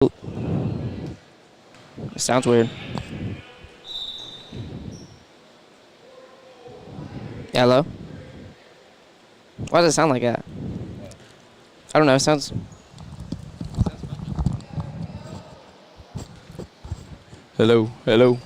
It sounds weird. Yeah, hello? Why does it sound like that? I don't know. It sounds. Hello, hello.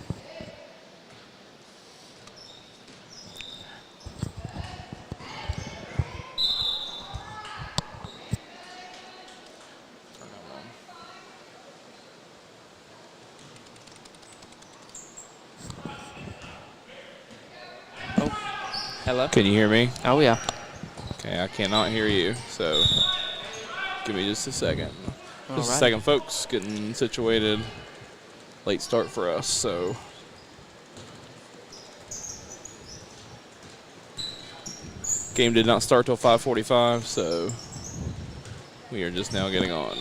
Oh, hello? Can you hear me? Oh, yeah. Okay, I cannot hear you, so give me just a second. Just a Alrighty. second, folks. Getting situated. Late start for us, so. Game did not start till 5:45, so we are just now getting on.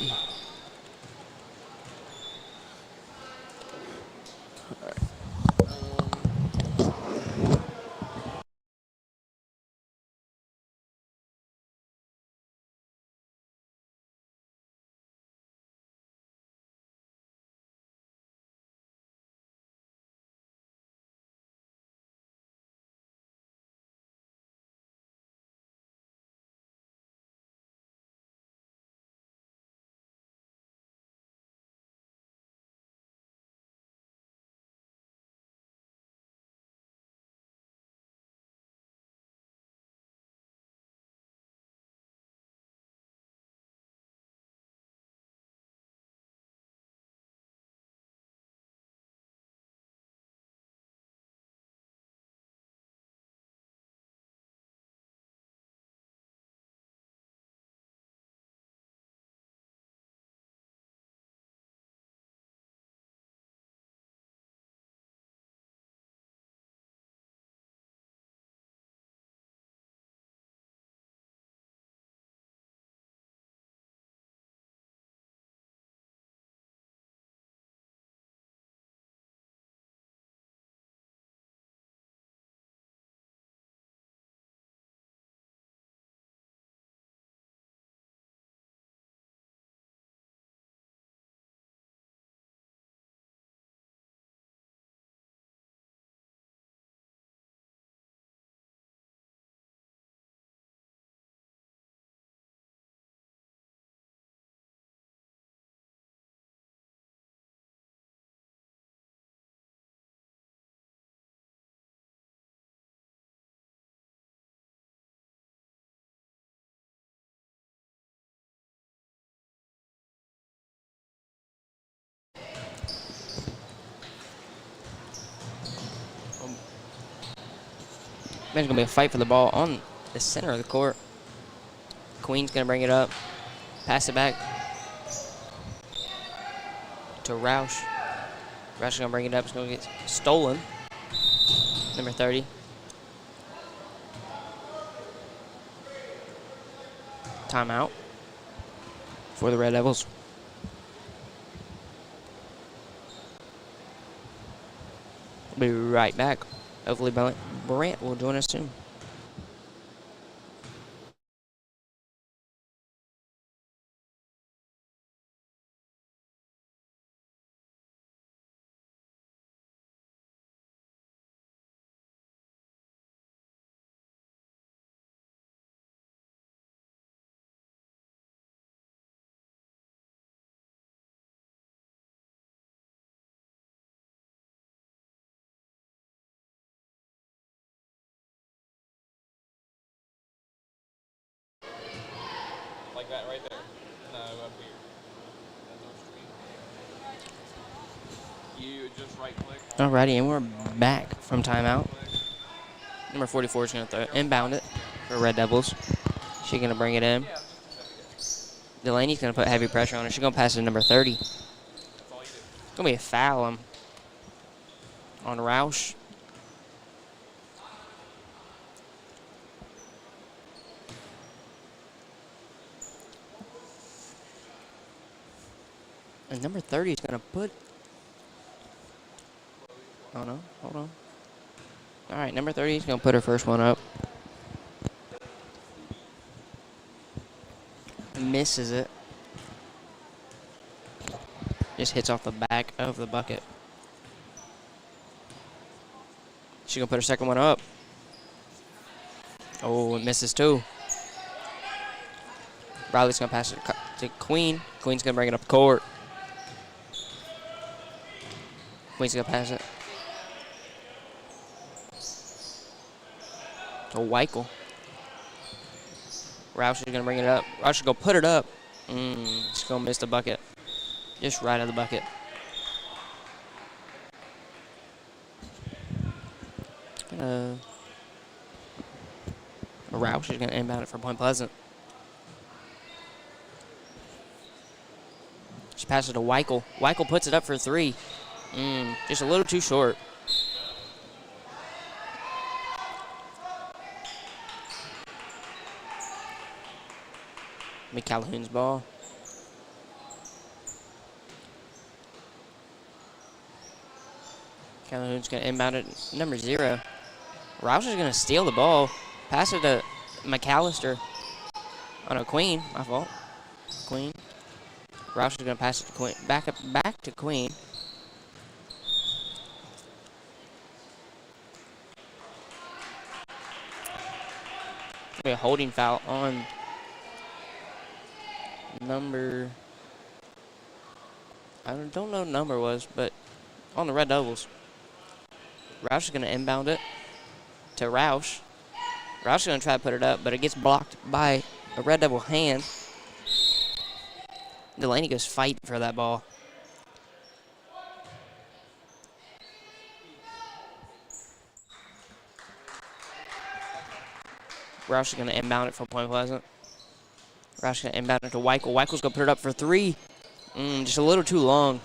There's going to be a fight for the ball on the center of the court. Queen's going to bring it up. Pass it back to Roush. Roush is going to bring it up. It's going to get stolen. Number 30. Timeout for the Red Devils. We'll be right back. Hopefully Brant will join us soon. Like that right there? No, up here. You just right click. Alrighty, and we're back from timeout. Number 44 is going to inbound it for Red Devils. She's going to bring it in. Delaney's going to put heavy pressure on her. She's going to pass it to number 30. It's going to be a foul on Roush. And number 30 is going to put... Oh, no. Hold on. All right, number 30 is going to put her first one up. Misses it. Just hits off the back of the bucket. She's going to put her second one up. Oh, it misses too. Riley's going to pass it to Queen. Queen's going to bring it up the court. Queen's going to pass it to Weichel. Roush is going to bring it up. Roush is going to put it up. She's going to miss the bucket. Just right out of the bucket. Roush is going to inbound it for Point Pleasant. She passes it to Weichel. Weichel puts it up for three. Just a little too short. Calhoun's ball. Calhoun's going to inbound it. Number 0. Roush is going to steal the ball. Pass it to McAllister. Oh, no, Queen. My fault. Queen. Roush is going to pass it to Queen. Back to Queen. Be a holding foul on number. I don't know what number was, but on the Red Devils. Roush is going to inbound it to Roush. Roush is going to try to put it up, but it gets blocked by a Red Devil hand. Delaney goes fighting for that ball. Roush is going to inbound it for Point Pleasant. Roush is going to inbound it to Weichel. Weichel's going to put it up for 3. Just a little too long.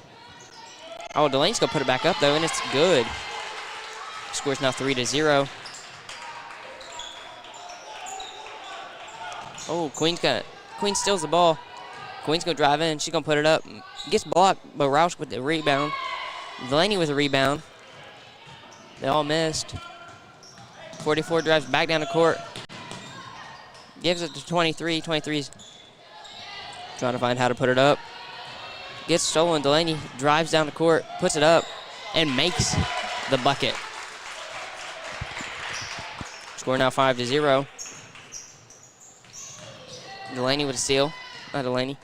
Oh, Delaney's going to put it back up, though, and it's good. Score's now 3-0. Oh, Queen steals the ball. Queen's going to drive in. She's going to put it up. Gets blocked, but Roush with the rebound. Delaney with the rebound. They all missed. 44 drives back down the court. Gives it to 23. 23's trying to find how to put it up. Gets stolen. Delaney drives down the court, puts it up, and makes the bucket. Score now 5-0. Delaney with a steal. Not Delaney.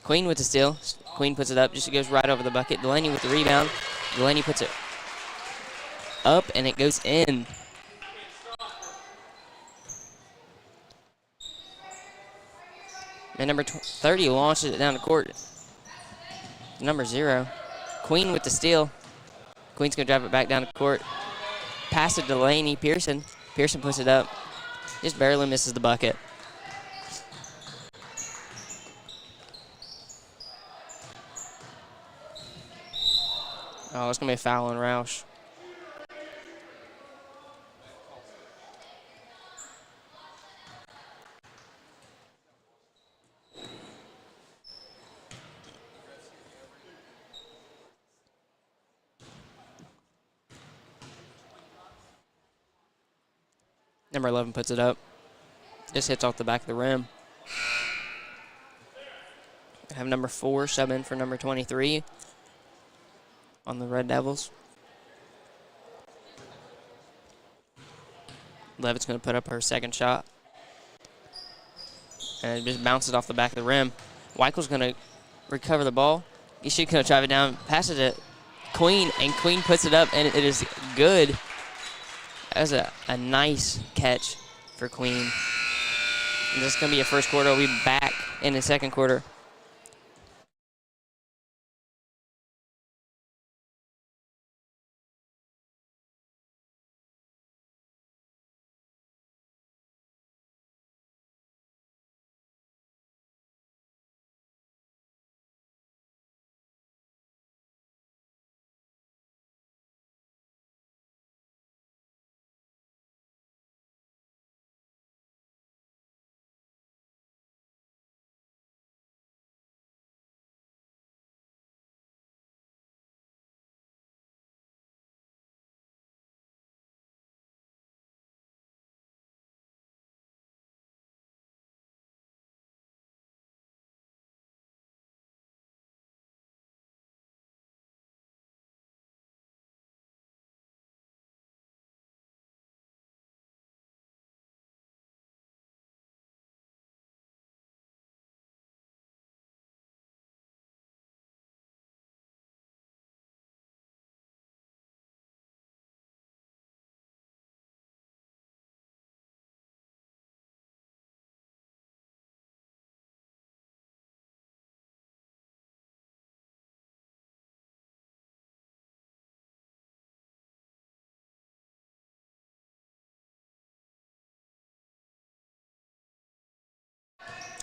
Queen with the steal. Queen puts it up. Just goes right over the bucket. Delaney with the rebound. Delaney puts it up, and it goes in. And number 30 launches it down the court. Number 0. Queen with the steal. Queen's going to drive it back down the court. Pass it to Delaney. Pearson. Pearson puts it up. Just barely misses the bucket. Oh, it's going to be a foul on Roush. Number 11 puts it up. Just hits off the back of the rim. I have number 4 sub in for number 23 on the Red Devils. Levitt's going to put up her second shot. And it just bounces off the back of the rim. Weichel's going to recover the ball. She's going to drive it down, pass it to Queen, and Queen puts it up, and it is good. That was a nice catch for Queen. And this is going to be a first quarter. We'll be back in the second quarter.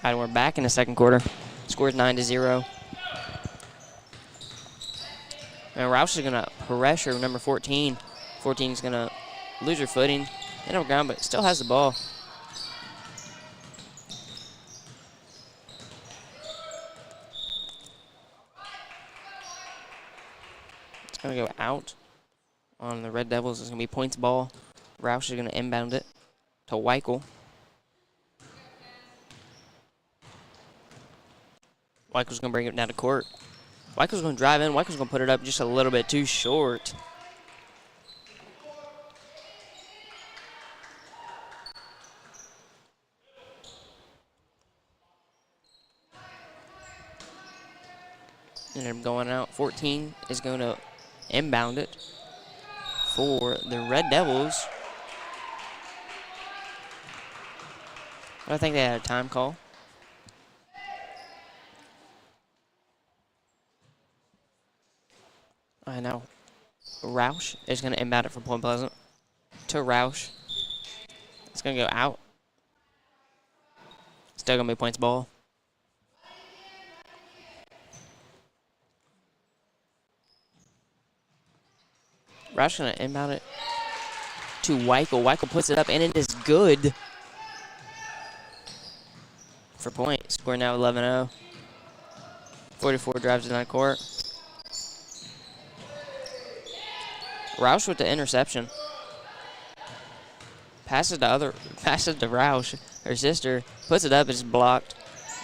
And we're back in the second quarter. Score's 9-0. And Roush is going to pressure number 14. 14 is going to lose her footing. In on the ground, but still has the ball. It's going to go out on the Red Devils. It's going to be points ball. Roush is going to inbound it to Weichel. Weichel's going to bring it down to court. Weichel's going to drive in. Weichel's going to put it up just a little bit too short. Ended up going out. 14 is going to inbound it for the Red Devils. I think they had a time call. I know. Roush is going to inbound it for Point Pleasant to Roush. It's going to go out. Still going to be points ball. Roush going to inbound it to Weichel. Weichel puts it up, and it is good for point. Score now 11-0. 44 drives to that court. Roush with the interception. Passes to Roush. Her sister puts it up. It's blocked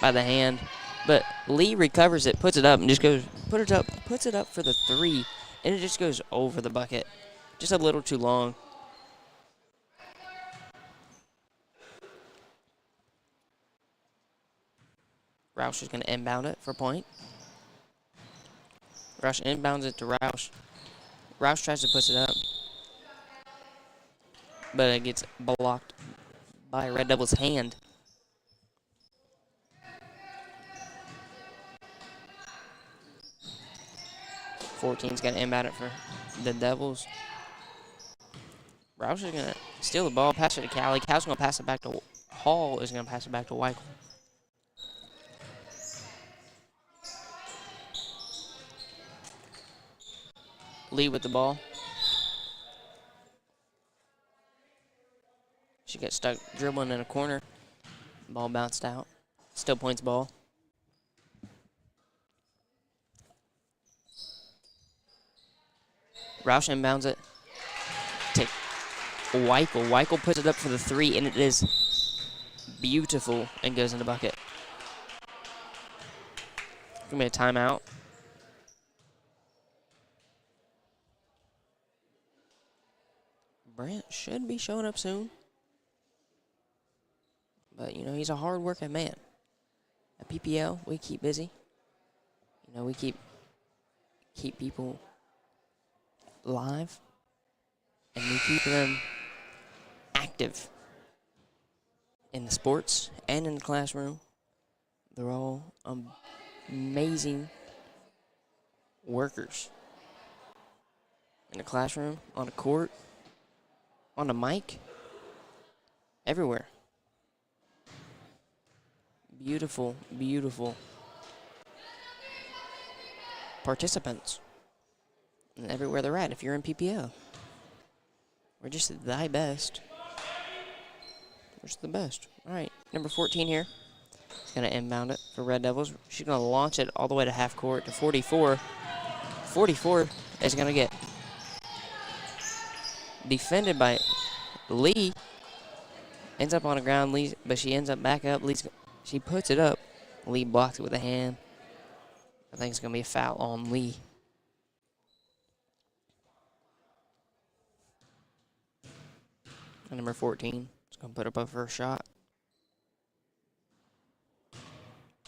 by the hand. But Lee recovers it, puts it up, and just goes, puts it up for the 3. And it just goes over the bucket. Just a little too long. Roush is going to inbound it for point. Roush inbounds it to Roush. Roush tries to push it up. But it gets blocked by Red Devil's hand. Fourteen's got to inbound it for the Devils. Roush is going to steal the ball, pass it to Callie. Callie's going to pass it back to Hall. Is going to pass it back to Weichel. Lee with the ball. She gets stuck dribbling in a corner. Ball bounced out. Still points ball. Roush inbounds it to Weichel. Weichel puts it up for the 3, and it is beautiful and goes in the bucket. Gonna be a timeout. Brent should be showing up soon. But, you know, he's a hard-working man. At PPL, we keep busy. You know, we keep people live. And we keep them active in the sports and in the classroom. They're all amazing workers. In the classroom, on the court, on the mic, everywhere. Beautiful, beautiful participants. And everywhere they're at, if you're in PPL. We're just the best. We're just the best. All right, number 14 here. She's going to inbound it for Red Devils. She's going to launch it all the way to half court to 44. 44 is going to get defended by Lee. Ends up on the ground, Lee, but she ends up back up. She puts it up. Lee blocks it with a hand. I think it's going to be a foul on Lee. And number 14 is going to put up a first shot.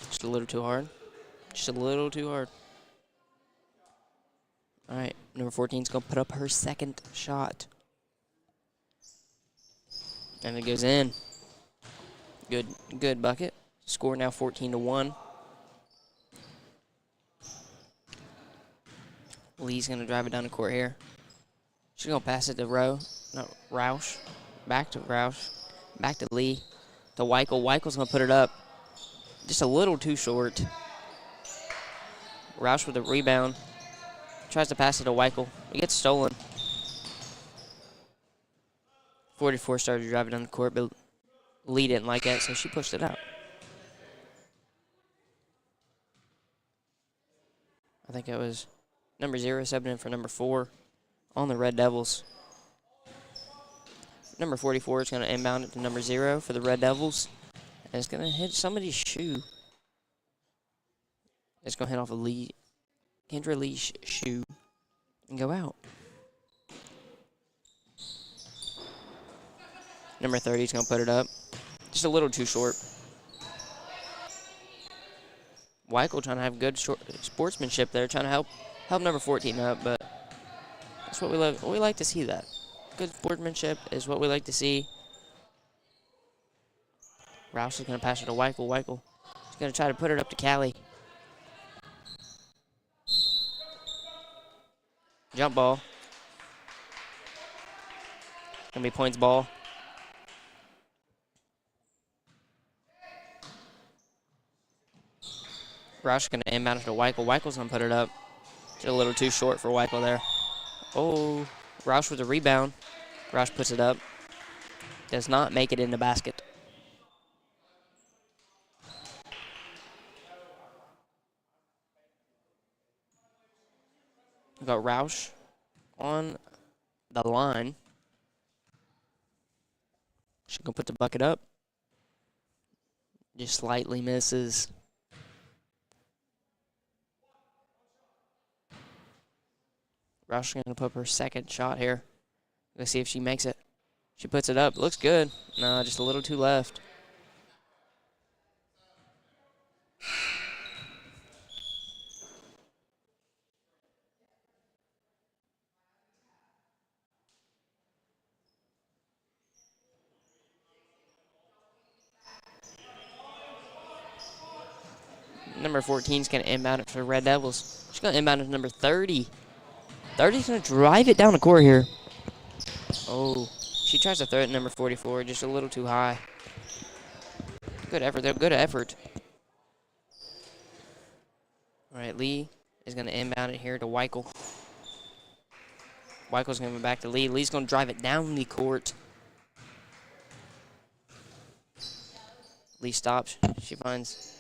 Just a little too hard. Just a little too hard. All right, number 14 is going to put up her second shot. And it goes in. Good bucket. Score now 14-1. Lee's going to drive it down the court here. She's going to pass it to Roush. Back to Roush. Back to Lee. To Weichel. Weichel's going to put it up. just a little too short. Roush with a rebound. Tries to pass it to Weichel. It gets stolen. 44 started driving down the court, but Lee didn't like it, so she pushed it out. I think it was number 0 subbing in for number 4 on the Red Devils. Number 44 is going to inbound it to number 0 for the Red Devils. And it's going to hit somebody's shoe. It's going to hit off of Kendra Lee's shoe and go out. Number 30 is going to put it up. Just a little too short. Weichel trying to have good sportsmanship there, trying to help number 14 up, but that's what we love. We like to see that. Good sportsmanship is what we like to see. Rouse is going to pass it to Weichel. Weichel is going to try to put it up to Callie. Jump ball. Going to be points ball. Rouse is going to inbound it to Weichel. Weichel's going to put it up. Just a little too short for Weichel there. Oh, Roush with a rebound. Roush puts it up. Does not make it in the basket. We've got Roush on the line. She's going to put the bucket up. Just slightly misses. Roush is going to put up her second shot here. Let's see if she makes it. She puts it up. Looks good. No, just a little too left. Number 14 is going to inbound it for the Red Devils. She's going to inbound it to number 30. 30's going to drive it down the court here. Oh, she tries to throw it at number 44, just a little too high. Good effort there, good effort. All right, Lee is going to inbound it here to Weichel. Weichel's going to go back to Lee. Lee's going to drive it down the court. Lee stops. She finds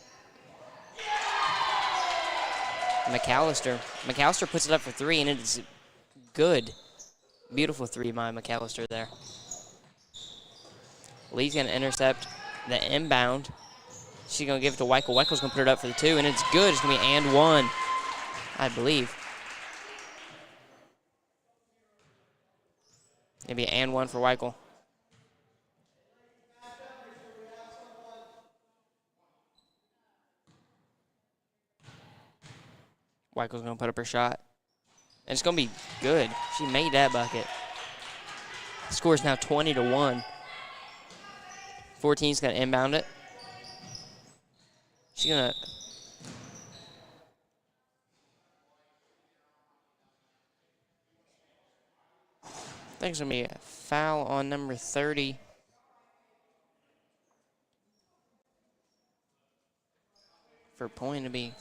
McAllister. McAllister puts it up for 3, and it's good. Beautiful 3 by McAllister there. Lee's going to intercept the inbound. She's going to give it to Weichel. Weichel's going to put it up for the 2, and it's good. It's going to be and 1, I believe. Maybe and 1 for Weichel. Weichel's going to put up her shot. And it's going to be good. She made that bucket. The score is now 20-1. 14's going to inbound it. She's going to... I think it's going to be a foul on number 30. For a point to be...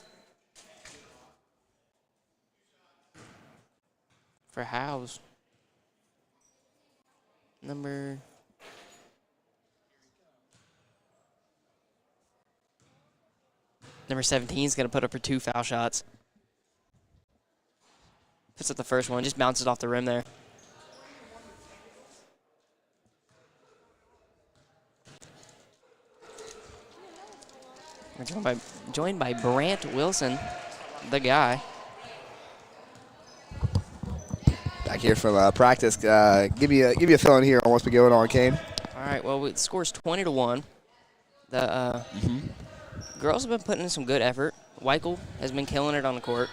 For Howes. Number 17 is going to put up her 2 foul shots. Puts up the first one, just bounces off the rim there. We're joined by Brant Wilson, the guy. Back here from practice. Give me a feeling here on what's been going on, Kane. All right, well, the score's 20-1. The girls have been putting in some good effort. Weichel has been killing it on the court.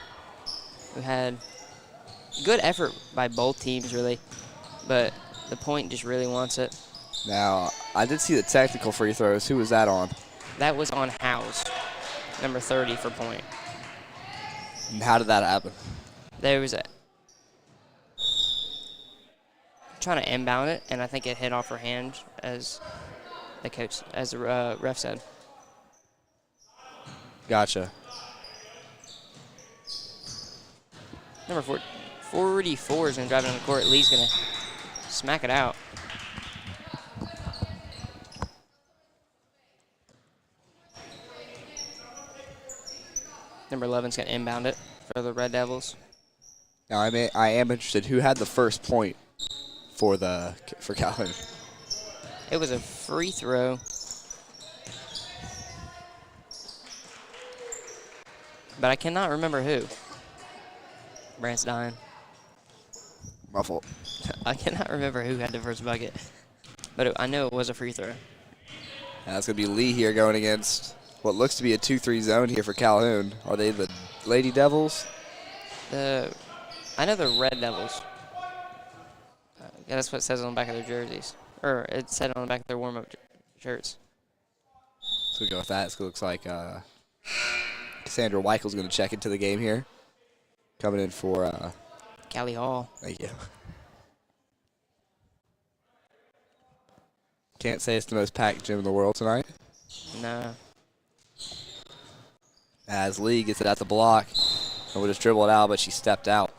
We had good effort by both teams, really, but the point just really wants it. Now, I did see the technical free throws. Who was that on? That was on House, number 30 for point. And how did that happen? There was a trying to inbound it, and I think it hit off her hand, as the ref said. Gotcha. Number 44 is going to drive it on the court. Lee's going to smack it out. Number 11 is going to inbound it for the Red Devils. Now I am interested. Who had the first point for Calhoun? It was a free throw. But I cannot remember who. Brant's dying. My fault. I cannot remember who had the first bucket. But I know it was a free throw. That's going to be Lee here going against what looks to be a 2-3 zone here for Calhoun. Are they the Lady Devils? I know the Red Devils. Yeah, that's what it says on the back of their jerseys. Or it said on the back of their warm-up shirts. So we go with that. So it looks like Cassandra Weichel's going to check into the game here. Coming in for Callie Hall. thank you. Can't say it's the most packed gym in the world tonight. No. As Lee gets it at the block. And we'll just dribble it out, but she stepped out.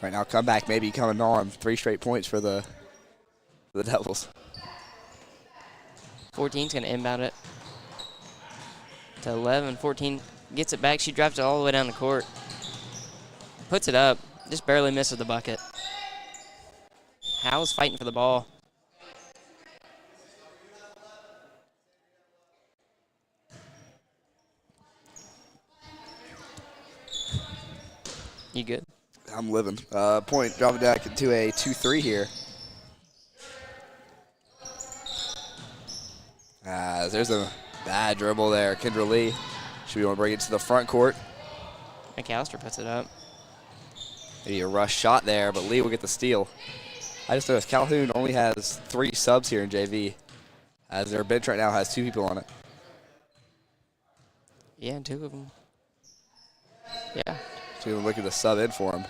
Right now, comeback maybe coming on. 3 straight points for the Devils. 14's going to inbound it to 11. 14 gets it back. She drives it all the way down the court. Puts it up. Just barely misses the bucket. Howell's fighting for the ball. You good? I'm living. Point dropping back into a 2-3 here. There's a bad dribble there. Kendra Lee. Should we want to bring it to the front court? McAllister puts it up. Maybe a rush shot there, but Lee will get the steal. I just noticed Calhoun only has 3 subs here in JV, as their bench right now has 2 people on it. Yeah, 2 of them. Yeah. So we're looking to sub in for him.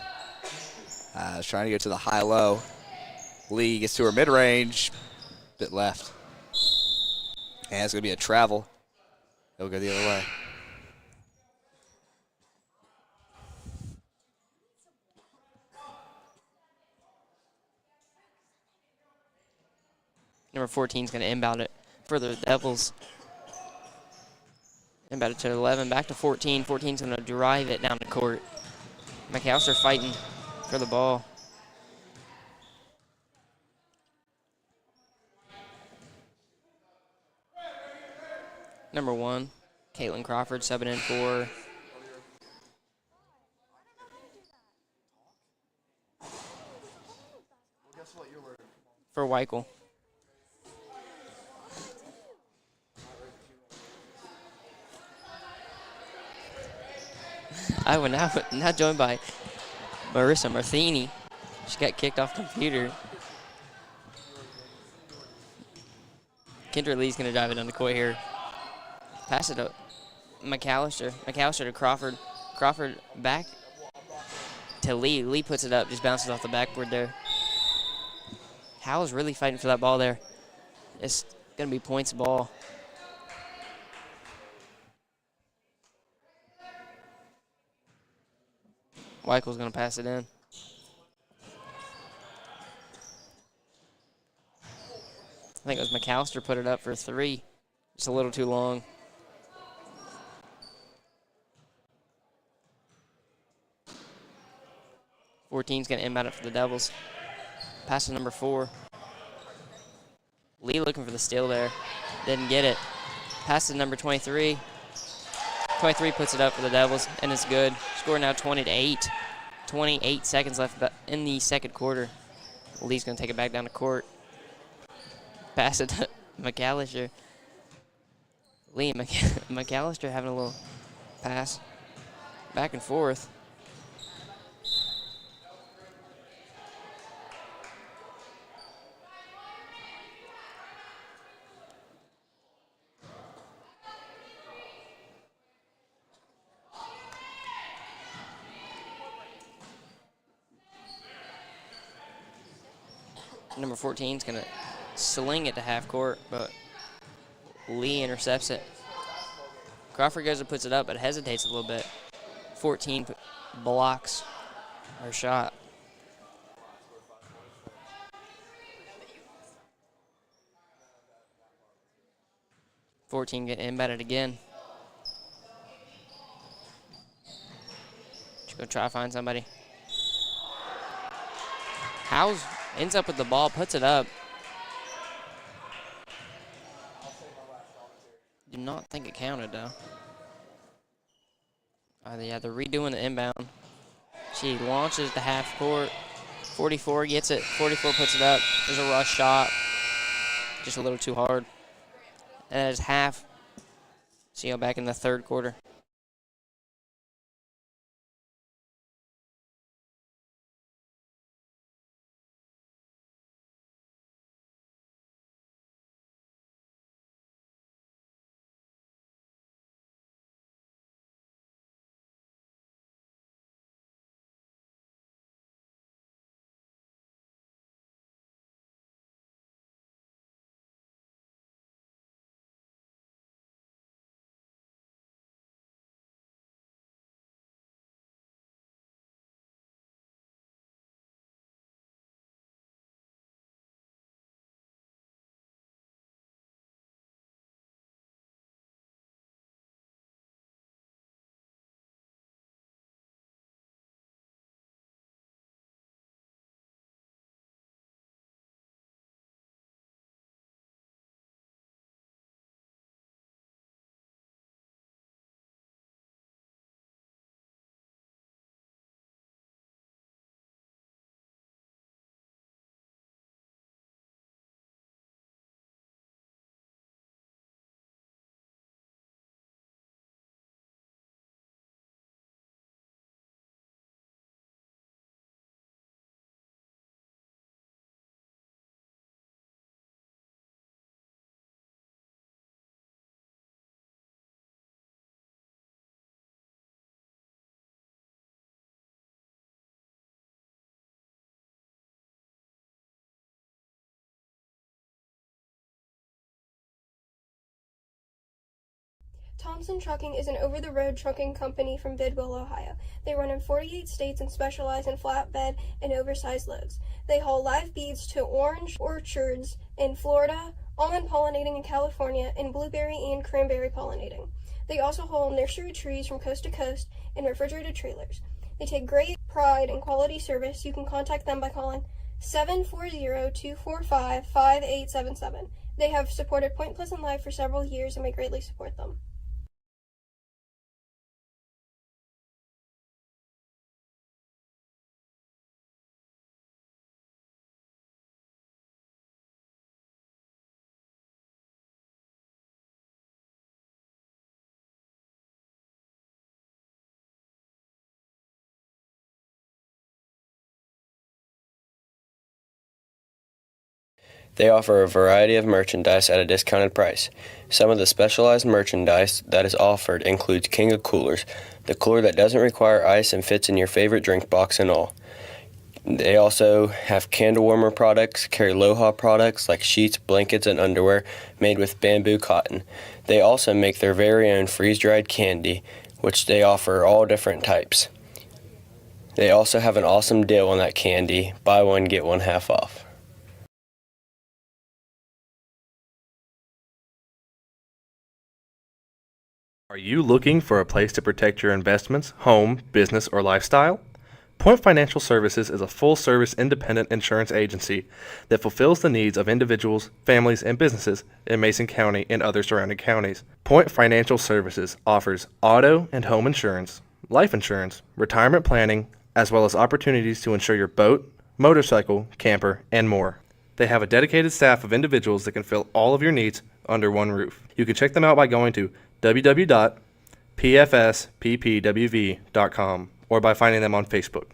Trying to get to the high-low. Lee gets to her mid-range. Bit left. And it's going to be a travel. It'll go the other way. Number 14 is going to inbound it for the Devils. Inbound it to 11, back to 14. 14's going to drive it down the court. McAllister fighting for the ball. Number 1, Caitlin Crawford subbing in for Weichel. I will now joined by Marissa Marthini. She got kicked off computer. Kendra Lee's going to drive it on the court here. Pass it up. McAllister. McAllister to Crawford. Crawford back to Lee. Lee puts it up, just bounces off the backboard there. Howell's really fighting for that ball there. It's going to be points ball. Weichel's going to pass it in. I think it was McAllister put it up for 3. Just a little too long. Fourteen's going to inbound it for the Devils. Pass to number 4. Lee looking for the steal there. Didn't get it. Pass to number 23. 23 puts it up for the Devils, and it's good. Score now 20-8. 28 seconds left in the second quarter. Lee's going to take it back down the court. Pass it to McAllister. Lee, McAllister having a little pass. Back and forth. Number 14 is going to sling it to half court, but Lee intercepts it. Crawford goes and puts it up, but hesitates a little bit. 14 blocks her shot. Fourteen get embedded again. She's gonna try to find somebody. Howes ends up with the ball, puts it up. Do not think it counted though. Yeah, they're redoing the inbound. She launches to half court. 44 gets it. 44 puts it up. There's a rush shot. Just a little too hard. And that is half. See you back in the third quarter. Thompson Trucking is an over-the-road trucking company from Bidwell, Ohio. They run in 48 states and specialize in flatbed and oversized loads. They haul live beets to orange orchards in Florida, almond pollinating in California, and blueberry and cranberry pollinating. They also haul nursery trees from coast to coast in refrigerated trailers. They take great pride in quality service. You can contact them by calling 740-245-5877. They have supported Point Pleasant Live for several years, and we greatly support them. They offer a variety of merchandise at a discounted price. Some of the specialized merchandise that is offered includes King of Coolers, the cooler that doesn't require ice and fits in your favorite drink box and all. They also have candle warmer products, carry Aloha products like sheets, blankets, and underwear made with bamboo cotton. They also make their very own freeze-dried candy, which they offer all different types. They also have an awesome deal on that candy, buy one, get one half off. Are you looking for a place to protect your investments, home, business, or lifestyle? Point Financial Services is a full-service independent insurance agency that fulfills the needs of individuals, families, and businesses in Mason County and other surrounding counties. Point Financial Services offers auto and home insurance, life insurance, retirement planning, as well as opportunities to insure your boat, motorcycle, camper, and more. They have a dedicated staff of individuals that can fill all of your needs under one roof. You can check them out by going to www.pfsppwv.com or by finding them on Facebook.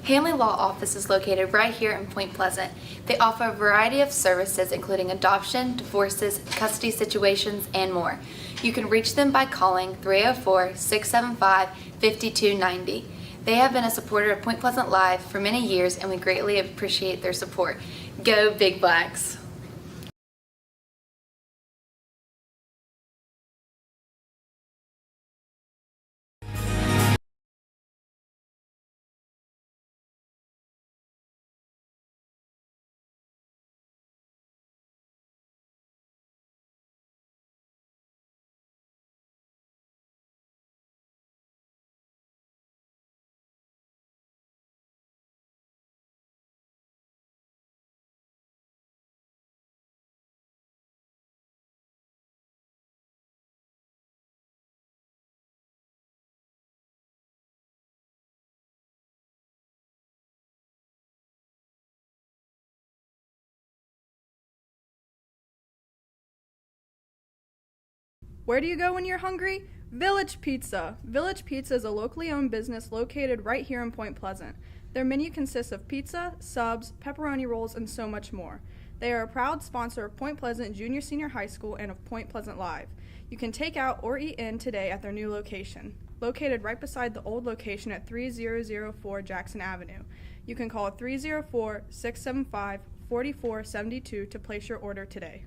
Hanley Law Office is located right here in Point Pleasant. They offer a variety of services including adoption, divorces, custody situations, and more. You can reach them by calling 304-675-5290. They have been a supporter of Point Pleasant Live for many years, and we greatly appreciate their support. Go Big Blacks! Where do you go when you're hungry? Village Pizza. Village Pizza is a locally owned business located right here in Point Pleasant. Their menu consists of pizza, subs, pepperoni rolls, and so much more. They are a proud sponsor of Point Pleasant Junior Senior High School and of Point Pleasant Live. You can take out or eat in today at their new location, located right beside the old location at 3004 Jackson Avenue. You can call 304-675-4472 to place your order today.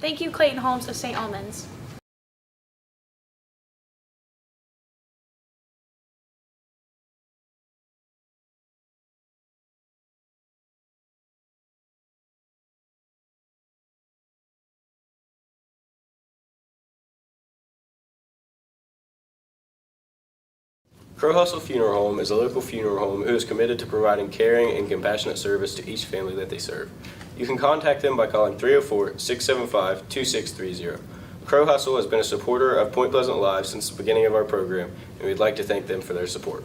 Thank you, Clayton Holmes of St. Albans. Crow Hustle Funeral Home is a local funeral home who is committed to providing caring and compassionate service to each family that they serve. You can contact them by calling 304-675-2630. Crow Hustle has been a supporter of Point Pleasant Live since the beginning of our program, and we'd like to thank them for their support.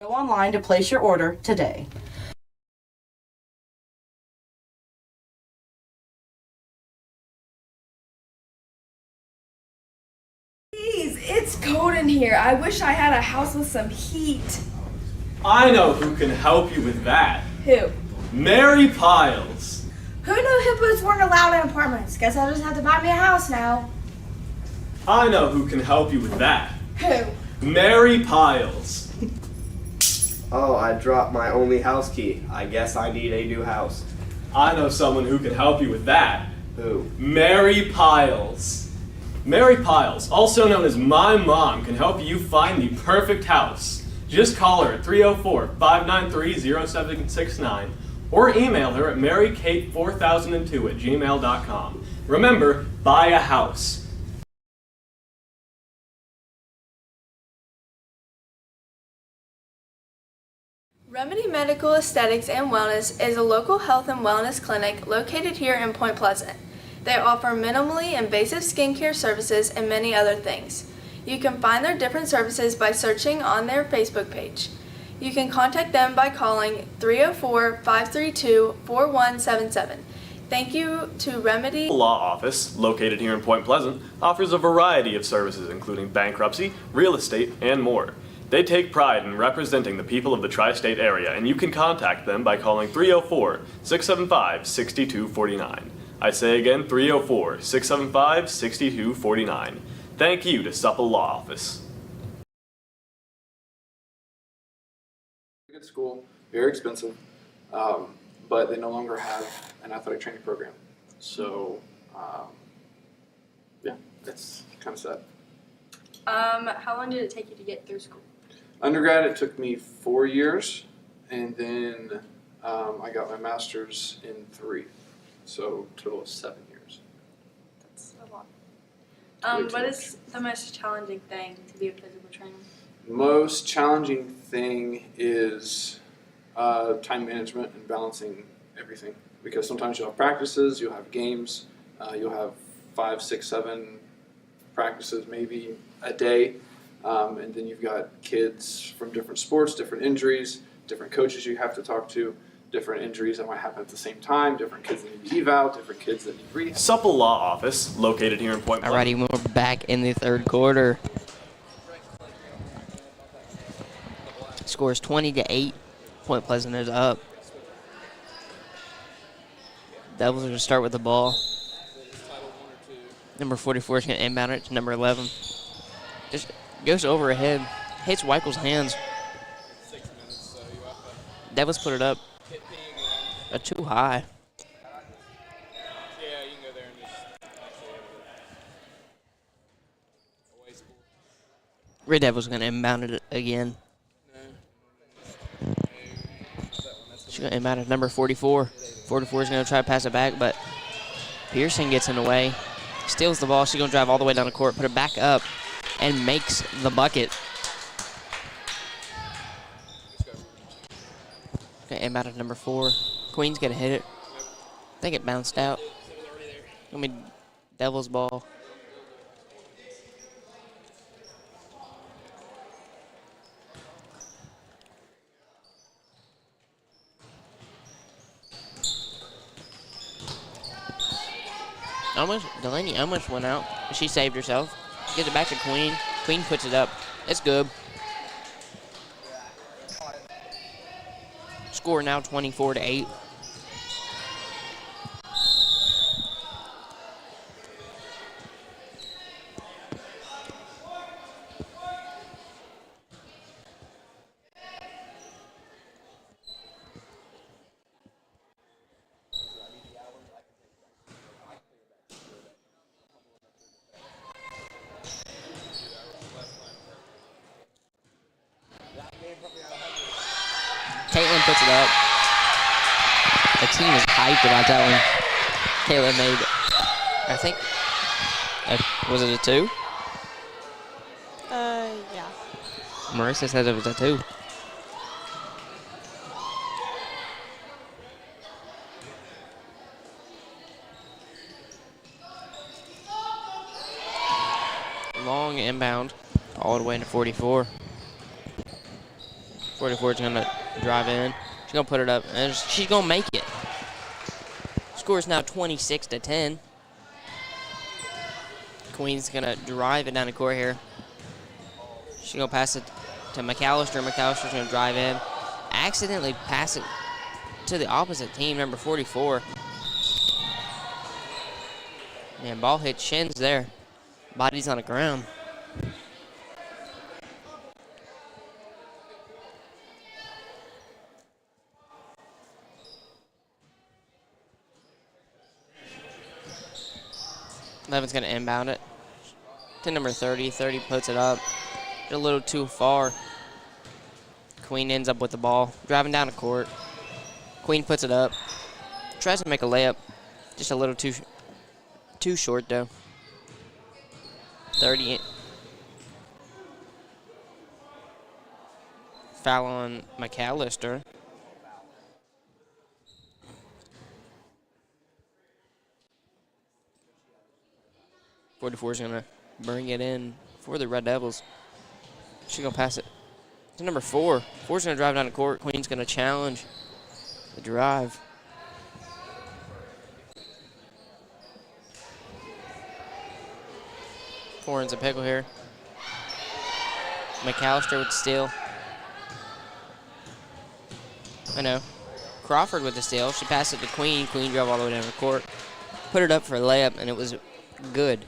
Go online to place your order today. Please, it's cold in here. I wish I had a house with some heat. I know who can help you with that. Who? Mary Piles. Who knew hippos weren't allowed in apartments? Guess I'll just have to buy me a house now. I know who can help you with that. Who? Mary Piles. Oh, I dropped my only house key. I guess I need a new house. I know someone who can help you with that. Who? Mary Piles. Mary Piles, also known as My Mom, can help you find the perfect house. Just call her at 304-593-0769 or email her at marykate4002@gmail.com. Remember, buy a house. Remedy Medical Aesthetics and Wellness is a local health and wellness clinic located here in Point Pleasant. They offer minimally invasive skincare services and many other things. You can find their different services by searching on their Facebook page. You can contact them by calling 304-532-4177. Thank you to Remedy Law Office, located here in Point Pleasant, offers a variety of services including bankruptcy, real estate, and more. They take pride in representing the people of the tri-state area, and you can contact them by calling 304-675-6249. I say again, 304-675-6249. Thank you to Supple Law Office. great school, very expensive, but they no longer have an athletic training program. So, yeah, that's kind of sad. How long did it take you to get through school? Undergrad, it took me 4 years, and then I got my master's in 3, so total of 7 years. That's a lot. Way too What much. is the most challenging thing to be a physical trainer? Most challenging thing is time management and balancing everything, because sometimes you'll have practices, you'll have games, you'll have 5, 6, 7 practices maybe a day, and then you've got kids from different sports, different injuries, different coaches you have to talk to, different injuries that might happen at the same time, different kids that need eval, different kids that need rehab. Supple Law Office, located here in Point Pleasant. Alrighty, we're back in the third quarter. Scores 20-8. Point Pleasant is up. Devils are going to start with the ball. Number 44 is going to inbound it to number 11. Just goes overhead, hits Weichel's hands. Devils put it up. Too high. Red Devils going to inbound it again. She's going to inbound it number 44. 44 is going to try to pass it back, but Pearson gets in the way. Steals the ball. She's going to drive all the way down the court, put it back up, and makes the bucket. Okay, inbound at number 4. Queen's going to hit it. I think it bounced out. Gonna be Devil's ball. Delaney almost went out. She saved herself. Gives it back to Queen. Queen puts it up. It's good. Score now 24-8. Caitlin puts it up. The team is hyped about that one. Caitlin made, I think, was it a 2? Yeah. Marissa said it was a 2. Long inbound all the way into 44. 44 is going to drive in. She's going to put it up, and she's going to make it. Score is now 26-10. Queen's going to drive it down the court here. She's going to pass it to McAllister. McAllister's going to drive in. Accidentally pass it to the opposite team, number 44. Man, ball hit shins there. Body's on the ground. Levin's going to inbound it to number 30. 30 puts it up. A little too far. Queen ends up with the ball. Driving down the court. Queen puts it up. Tries to make a layup. Just a little too short, though. 30. Foul on McAllister. .44 is going to bring it in for the Red Devils. She's going to pass it to number 4. 4's going to drive down the court. Queen's going to challenge the drive. Four in a pickle here. McAllister with the steal. I know. Crawford with the steal. She passed it to Queen. Queen drove all the way down the court. Put it up for a layup, and it was good.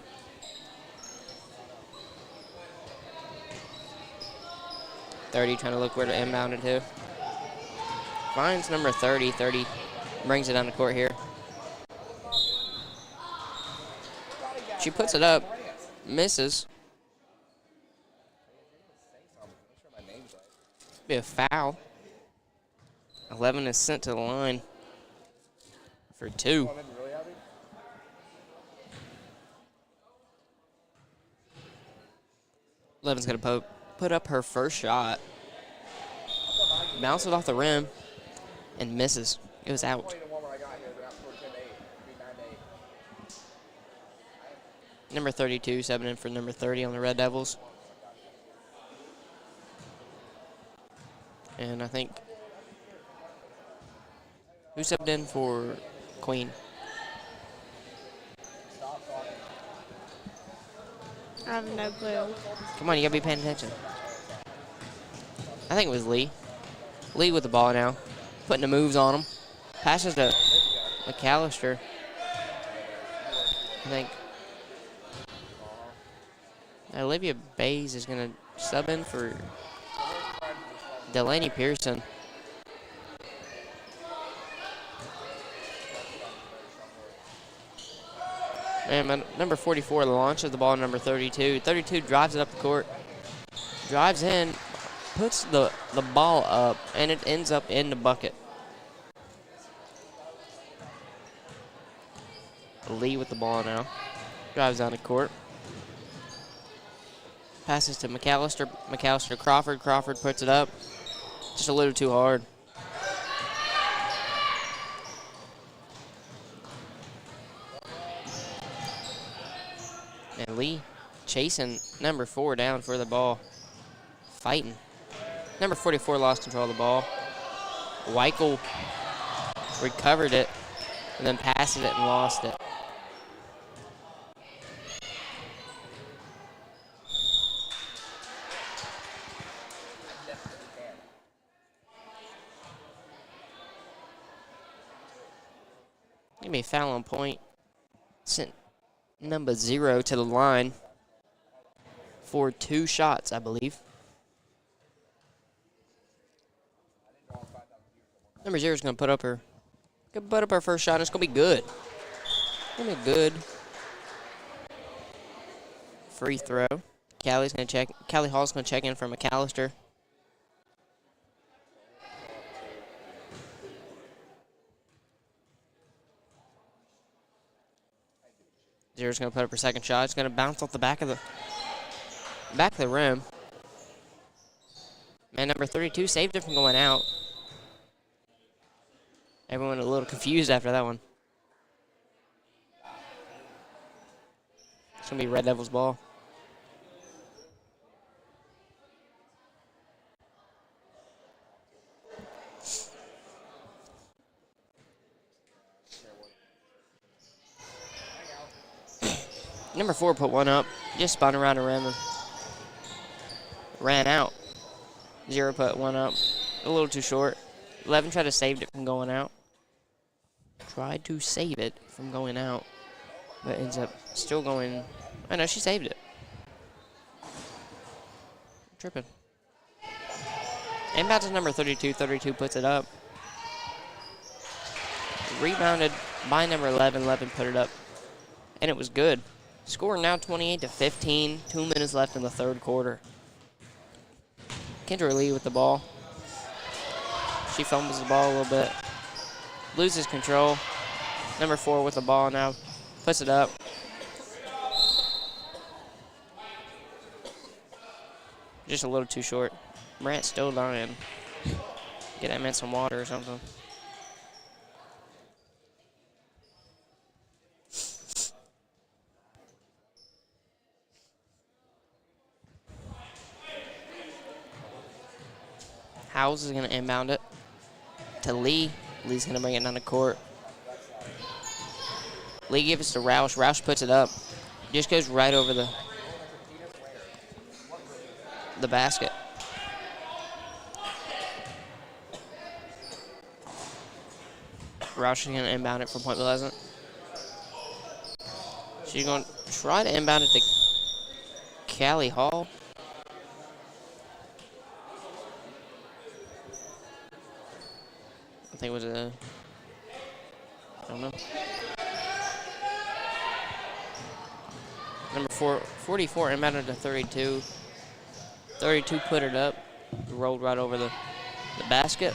.30 trying to look where to inbound it to. finds number 30. 30 brings it down the court here. She puts it up, misses. Be a foul. 11 is sent to the line for 2. Levin's going to put up her first shot. Bounces off the rim and misses. It was out. Number 32 subbing in for number 30 on the Red Devils. And I think, who subbed in for Queen? I have no clue. Come on, you gotta be paying attention. I think it was Lee. Lee with the ball now, putting the moves on him. Passes to McAllister. I think Olivia Bays is gonna sub in for Delaney Pearson. And number 44 launches the ball to number 32. 32 drives it up the court. Drives in, puts the ball up, and it ends up in the bucket. Lee with the ball now. Drives down the court. Passes to McAllister. McAllister Crawford. Crawford puts it up. Just a little too hard. And Lee chasing number 4 down for the ball. Fighting. Number 44 lost control of the ball. Weichel recovered it and then passed it and lost it. Give me a foul on point. Sent number 0 to the line for 2 shots, I believe. Number 0 is going to put up her first shot. It's going to be good. It's going to be good. Free throw. Callie Hall's going to check in for McAllister. Zero's going to put up her second shot. It's going to bounce off the back of the rim. Man, number 32 saved it from going out. Everyone a little confused after that one. It's going to be Red Devils ball. Number 4 put one up, just spun around the rim and ran out. 0 put one up, a little too short. 11 tried to save it from going out. Tried to save it from going out, but ends up still going. I know, she saved it. Tripping. Inbound to number 32. 32 puts it up. Rebounded by number 11. 11 put it up, and it was good. Score now 28-15. 2 minutes left in the third quarter. Kendra Lee with the ball. She fumbles the ball a little bit. Loses control. Number 4 with the ball now. Puts it up. Just a little too short. Brant's still dying. Get that man some water or something. Howes is going to inbound it to Lee. Lee's going to bring it down the court. Lee gives it to Roush. Roush puts it up. Just goes right over the basket. Roush is going to inbound it from Point Pleasant. She's going to try to inbound it to Callie Hall. I think it was a, I don't know. Number 44 inbounded to 32. 32 put it up, rolled right over the basket.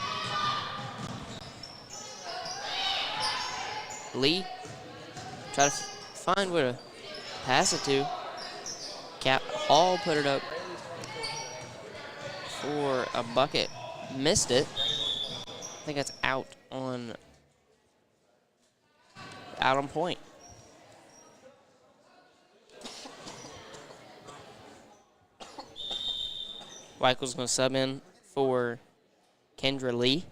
Lee try to find where to pass it to. Cap Hall put it up for a bucket. Missed it. I think that's out on point. Michael's going to sub in for Kendra Lee.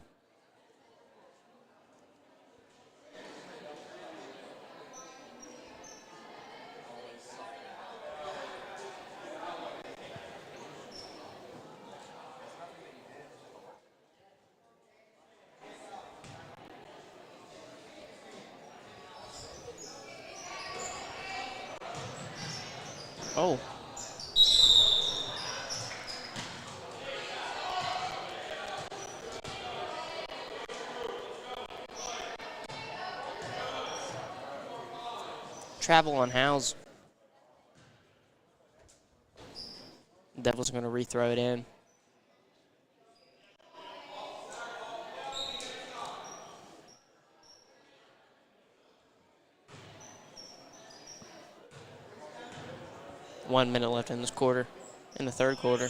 Oh. Travel on Howes. Devils are going to rethrow it in. One minute left in this quarter, in the third quarter.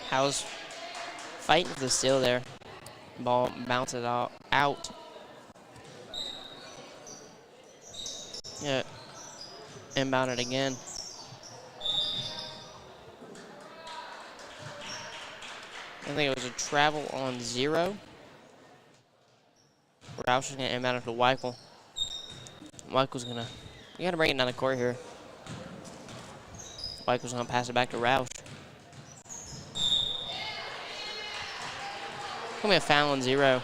Howes fighting for the steal there. Ball bounces out. Yeah, inbounded again. I think it was a travel on 0. Roush is going to inbound it to Weichel. Weichel's going to, you got to bring it down the court here. Weichel's going to pass it back to Roush. Going to be a foul on 0.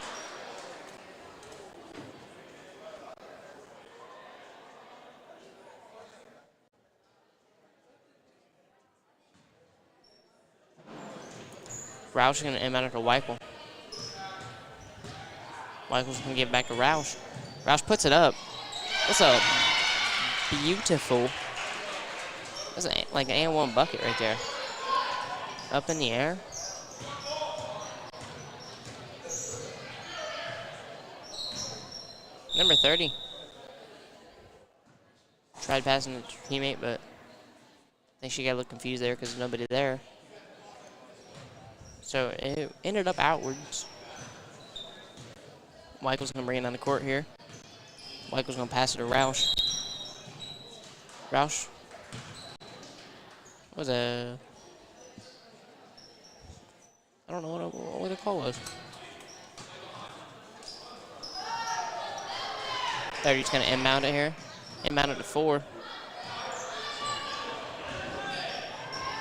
Roush is going to inbound it to Weichel. Weichel's going to give it back to Roush. Roush puts it up. That's a beautiful, that's like an and-one bucket right there. Up in the air. Number 30. Tried passing it to her teammate, but I think she got a little confused there because there's nobody there. So it ended up outwards. Michael's going to bring it down the court here. Michael's going to pass it to Roush. Roush was a, I don't know what the call was. 30's going to inbound it here. Inbound it to 4.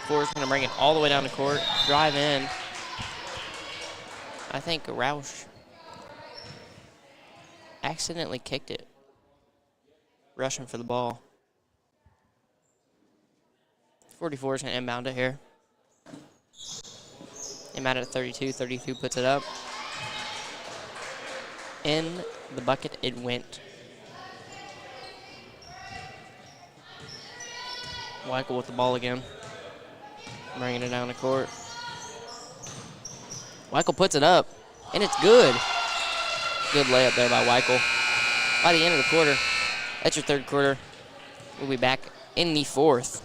4's going to bring it all the way down the court. Drive in. I think Roush accidentally kicked it. Rushing for the ball. 44 is going to inbound it here. Inbound it at 32. 32 puts it up. In the bucket it went. Weichel with the ball again. Bringing it down the court. Weichel puts it up, and it's good. Good layup there by Weichel. By the end of the quarter, that's your third quarter. We'll be back in the fourth.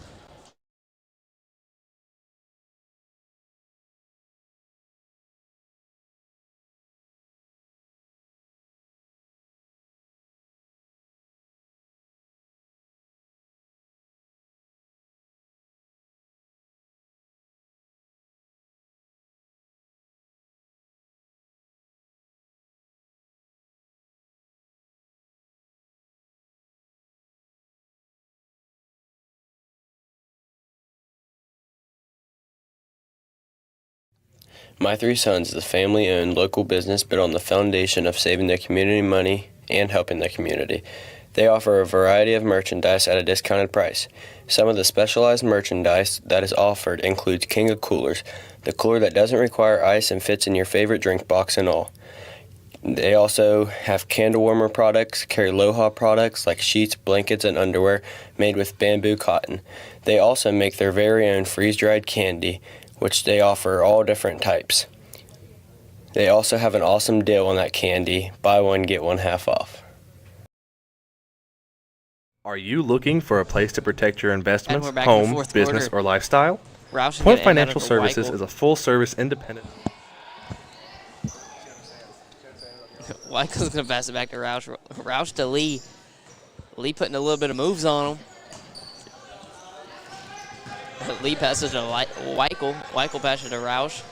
My Three Sons is a family-owned local business built on the foundation of saving the community money and helping the community. They offer a variety of merchandise at a discounted price. Some of the specialized merchandise that is offered includes King of Coolers, the cooler that doesn't require ice and fits in your favorite drink box and all. They also have candle warmer products, carry Aloha products like sheets, blankets, and underwear made with bamboo cotton. They also make their very own freeze-dried candy, which they offer all different types. They also have an awesome deal on that candy, buy one, get one half off. Are you looking for a place to protect your investments, we're back in the home, fourth business, quarter. or lifestyle? Roush is Point gonna inbound it Financial for Services Weichel. is a full-service independent. Weichel's going to pass it back to Roush. Roush to Lee. Lee putting a little bit of moves on him. Lee passes to Weichel. Weichel passes to Roush.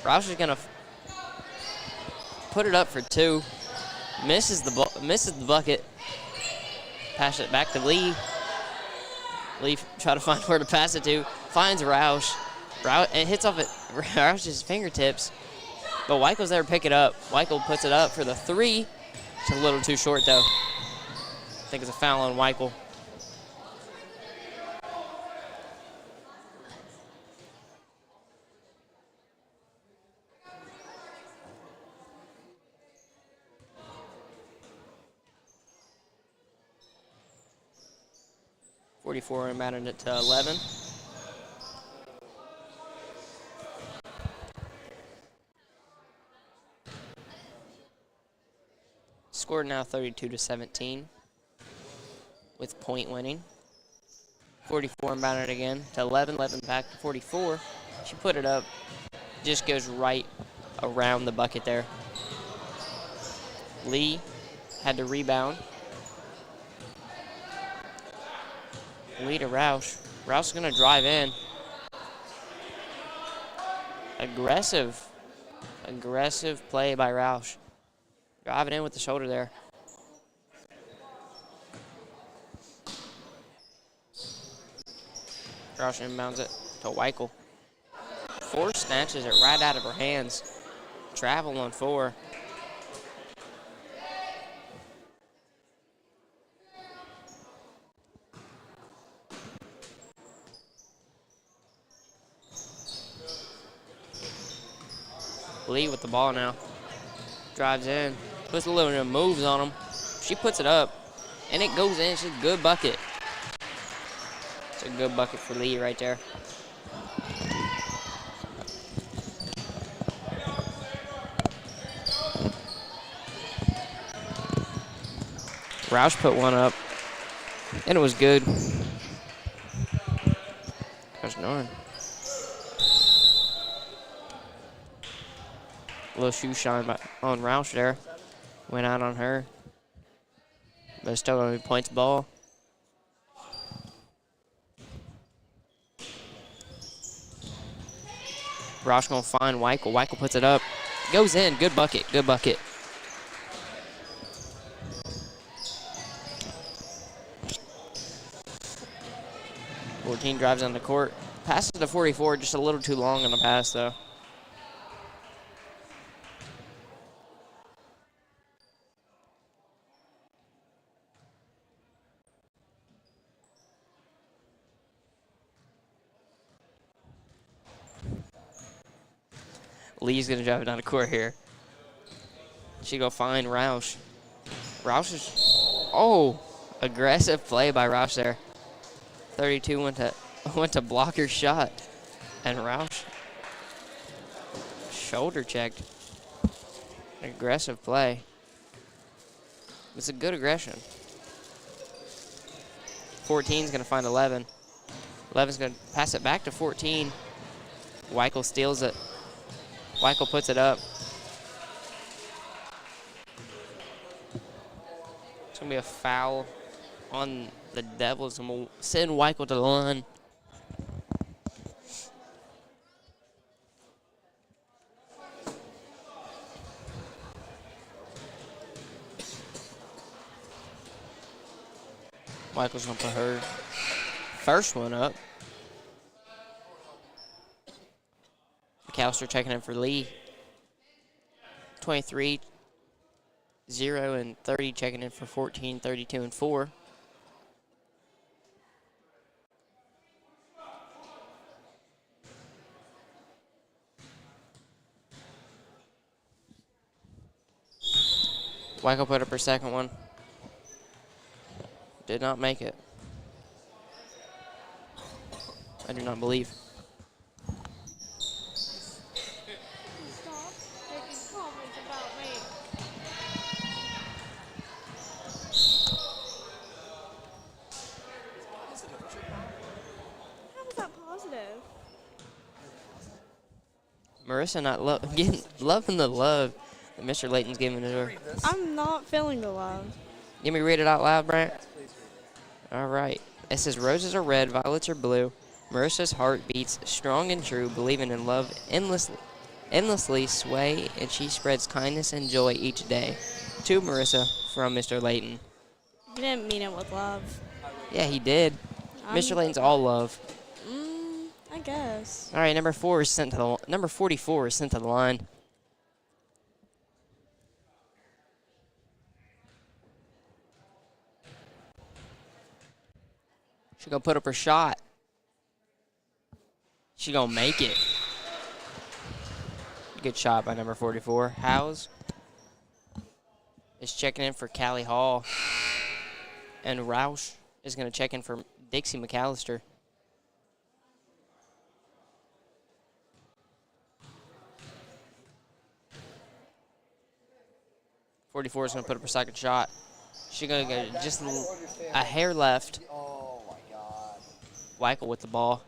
Roush is going to put it up for two. Misses the bucket. Pass it back to Lee. Lee try to find where to pass it to. Finds Roush. It hits off at Roush's fingertips. But Weichel's there to pick it up. Weichel puts it up for the three. It's a little too short, though. I think it's a foul on Weichel. .44 and mounted it to 11. Scored now 32-17 with point winning. 44 inbounded again to 11. 11 back to 44. She put it up. Just goes right around the bucket there. Lee had to rebound. Lee to Roush. Roush is going to drive in. Aggressive play by Roush. Driving in with the shoulder there. Roush inbounds it to Weichel. Four snatches it right out of her hands. Travel on four. Lee with the ball now. Drives in. Puts a little bit of moves on him. She puts it up. And it goes in. It's a good bucket. It's a good bucket for Lee right there. Roush put one up. And it was good. Gosh darn. A little shoe shine on Roush there. Went out on her. But it's still going to be points ball. Roush going to find Weichel. Weichel puts it up. Goes in. Good bucket. Good bucket. .14 drives on the court. Passes to 44. Just a little too long on the pass, though. Lee's going to drive it down the court here. She go find Roush. Roush is, aggressive play by Roush there. 32 went to block her shot. And Roush shoulder checked. Aggressive play. It's a good aggression. 14's going to find 11. 11's going to pass it back to 14. Weichel steals it. Weichel puts it up. It's going to be a foul on the Devils, and we'll send Weichel to the line. Weichel's going to put her first one up. McAllister checking in for Lee. 23-0 0 and 30, checking in for 14, 32 and 4. Weichel put up her second one. Did not make it. I do not believe. Stop making comments about me. How was that positive? Marissa not loving the love that Mr. Layton's giving to her. I'm not feeling the love. Give me read it out loud, Brant. All right. It says roses are red, violets are blue. Marissa's heart beats strong and true, believing in love endlessly sway, and she spreads kindness and joy each day. To Marissa from Mr. Layton. You didn't mean it with love. Yeah, he did. Mr. Layton's all love. I guess. All right, number 44 is sent to the line. She's going to put up her shot. She's going to make it. Good shot by number 44. Howes is checking in for Callie Hall. And Roush is going to check in for Dixie McAllister. .44 is going to put up her second shot. She's going to go just a hair left. Oh, my God. Weichel with the ball.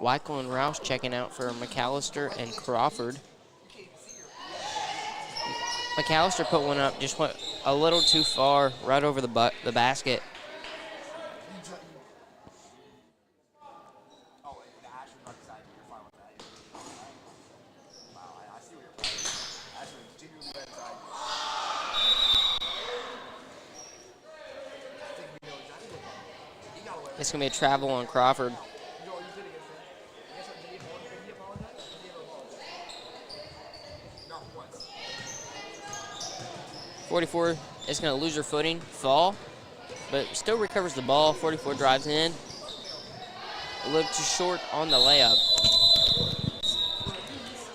Weichel and Roush checking out for McAllister and Crawford. McAllister put one up, just went a little too far, right over the basket. It's going to be a travel on Crawford. 44 is going to lose her footing, fall, but still recovers the ball. 44 drives in. A little too short on the layup.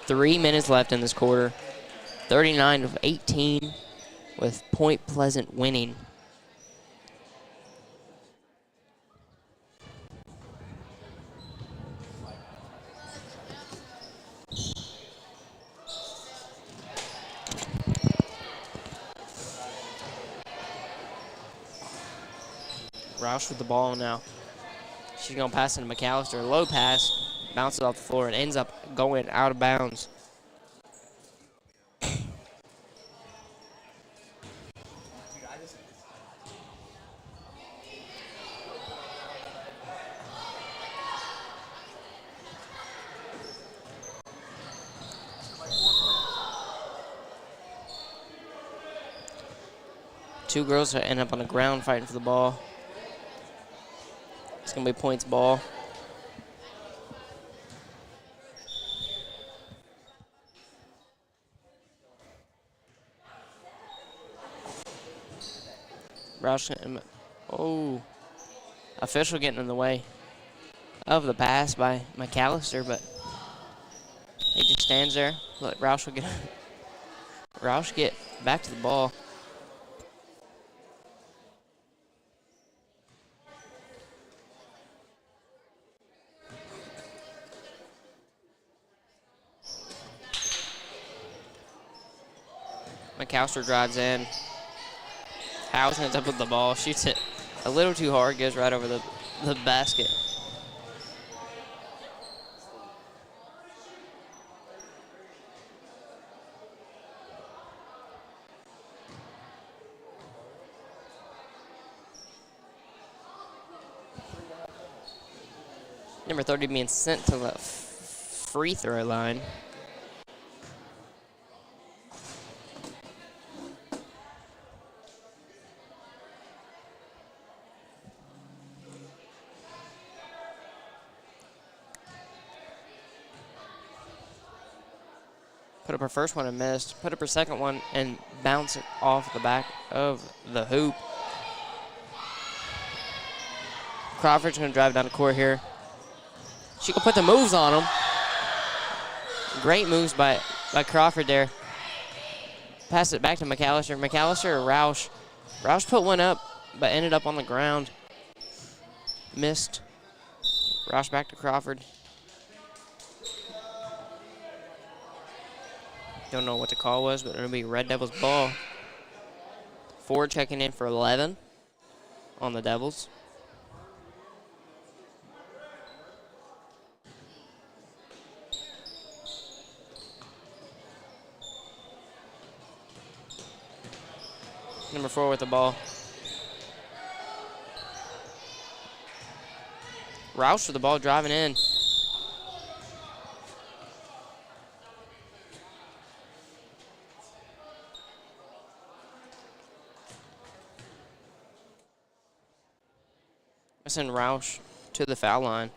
3 minutes left in this quarter. 39 of 18 with Point Pleasant winning. Roush with the ball now. She's going to pass into McAllister. Low pass, bounces off the floor, and ends up going out of bounds. Two girls end up on the ground fighting for the ball. It's going to be Point's ball. Roush, official getting in the way of the pass by McAllister, but he just stands there. Let Roush get back to the ball. McAllister drives in. Howes ends up with the ball, shoots it a little too hard, goes right over the basket. Number 30 being sent to the free throw line. Put up her first one and missed. Put up her second one and bounce it off the back of the hoop. Crawford's going to drive down the court here. She can put the moves on him. Great moves by Crawford there. Pass it back to McAllister. McAllister or Roush. Roush put one up, but ended up on the ground. Missed. Roush back to Crawford. Don't know what the call was, but it'll be Red Devils ball. Ford checking in for 11 on the Devils. Number 4 with the ball. Roush with the ball driving in. I send Roush to the foul line.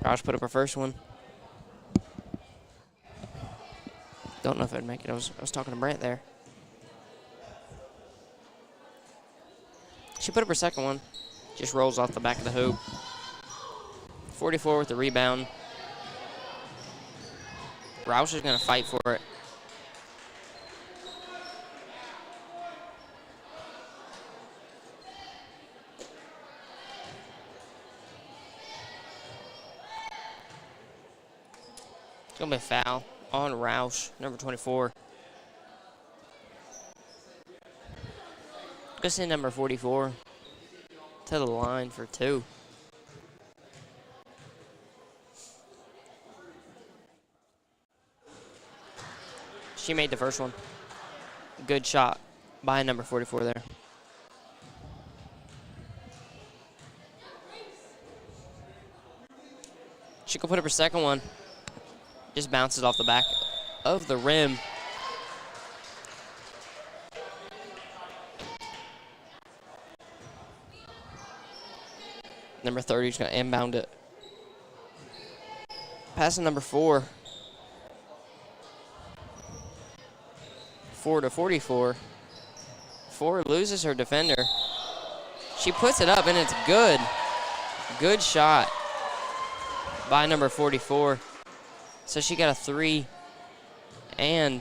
Roush put up her first one. Don't know if I'd make it. I was talking to Brent there. She put up her second one. Just rolls off the back of the hoop. 44 with the rebound. Roush is going to fight for it. It's going to be a foul on Roush, number 24. Gonna send number 44 to the line for 2. She made the first one. Good shot by number 44 there. She could put up her second one. Just bounces off the back of the rim. Number 30 is going to inbound it. Passing number 4. 4 to 44. 4 loses her defender. She puts it up, and it's good. Good shot by number 44. So she got a 3, and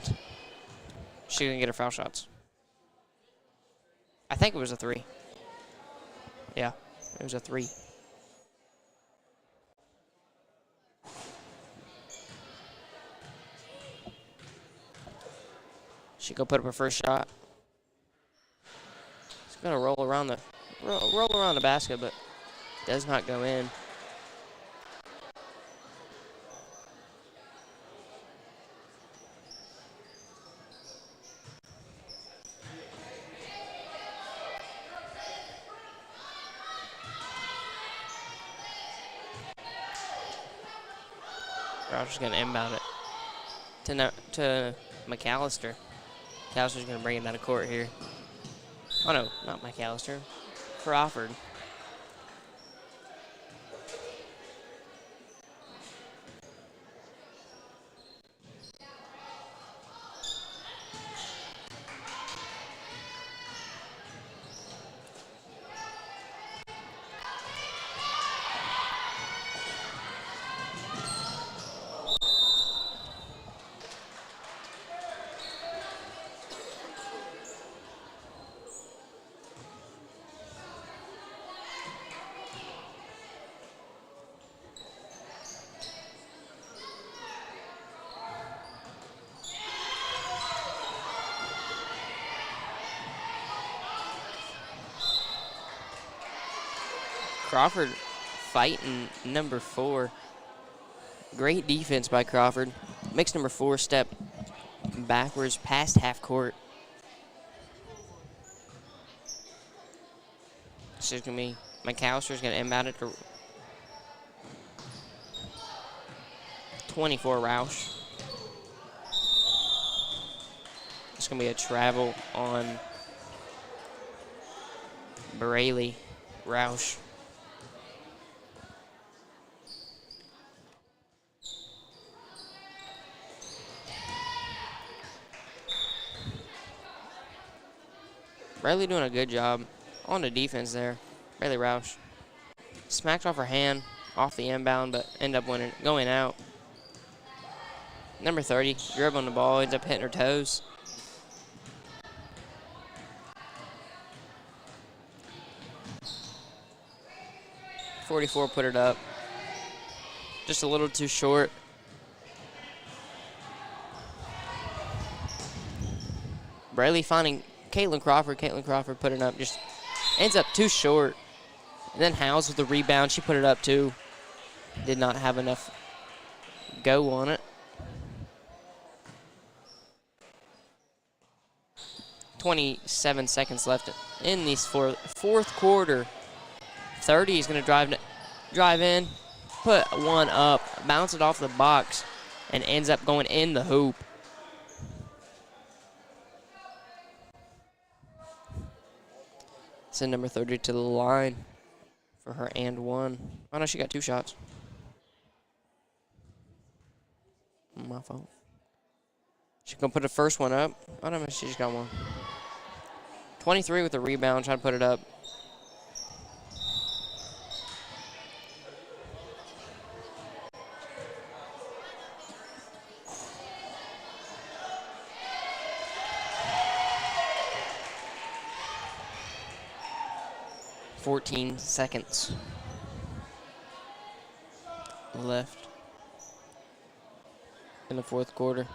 she didn't get her foul shots. I think it was a 3. Yeah, it was a 3. She go put up her first shot. It's gonna roll around the basket, but does not go in. Roush is going to inbound it to McAllister. McAllister's going to bring it down to court here. Oh, no, not McAllister. Crawford. Crawford fighting number 4. Great defense by Crawford. Makes number 4 step backwards past half court. This is going to be McAllister's going to inbound it to 24 Roush. It's going to be a travel on Braley Roush. Braley doing a good job on the defense there. Braley Roush smacked off her hand off the inbound, but end up going out. Number 30 dribbling the ball, ends up hitting her toes. .44 put it up. Just a little too short. Braley finding Caitlin Crawford. Caitlin Crawford put it up. Just ends up too short. And then Howes with the rebound. She put it up too. Did not have enough go on it. 27 seconds left in this fourth quarter. 30 is going to drive in, put one up, bounce it off the box, and ends up going in the hoop. Send number 30 to the line for her and one. Oh, no, she got 2 shots. My fault. She's going to put the first one up. Oh, no, she just got one. 23 with the rebound, trying to put it up. .14 seconds left in the fourth quarter.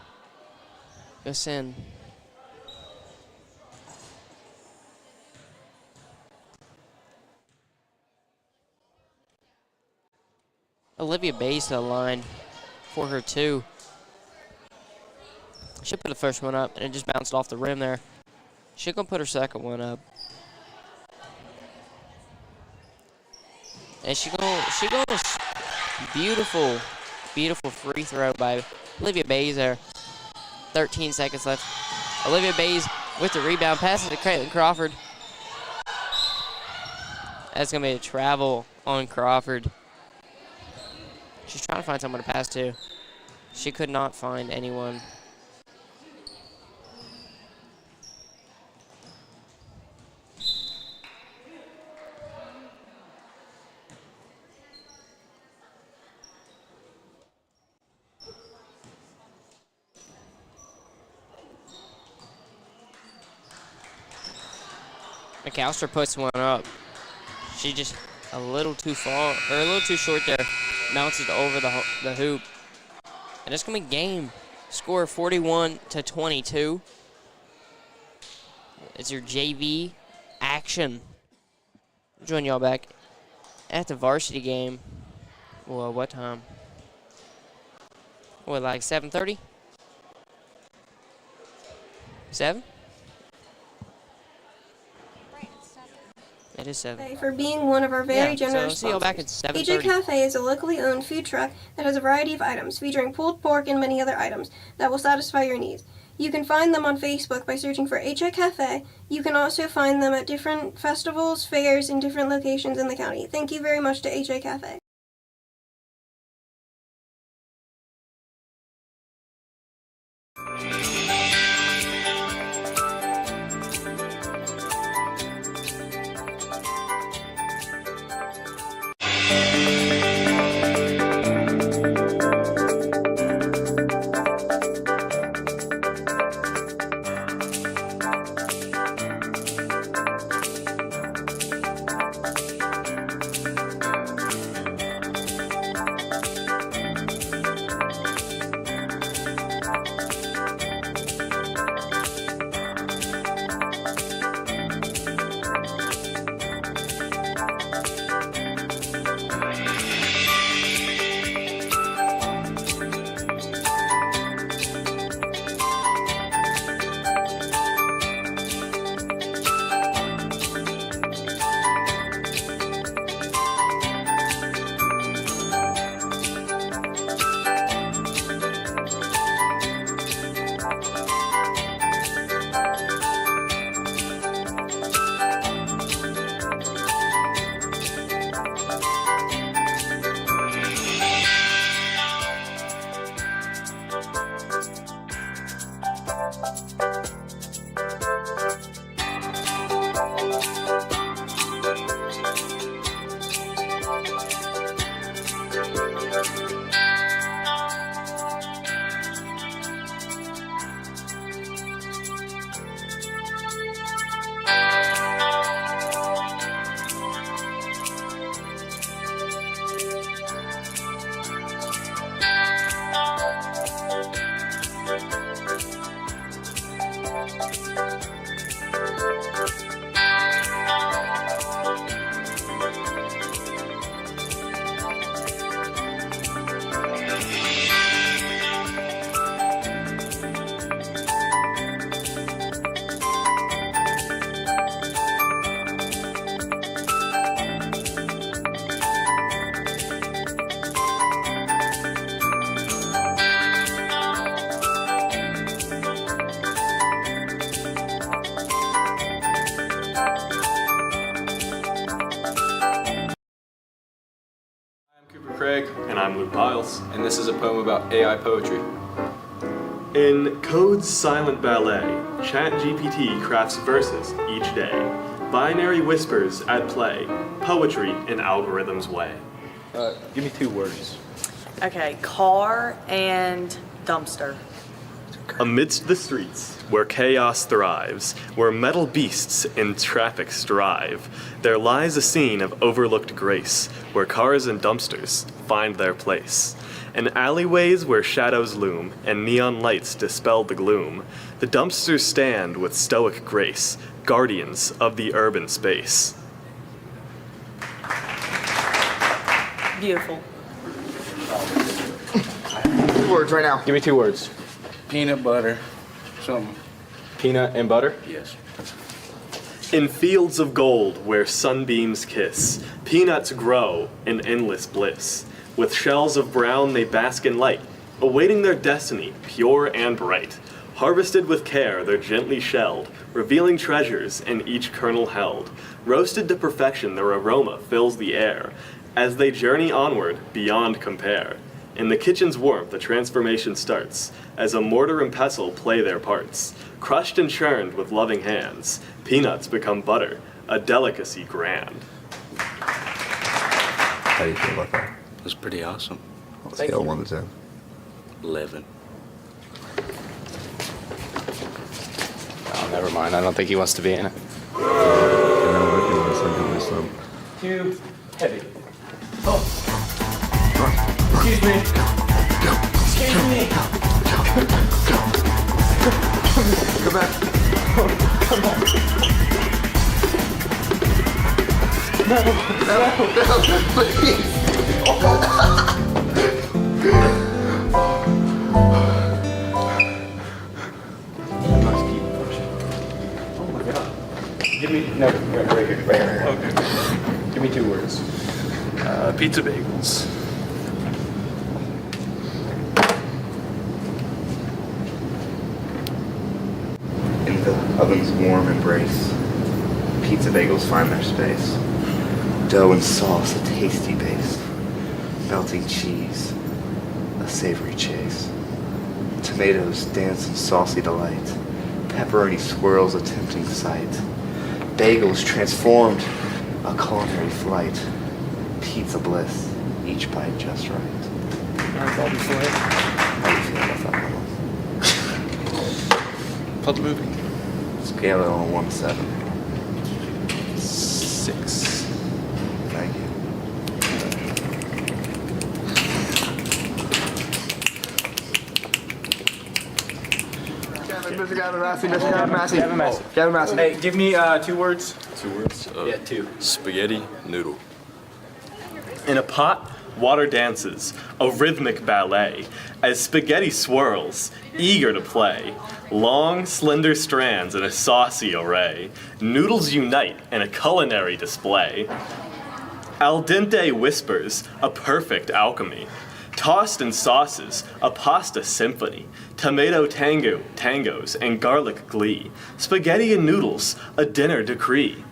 Go send. Olivia Bays to the line for her 2. She put the first one up and it just bounced off the rim there. She's gonna put her second one up. And she going beautiful free throw by Olivia Bays there. 13 seconds left. Olivia Bays with the rebound, passes to Caitlin Crawford. That's gonna be a travel on Crawford. She's trying to find someone to pass to. She could not find anyone. McAllister puts one up. She just a little too far, or a little too short there. Bounces over the hoop. And it's going to be game. Score 41-22. It's your JV action. Join y'all back at the varsity game. Well, what time? What, like 7:30? 7? It is 7. For being one of our very generous so see y'all back at sponsors. 7:30. AJ Cafe is a locally owned food truck that has a variety of items featuring pulled pork and many other items that will satisfy your needs. You can find them on Facebook by searching for AJ Cafe. You can also find them at different festivals, fairs, and different locations in the county. Thank you very much to AJ Cafe. Miles. And this is a poem about AI poetry. In Code's Silent Ballet, ChatGPT crafts verses each day. Binary whispers at play, poetry in algorithm's way. Give me 2 words. Okay, car and dumpster. Amidst the streets, where chaos thrives, where metal beasts in traffic strive, there lies a scene of overlooked grace, where cars and dumpsters find their place. In alleyways where shadows loom and neon lights dispel the gloom, the dumpsters stand with stoic grace, guardians of the urban space. Beautiful. 2 words right now. Give me 2 words. Peanut butter, something. Peanut and butter? Yes. In fields of gold where sunbeams kiss, peanuts grow in endless bliss. With shells of brown they bask in light, awaiting their destiny, pure and bright. Harvested with care, they're gently shelled, revealing treasures in each kernel held. Roasted to perfection, their aroma fills the air, as they journey onward beyond compare. In the kitchen's warmth, the transformation starts, as a mortar and pestle play their parts. Crushed and churned with loving hands, peanuts become butter, a delicacy grand. How do you feel about that? It was pretty awesome. On a scale of 1 to 10. 11. Oh, never mind. I don't think he wants to be in it. Too heavy. Excuse me. Excuse me. Come back. Come on. No, please. Give me right here. Okay. Give me 2 words. Pizza bagels. In the oven's warm embrace, pizza bagels find their space. Dough and sauce, a tasty base. Melting cheese, a savory chase. Tomatoes dance in saucy delight. Pepperoni swirls a tempting sight. Bagels transformed a culinary flight. Pizza bliss, each bite just right. How do you feel about that one? Plot the movie. Scale it on 1 to 7. 6. Thank you. Gavin Massey. Hey, give me 2 words. 2 words? Yeah, 2. Spaghetti noodle. In a pot, water dances, a rhythmic ballet, as spaghetti swirls, eager to play. Long, slender strands in a saucy array, noodles unite in a culinary display. Al dente whispers, a perfect alchemy. Tossed in sauces, a pasta symphony. Tomato tangos, and garlic glee. Spaghetti and noodles, a dinner decree.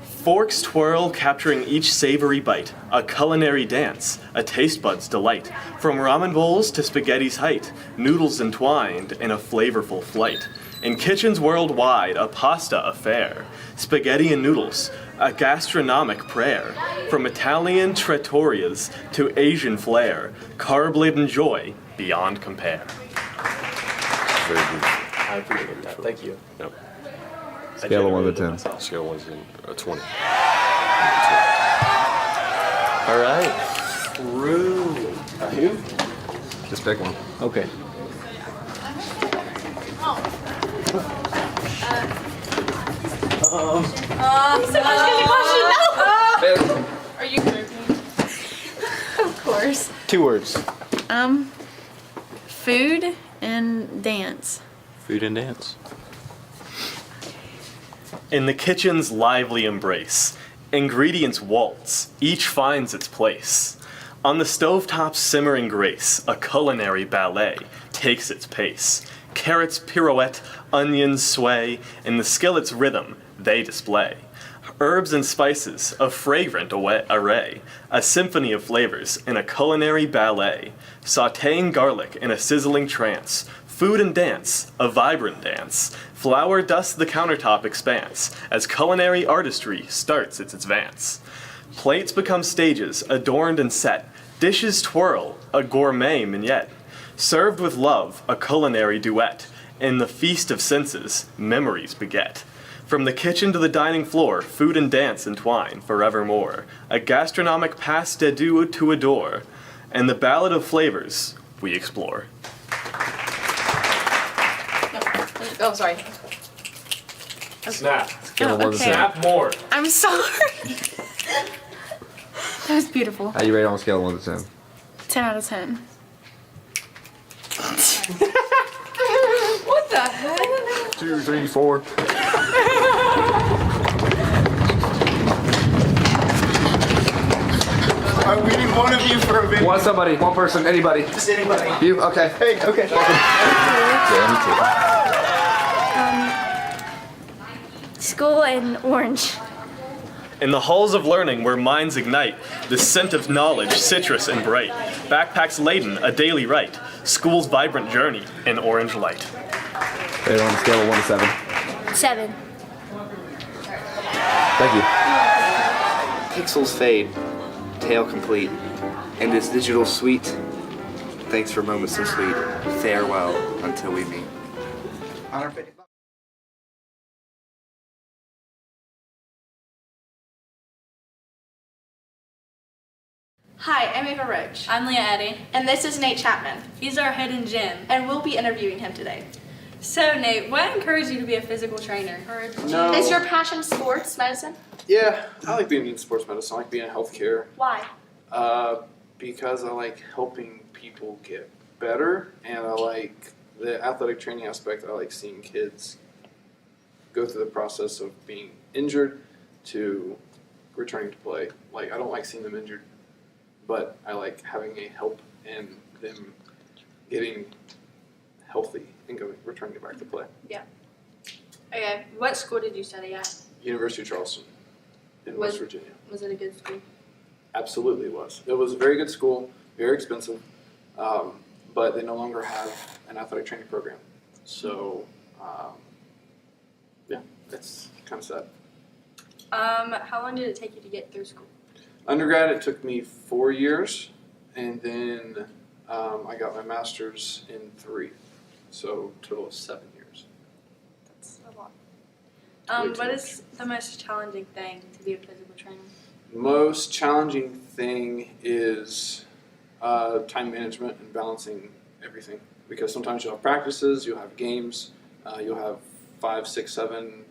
Forks twirl, capturing each savory bite, a culinary dance, a taste bud's delight. From ramen bowls to spaghetti's height, noodles entwined in a flavorful flight. In kitchens worldwide, a pasta affair. Spaghetti and noodles, a gastronomic prayer. From Italian trattorias to Asian flair, carb-laden joy beyond compare. Very beautiful. I appreciate that. Thank you. Yep. Scale of 1 to 10. Scale 1 to 20. All right. Through. Who? Just pick one. Okay. No. Are you joking? Of course. 2 words. Food and dance. Food and dance. In the kitchen's lively embrace, ingredients waltz, each finds its place. On the stovetop's simmering grace, a culinary ballet takes its pace. Carrots pirouette, onions sway, in the skillet's rhythm they display. Herbs and spices, a fragrant array, a symphony of flavors in a culinary ballet, sautéing garlic in a sizzling trance, food and dance, a vibrant dance, flour dust the countertop expanse, as culinary artistry starts its advance. Plates become stages, adorned and set, dishes twirl, a gourmet mignette, served with love, a culinary duet, in the feast of senses, memories beget. From the kitchen to the dining floor, food and dance entwine forevermore. A gastronomic passe de deux to adore, and the ballad of flavors we explore. Oh, sorry. Snap. Oh, okay. Snap more. I'm sorry. That was beautiful. How you rate on a scale of 1 to 10? 10 out of 10. What the heck? 2, 3, 4. We need one of you for a video. Want somebody, one person, anybody. Just anybody. You? Okay. Hey, okay. Yeah, School and orange. In the halls of learning where minds ignite, the scent of knowledge, citrus and bright, backpacks laden, a daily rite, school's vibrant journey in orange light. Rate on a scale of 1 to 7. 7. Thank you. Pixels fade, tale complete. In this digital suite, thanks for moments so sweet. Farewell until we meet. On our video. Hi, I'm Ava Roach. I'm Leah Eddy. And this is Nate Chapman. He's our hidden gem. And we'll be interviewing him today. So, Nate, what encouraged you to be a physical trainer? No. Is your passion sports medicine? Yeah, I like being in sports medicine. I like being in healthcare. Why? Because I like helping people get better, and I like the athletic training aspect. I like seeing kids go through the process of being injured to returning to play. Like, I don't like seeing them injured, but I like having a help in them getting healthy and returning back to play. Yeah. Okay, what school did you study at? University of Charleston in West Virginia. Was it a good school? Absolutely was. It was a very good school, very expensive, but they no longer have an athletic training program. So, yeah, it's kind of sad. How long did it take you to get through school? Undergrad, it took me 4 years, and then I got my master's in 3. So, total of 7 years. That's a lot. What is the most challenging thing to be a physical trainer? Most challenging thing is time management and balancing everything. Because sometimes you'll have practices, you'll have games, you'll have 5, 6, 7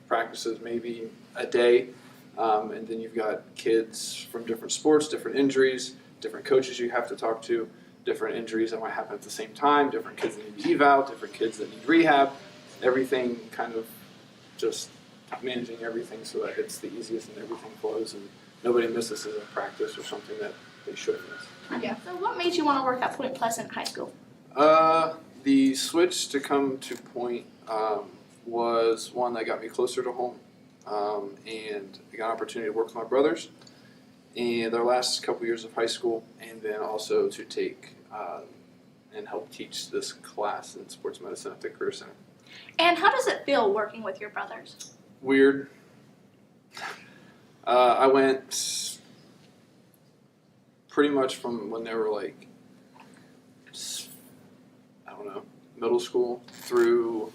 practices maybe a day. And then you've got kids from different sports, different injuries, different coaches you have to talk to, different injuries that might happen at the same time, different kids that need eval, different kids that need rehab. Everything kind of just managing everything so that it's the easiest and everything flows and nobody misses a practice or something that they shouldn't miss. Yeah. So what made you want to work at Point Pleasant High School? The switch to come to Point was one that got me closer to home. And I got an opportunity to work with my brothers in their last couple years of high school, and then also to take and help teach this class in sports medicine at the Career Center. And how does it feel working with your brothers? Weird. I went pretty much from when they were like, I don't know, middle school through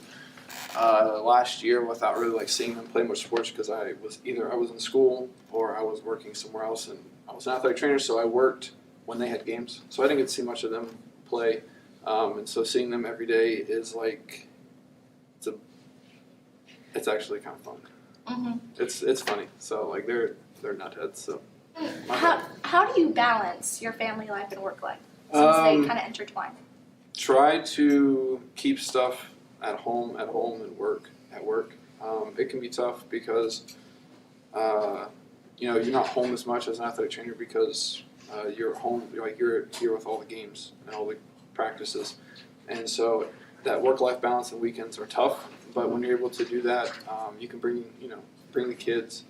last year without really like seeing them play much sports because I was in school or I was working somewhere else, and I was an athletic trainer, so I worked when they had games, so I didn't get to see much of them play, and so seeing them every day is like it's actually kind of fun. Mm-hmm. It's funny. So like they're nutheads. So How do you balance your family life and work life since they kind of intertwine? Try to keep stuff at home, and work at work. It can be tough because you're not home as much as an athletic trainer because you're home, you're here with all the games and all the practices, and so that work-life balance and weekends are tough. But when you're able to do that, you can bring bring the kids,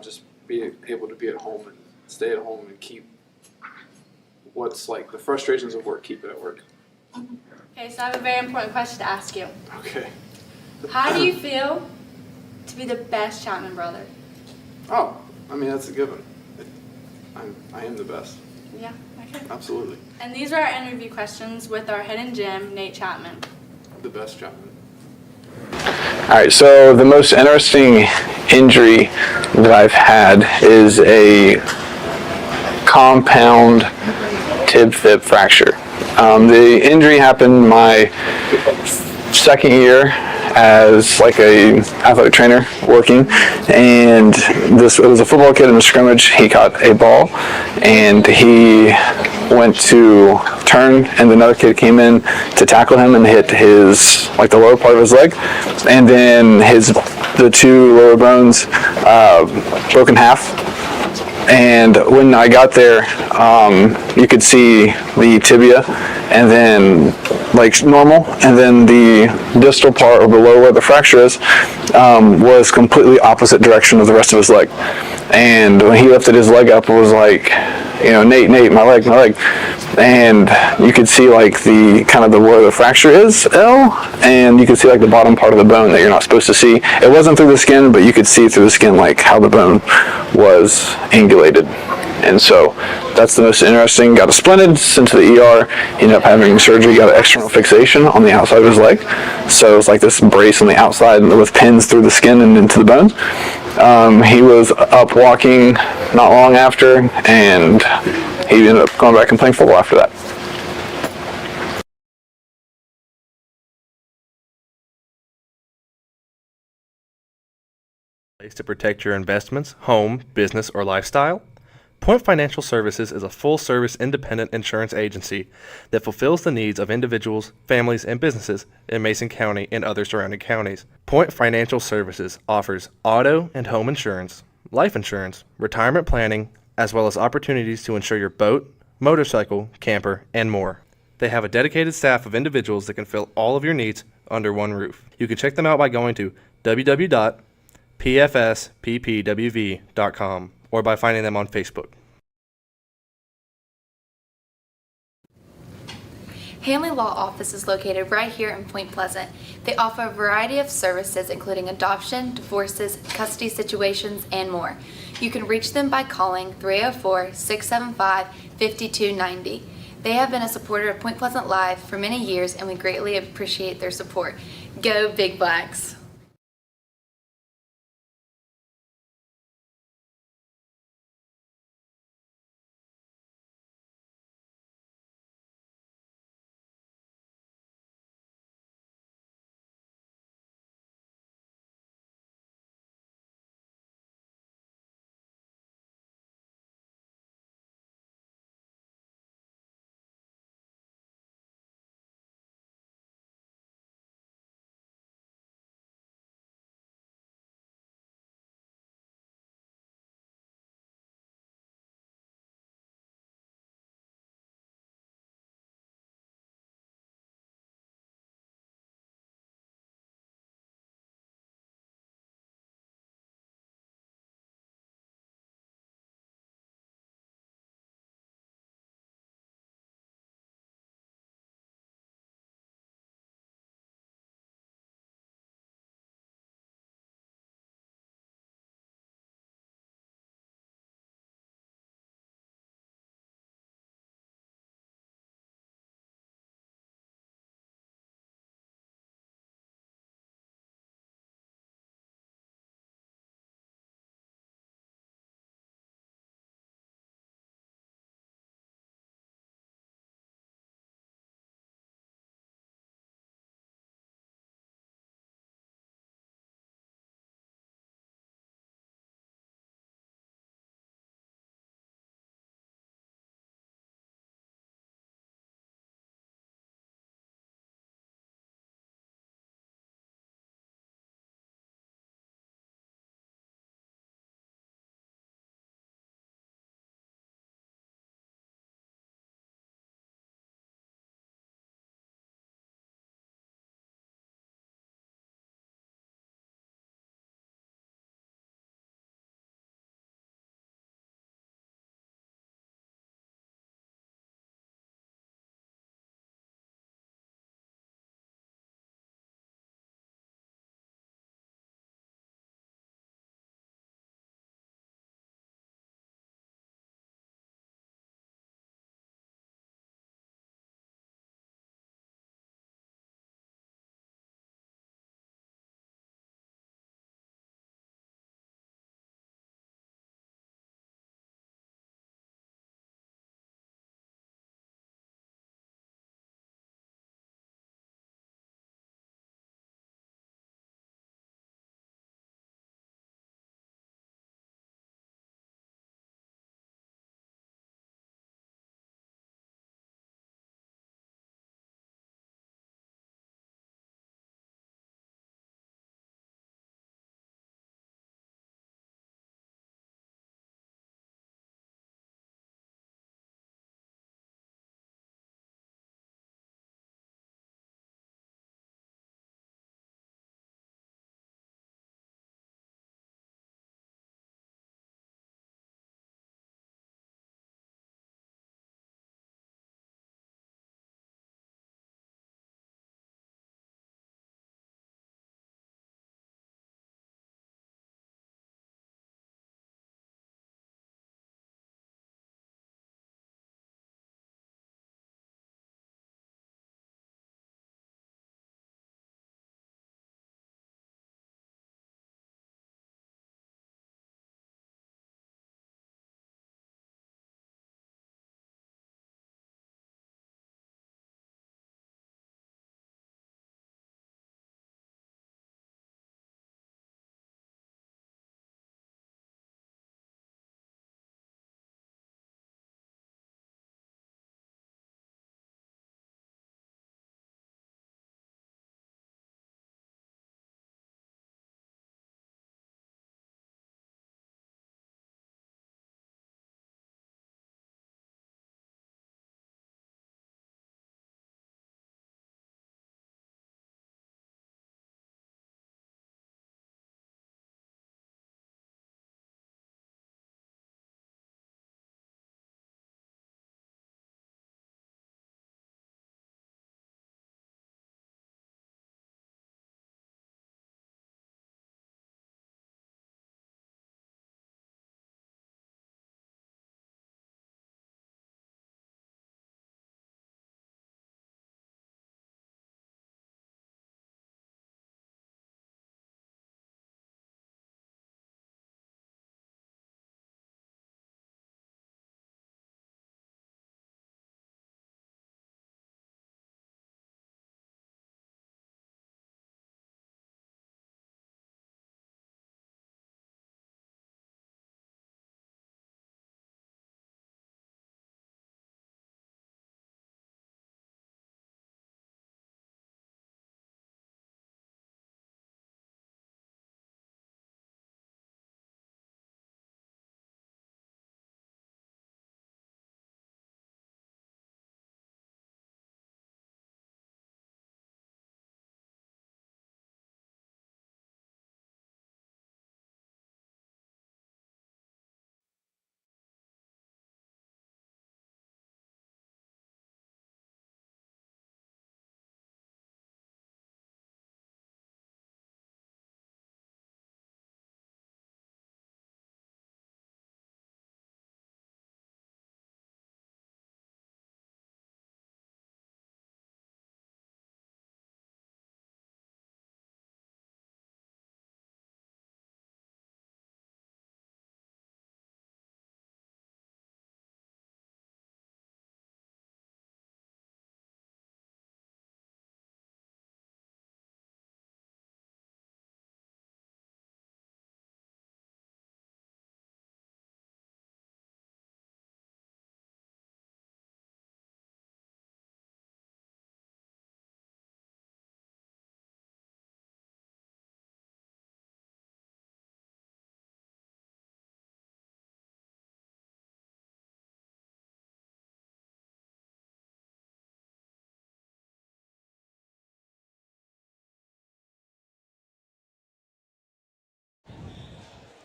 just be able to be at home and stay at home and keep what's like the frustrations of work, keep it at work. Okay, so I have a very important question to ask you. Okay. How do you feel to be the best Chapman brother? Oh, I mean, that's a given. I am the best. Yeah, okay. Absolutely. And these are our interview questions with our hidden gem, Nate Chapman. The best Chapman. All right, so the most interesting injury that I've had is a compound tib-fib fracture. The injury happened my second year as like a athletic trainer working, and it was a football kid in a scrimmage. He caught a ball and he went to turn, and another kid came in to tackle him and hit his, like, the lower part of his leg, and then the two lower bones broke in half. And when I got there, you could see the tibia, and then like normal, and then the distal part, or below where the fracture is, was completely opposite direction of the rest of his leg. And when he lifted his leg up, it was like, Nate, my leg. And you could see like the kind of where the fracture is, and you could see like the bottom part of the bone that you're not supposed to see. It wasn't through the skin, but you could see through the skin like how the bone was angulated. And so that's the most interesting. Got a splinted, sent to the ER, ended up having surgery, got an external fixation on the outside of his leg. So it's like this brace on the outside with pins through the skin and into the bones. He was up walking not long after, and he ended up going back and playing football after that. Place to protect your investments, home, business, or lifestyle? Point Financial Services is a full-service independent insurance agency that fulfills the needs of individuals, families, and businesses in Mason County and other surrounding counties. Point Financial Services offers auto and home insurance, life insurance, retirement planning, as well as opportunities to insure your boat, motorcycle, camper, and more. They have a dedicated staff of individuals that can fill all of your needs under one roof. You can check them out by going to www.pfsppwv.com or by finding them on Facebook. Hanley Law Office is located right here in Point Pleasant. They offer a variety of services including adoption, divorces, custody situations, and more. You can reach them by calling 304-675-5290. They have been a supporter of Point Pleasant Live for many years, and we greatly appreciate their support. Go Big Blacks!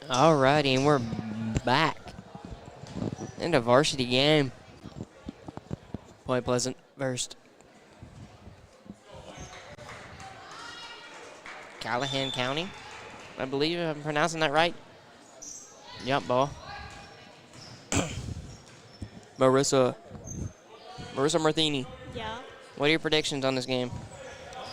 Alrighty, and we're back into varsity game. Point Pleasant versus Calhoun County. I believe I'm pronouncing that right. Jump ball. Marissa Marthini. Yeah. What are your predictions on this game?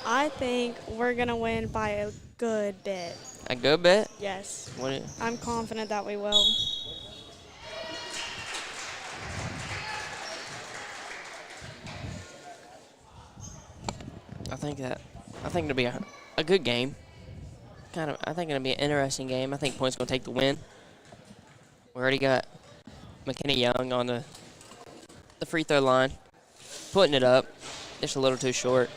I think we're going to win by a good bit. A good bit? Yes. What? I'm confident that we will. I think it'll be a good game. I think it'll be an interesting game. I think Point's gonna take the win. We already got McKenna Young on the free throw line, putting it up, just a little too short.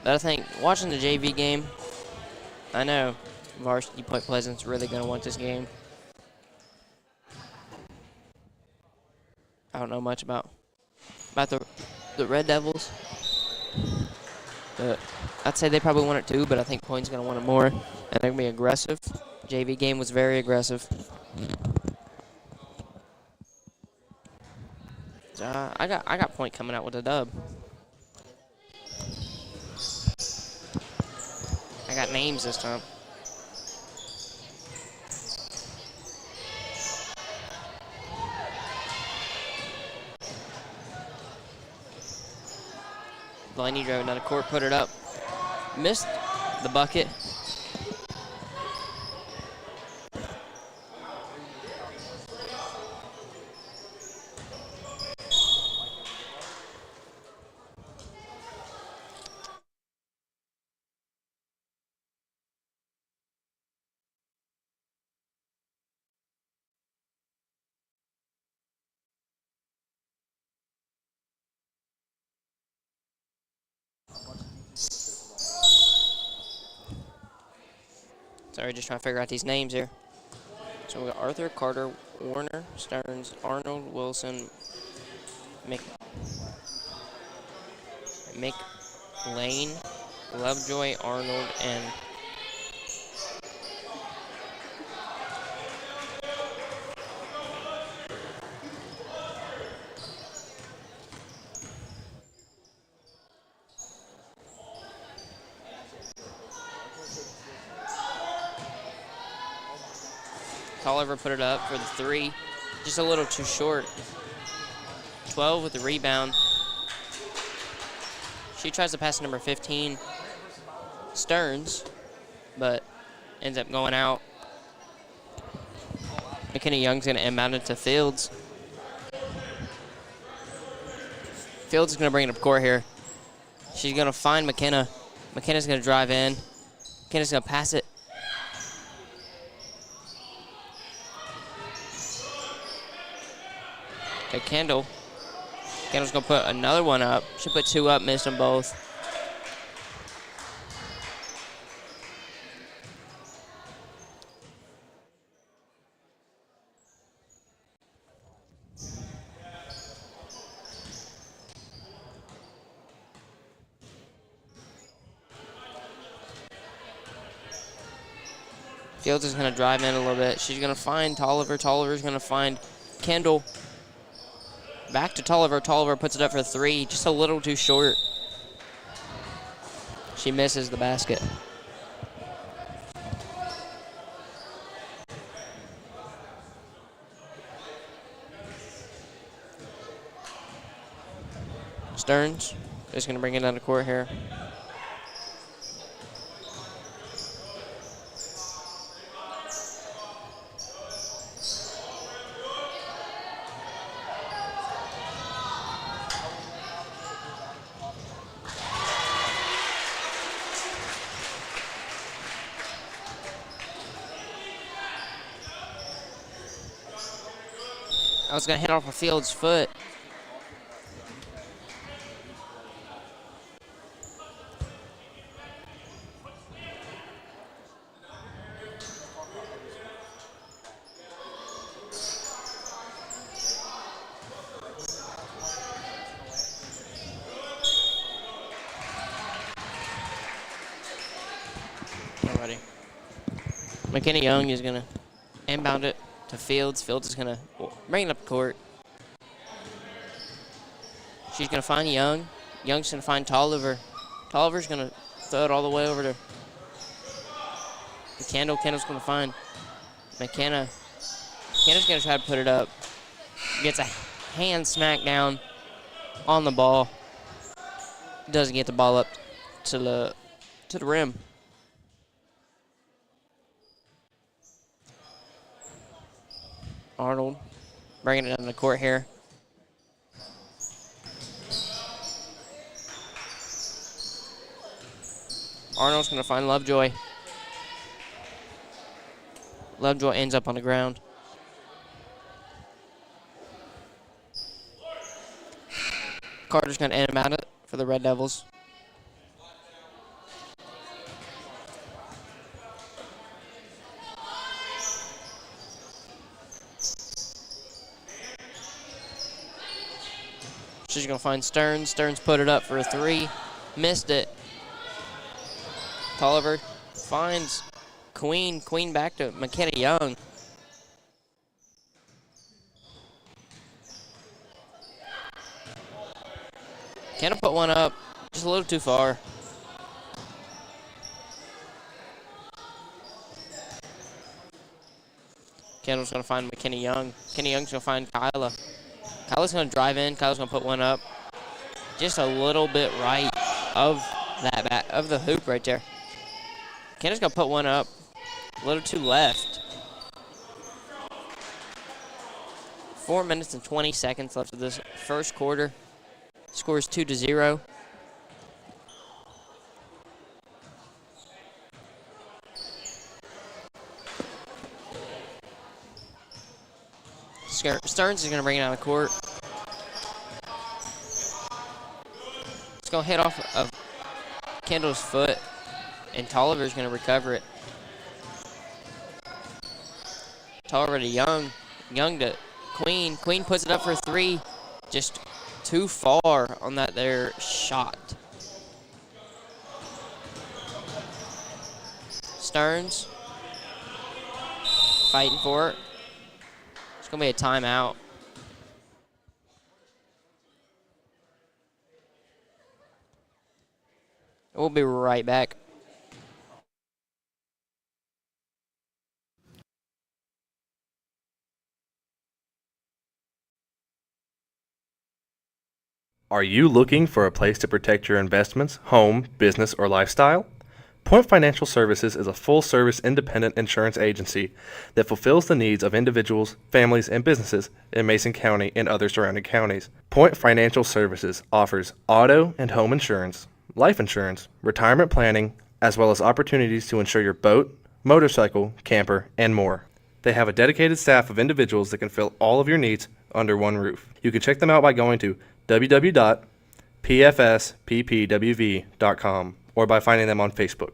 But I think watching the JV game, I know varsity Point Pleasant's really gonna want this game. I don't know much about the Red Devils. But I'd say they probably want it too, but I think Point's going to want it more. And they're going to be aggressive. JV game was very aggressive. I got Point coming out with a dub. I got names this time. Delaney drove another court, put it up. Missed the bucket. Sorry, just trying to figure out these names here. So we got Arthur, Carter, Warner, Stearns, Arnold, Wilson, McLean, Lovejoy, Arnold, and Tolliver put it up for the three. Just a little too short. 12 with the rebound. She tries to pass to number 15, Stearns, but ends up going out. McKenna Young's going to inbound it to Fields. Fields is going to bring it up court here. She's going to find McKenna. McKenna's going to drive in. McKenna's going to pass it. Okay, Kendall's going to put another one up. She put two up, missed them both. Fields is going to drive in a little bit. She's going to find Tolliver. Tolliver's going to find Kendall. Back to Tolliver. Tolliver puts it up for three. Just a little too short. She misses the basket. Stearns is going to bring it down the court here. I was going to hit off a Fields' foot. Alrighty. McKenna Young is going to inbound it to Fields. Fields is going to bring it up court. She's going to find Young. Young's going to find Tolliver. Tolliver's going to throw it all the way over to Kendall. Kendall's going to find McKenna. McKenna's going to try to put it up. Gets a hand smack down on the ball. Doesn't get the ball up to the rim. Arnold bringing it down the court here. Arnold's going to find Lovejoy. Lovejoy ends up on the ground. Carter's going to inbound it for the Red Devils. She's going to find Stearns. Stearns put it up for a three. Missed it. Tolliver finds Queen. Queen back to McKenna Young. Kendall put one up, just a little too far. Kendall's going to find McKenna Young. McKenna Young's going to find Kyla. Kyla's going to drive in. Kyla's going to put one up. Just a little bit right of of the hoop right there. Kendall's going to put one up. A little too left. 4 minutes and 20 seconds left of this first quarter. Score is 2-0. Stearns is going to bring it down the court. It's going to hit off of Kendall's foot, and Tolliver's going to recover it. Tolliver to Young. Young to Queen. Queen puts it up for a three. Just too far on that there shot. Stearns fighting for it. It's going to be a timeout. We'll be right back. Are you looking for a place to protect your investments, home, business, or lifestyle? Point Financial Services is a full-service independent insurance agency that fulfills the needs of individuals, families, and businesses in Mason County and other surrounding counties. Point Financial Services offers auto and home insurance, life insurance, retirement planning, as well as opportunities to insure your boat, motorcycle, camper, and more. They have a dedicated staff of individuals that can fill all of your needs under one roof. You can check them out by going to www.pfsppwv.com or by finding them on Facebook.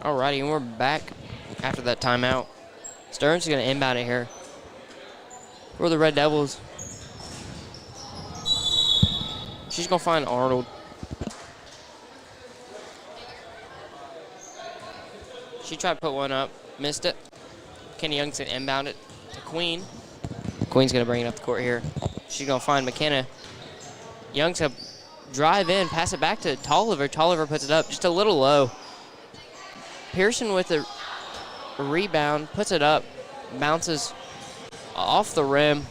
Alrighty, and we're back after that timeout. Stearns is going to inbound it here for the Red Devils. She's going to find Arnold. She tried to put one up, missed it. Kenny Young's going to inbound it to Queen. Queen's going to bring it up the court here. She's going to find McKenna. Young's going to drive in, pass it back to Tolliver. Tolliver puts it up just a little low. Pearson with the rebound, puts it up, bounces off the rim.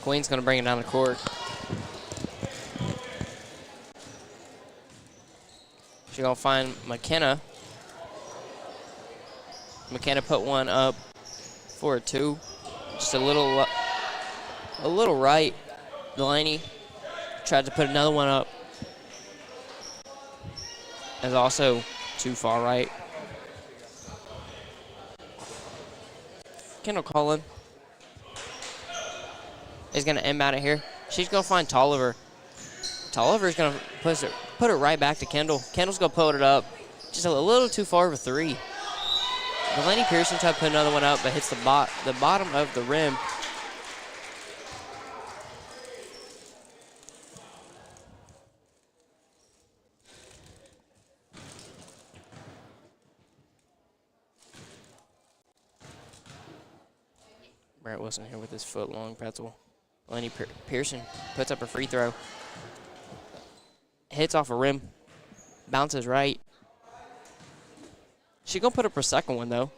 Queen's going to bring it down the court. She's going to find McKenna. McKenna put one up for a two. Just a little right. Delaney tried to put another one up. Is also too far right. Kendall Cullen is going to inbound it here. She's going to find Tolliver. Tolliver's going to put it right back to Kendall. Kendall's going to put it up. just a little too far of a three. Delaney Pearson tried to put another one up, but hits the bottom of the rim. Brett Wilson here with his foot-long pretzel. Delaney Pearson puts up a free throw. Hits off a rim. Bounces right. She gonna put up her second one though.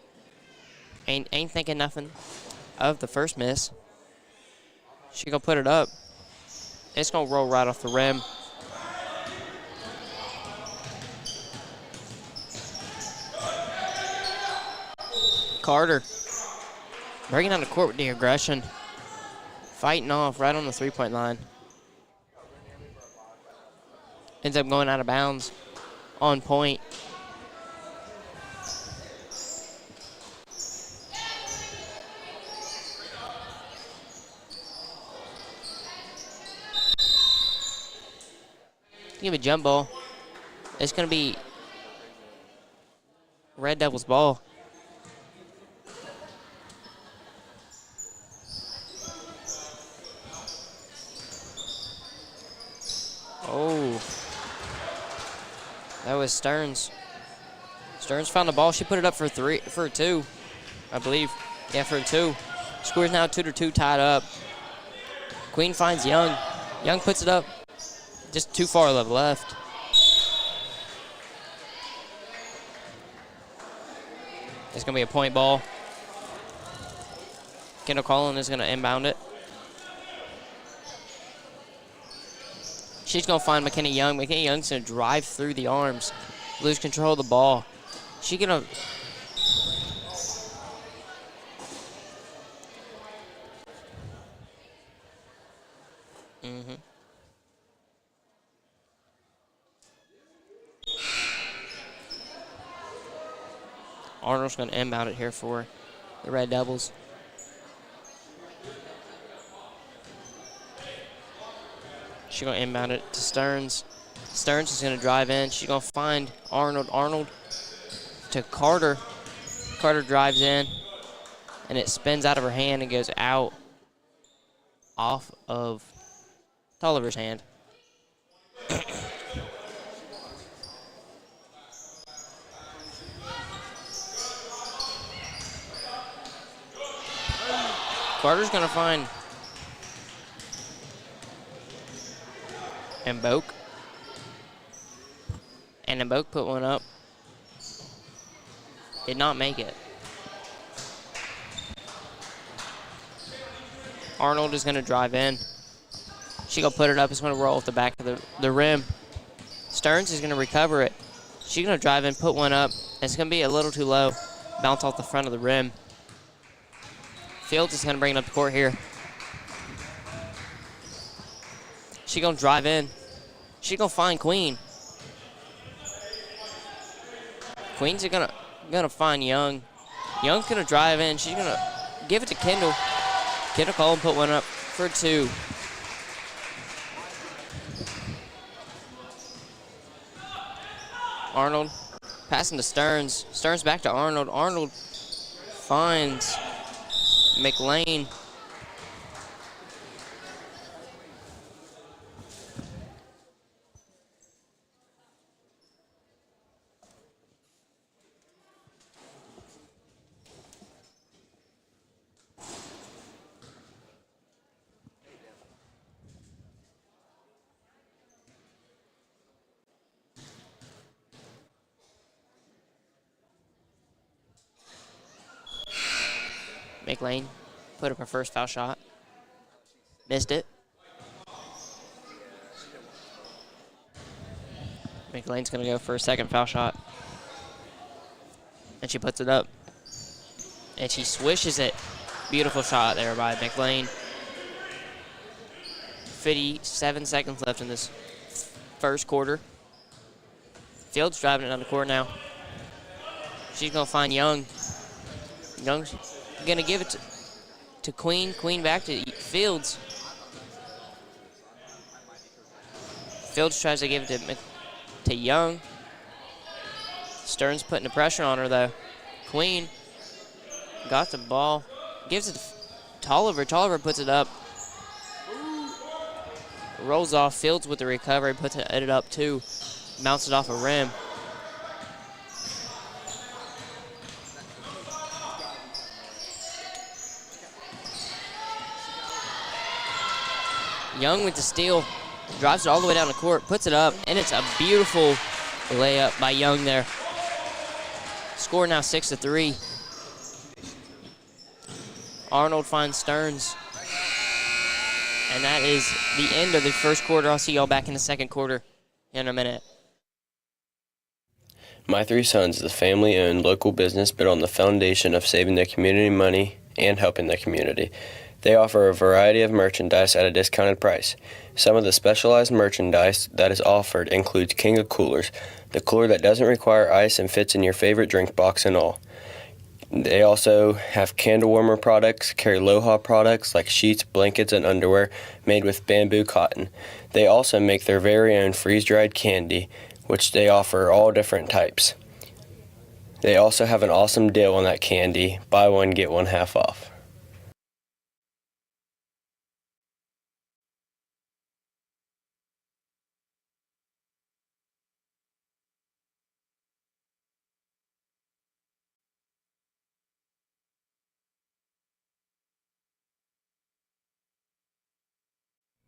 Ain't thinking nothing of the first miss. She gonna put it up. It's gonna roll right off the rim. Carter bringing down the court with the aggression. Fighting off right on the three-point line. Ends up going out of bounds. On point. Give a jump ball. It's going to be Red Devils ball. Oh. That was Stearns. Stearns found the ball. She put it up for two, I believe. Yeah, for two. Score's now 2-2 tied up. Queen finds Young. Young puts it up. Just too far left. It's going to be a point ball. Kendall Collin is going to inbound it. She's going to find McKinney Young. McKinney Young's going to drive through the arms, lose control of the ball. She going to... Arnold's going to inbound it here for the Red Devils. She's going to inbound it to Stearns. Stearns is going to drive in. She's going to find Arnold. Arnold to Carter. Carter drives in, and it spins out of her hand and goes out off of Tolliver's hand. Carter's going to find Emboke. And Emboke put one up. Did not make it. Arnold is going to drive in. She going to put it up. It's going to roll off the back of the rim. Stearns is going to recover it. She's going to drive in, put one up. It's going to be a little too low. Bounce off the front of the rim. Fields is going to bring it up the court here. She going to drive in. She going to find Queen. Queen's going to find Young. Young's going to drive in. She's going to give it to Kendall. Kendall Collin put one up for two. Arnold passing to Stearns. Stearns back to Arnold. Arnold finds McLean. McLean put up her first foul shot. Missed it. McLean's going to go for a second foul shot. And she puts it up. And she swishes it. Beautiful shot there by McLean. 57 seconds left in this first quarter. Fields driving it down the court now. She's going to find Young. Young's going to give it to Queen. Queen back to Fields. Fields tries to give it to Young. Stearns putting the pressure on her, though. Queen got the ball. Gives it to Tolliver. Tolliver puts it up. Rolls off. Fields with the recovery. Puts it up, too. Bounces off a rim. Young with the steal. Drives it all the way down the court. Puts it up. And it's a beautiful layup by Young there. Score now 6-3. Arnold finds Stearns. And that is the end of the first quarter. I'll see y'all back in the second quarter in a minute. My Three Sons is a family-owned local business built on the foundation of saving the community money and helping the community. They offer a variety of merchandise at a discounted price. Some of the specialized merchandise that is offered includes King of Coolers, the cooler that doesn't require ice and fits in your favorite drink box and all. They also have candle warmer products, carry Aloha products like sheets, blankets, and underwear made with bamboo cotton. They also make their very own freeze-dried candy, which they offer all different types. They also have an awesome deal on that candy, buy one, get one half off.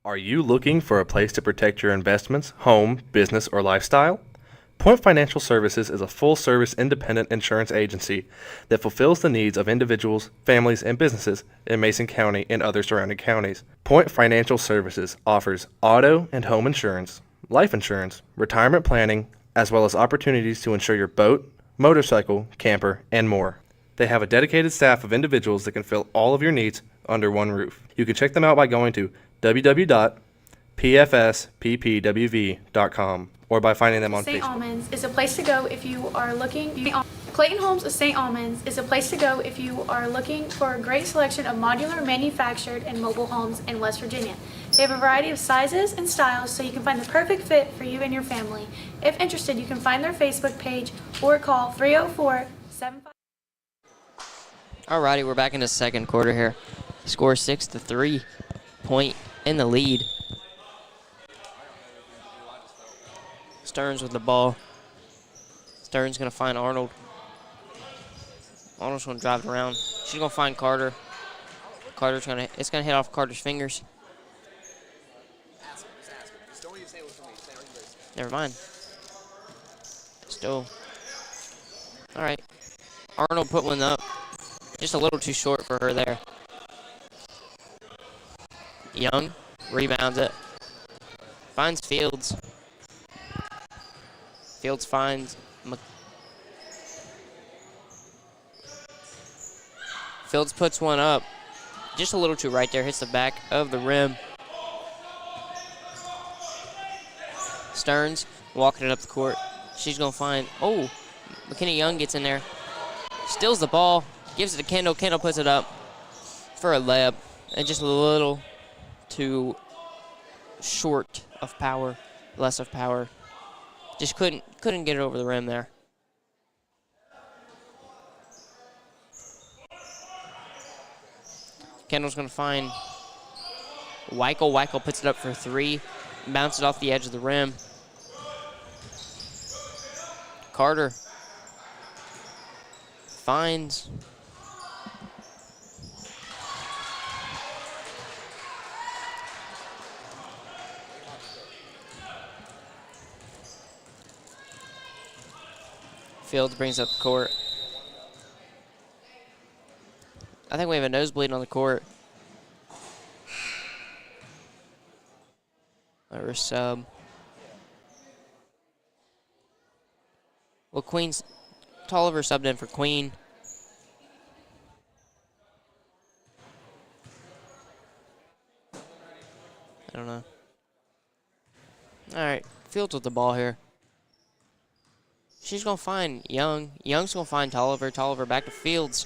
Are you looking for a place to protect your investments, home, business, or lifestyle? Point Financial Services is a full-service independent insurance agency that fulfills the needs of individuals, families, and businesses in Mason County and other surrounding counties. Point Financial Services offers auto and home insurance, life insurance, retirement planning, as well as opportunities to insure your boat, motorcycle, camper, and more. They have a dedicated staff of individuals that can fill all of your needs under one roof. You can check them out by going to www.pfsppwv.com or by finding them on St. Facebook. Almonds is a place to go if you are looking. Clayton Homes of St. Almonds is a place to go if you are looking for a great selection of modular, manufactured, and mobile homes in West Virginia. They have a variety of sizes and styles so you can find the perfect fit for you and your family. If interested, you can find their Facebook page or call 304-75. Alrighty, we're back in the second quarter here. Score 6-3. Point in the lead. Stearns with the ball. Stearns gonna find Arnold. Arnold's gonna drive it around. She's gonna find Carter. It's gonna hit off Carter's fingers. Never mind. Still. All right. Arnold put one up. Just a little too short for her there. Young rebounds it. Finds Fields. Fields finds Fields puts one up. Just a little too right there. Hits the back of the rim. Stearns walking it up the court. She's going to find, McKinney Young gets in there. Steals the ball. Gives it to Kendall. Kendall puts it up for a layup. And just a little too short of power, less of power. Just couldn't get it over the rim there. Kendall's going to find Weichel. Weichel puts it up for three. Bounces off the edge of the rim. Carter finds Fields brings up the court. I think we have a nosebleed on the court. Or a sub. Well, Tolliver subbed in for Queen. I don't know. All right, Fields with the ball here. She's going to find Young. Young's going to find Tolliver. Tolliver back to Fields.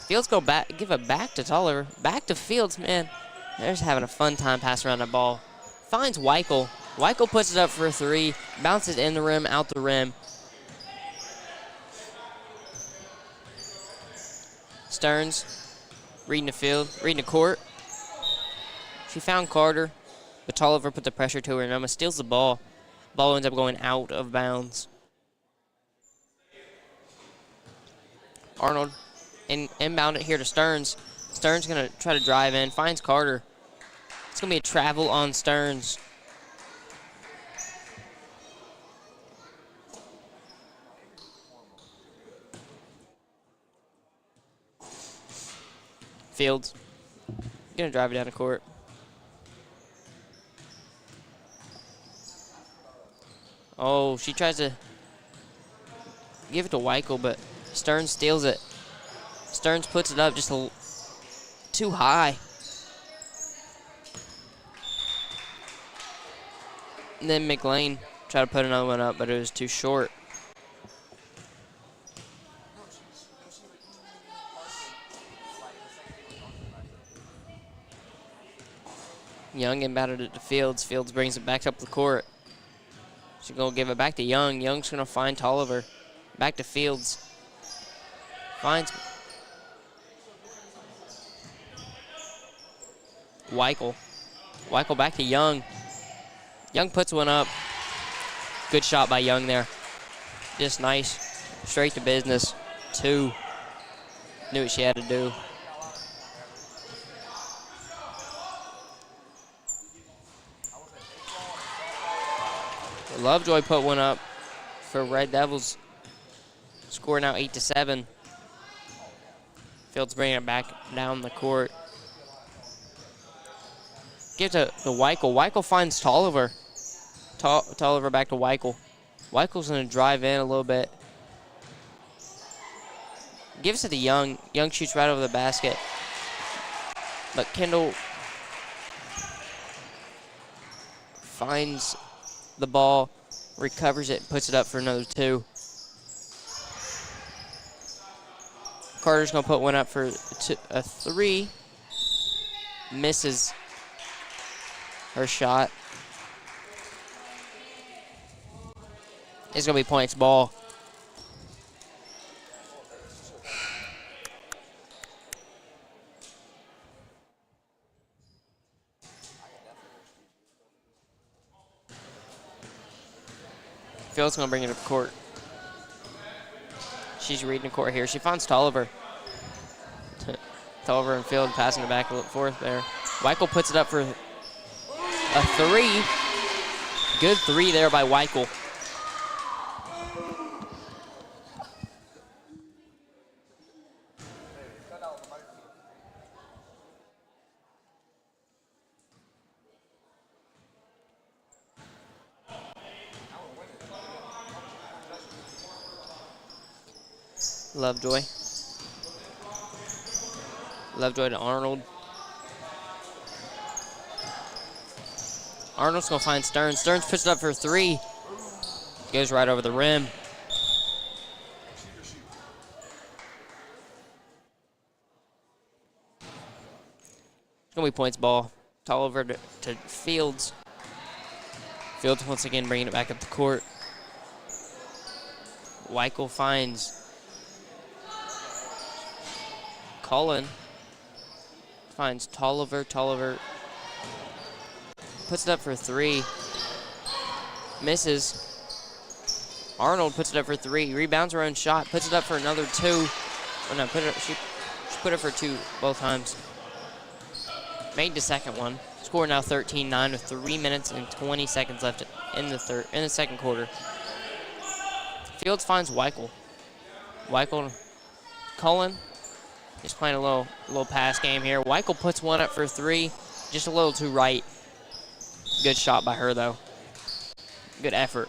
Fields go back, give it back to Tolliver. Back to Fields, man. They're just having a fun time passing around the ball. Finds Weichel. Weichel puts it up for a three. Bounces in the rim, out the rim. Stearns reading the field, reading the court. She found Carter, but Tolliver put the pressure to her, and Emma steals the ball. Ball ends up going out of bounds. Arnold inbound it here to Stearns. Stearns going to try to drive in, finds Carter. It's going to be a travel on Stearns. Fields going to drive it down the court. Oh, she tries to give it to Weichel, but Stearns steals it. Stearns puts it up just too high. And then McLean tried to put another one up, but it was too short. Young inbounded it to Fields. Fields brings it back up the court. She's going to give it back to Young. Young's going to find Tolliver. Back to Fields. Finds Weichel. Weichel back to Young. Young puts one up. Good shot by Young there. Just nice. Straight to business. 2. Knew what she had to do. Lovejoy put one up for Red Devils. Score now 8-7. Fields bringing it back down the court. Gives it to Weichel. Weichel finds Tolliver. Tolliver back to Weichel. Weichel's going to drive in a little bit. Gives it to Young. Young shoots right over the basket. But Kendall finds the ball, recovers it, puts it up for another 2. Carter's going to put one up for a 3. Misses her shot. It's going to be points ball. Fields going to bring it up court. She's reading the court here. She finds Tolliver. Tolliver and Field passing it back and forth there. Weichel puts it up for a 3. Good 3 there by Weichel. Lovejoy. Lovejoy to Arnold. Arnold's going to find Stearns. Stearns puts it up for 3. Goes right over the rim. It's going to be points ball. Tolliver to Fields. Fields once again bringing it back up the court. Weichel finds Calhoun. Finds Tolliver. Tolliver puts it up for 3. Misses. Arnold puts it up for 3. Rebounds her own shot. Puts it up for another 2. Oh no, she put it for 2 both times. Made the second one. Score now 13-9 with 3 minutes and 20 seconds left in the second quarter. Fields finds Weichel. Weichel, Cullen, just playing a little pass game here. Weichel puts one up for 3, just a little too right. Good shot by her though. Good effort.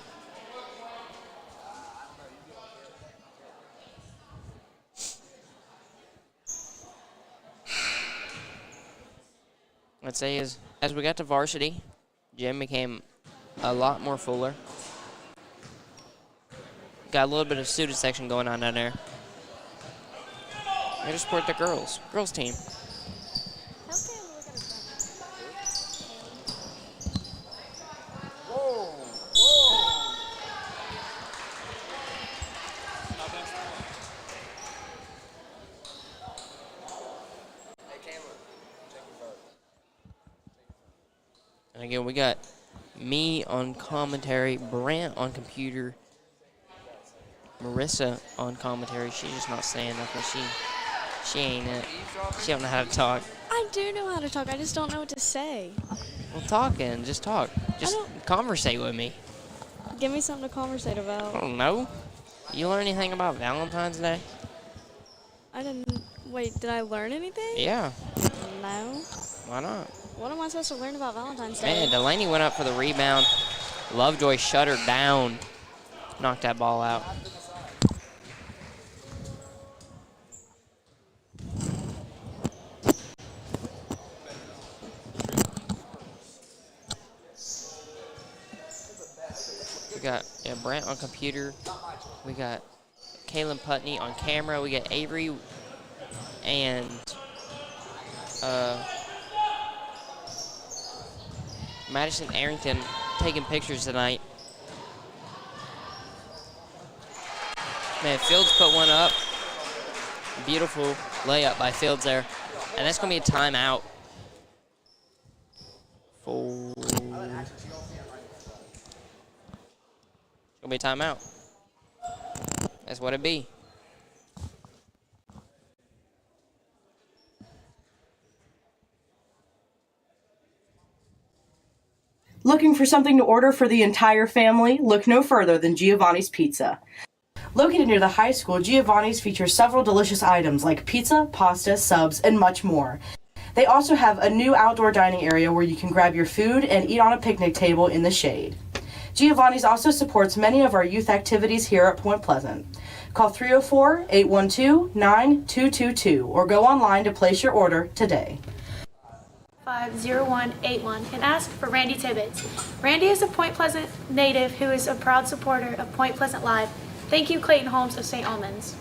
I'd say as we got to varsity, gym became a lot more fuller. Got a little bit of student section going on down there. Here to support the girls team. again. We got me on commentary, Brant on computer, Marissa on commentary. She's just not saying nothing. She ain't it. She don't know how to talk. I do know how to talk. I just don't know what to say. Well, talking. Just talk. Just conversate with me. Give me something to conversate I about. don't know. You learn anything about Valentine's Day? I didn't. Wait, did I learn anything? Yeah. No. Why not? What am I supposed to learn about Valentine's Day? Man, Delaney went up for the rebound. Lovejoy shut her down. Knocked that ball out. We got Brant on computer. We got Kaylin Putney on camera. We got Avery and Madison Arrington taking pictures tonight. Man, Fields put one up. Beautiful layup by Fields there. And that's going to be a timeout. It's going to be a timeout. That's what it be. Looking for something to order for the entire family? Look no further than Giovanni's Pizza. Located near the high school, Giovanni's features several delicious items like pizza, pasta, subs, and much more. They also have a new outdoor dining area where you can grab your food and eat on a picnic table in the shade. Giovanni's also supports many of our youth activities here at Point Pleasant. Call 304-812-9222 or go online to place your order today. 50181 and ask for Randy Tibbetts. Randy is a Point Pleasant native who is a proud supporter of Point Pleasant Live. Thank you, Clayton Holmes of St. Albans.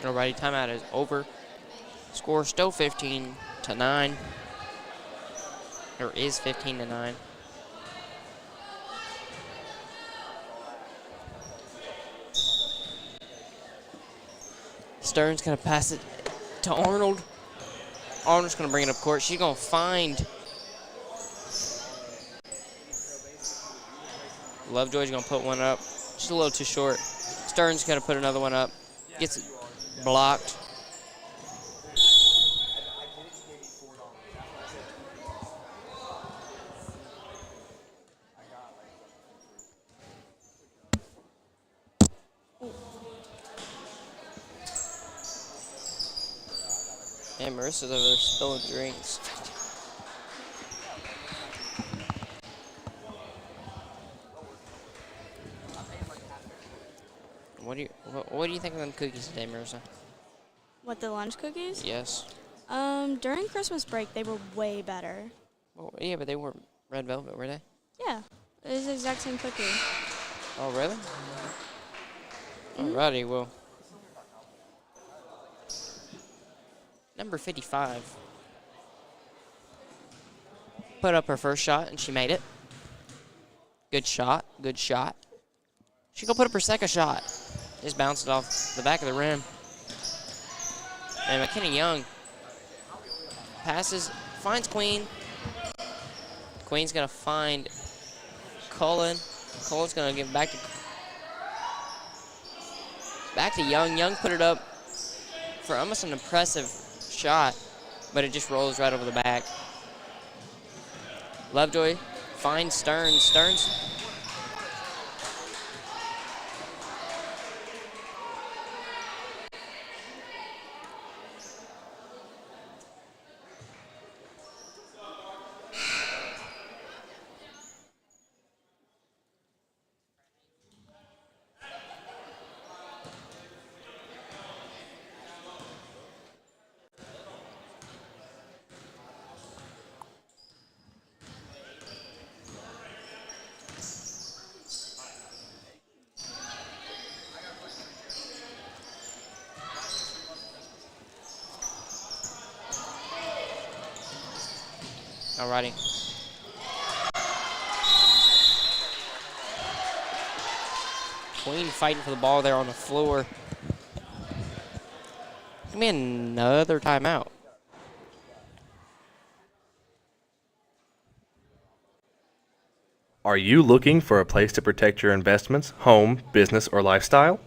Alrighty, timeout is over. Score still 15-9. Or is 15-9. Stern's gonna pass it to Arnold. Arnold's gonna bring it up court. She's gonna find Lovejoy's gonna put one up. Just a little too short. Stern's gonna put another one up. Gets it blocked. And Marissa's over there spilling drinks. What do you think of them cookies today, Marissa? What, the lunch cookies? Yes. During Christmas break, they were way better. Oh, yeah, but they weren't red velvet, were they? Yeah, it was the exact same cookie. Oh, really? Alrighty, well. Number 55. Put up her first shot, and she made it. Good shot, good shot. She gonna put up her second shot. Just bounced it off the back of the rim. And McKenna Young passes, finds Queen. Queen's gonna find Cullen. Cullen's gonna give back to Young. Young put it up for almost an impressive shot, but it just rolls right over the back. Lovejoy finds Stearns. Stearns. Alrighty. Queen fighting for the ball there on the floor. Gonna be another timeout. Are you looking for a place to protect your investments, home, business, or lifestyle?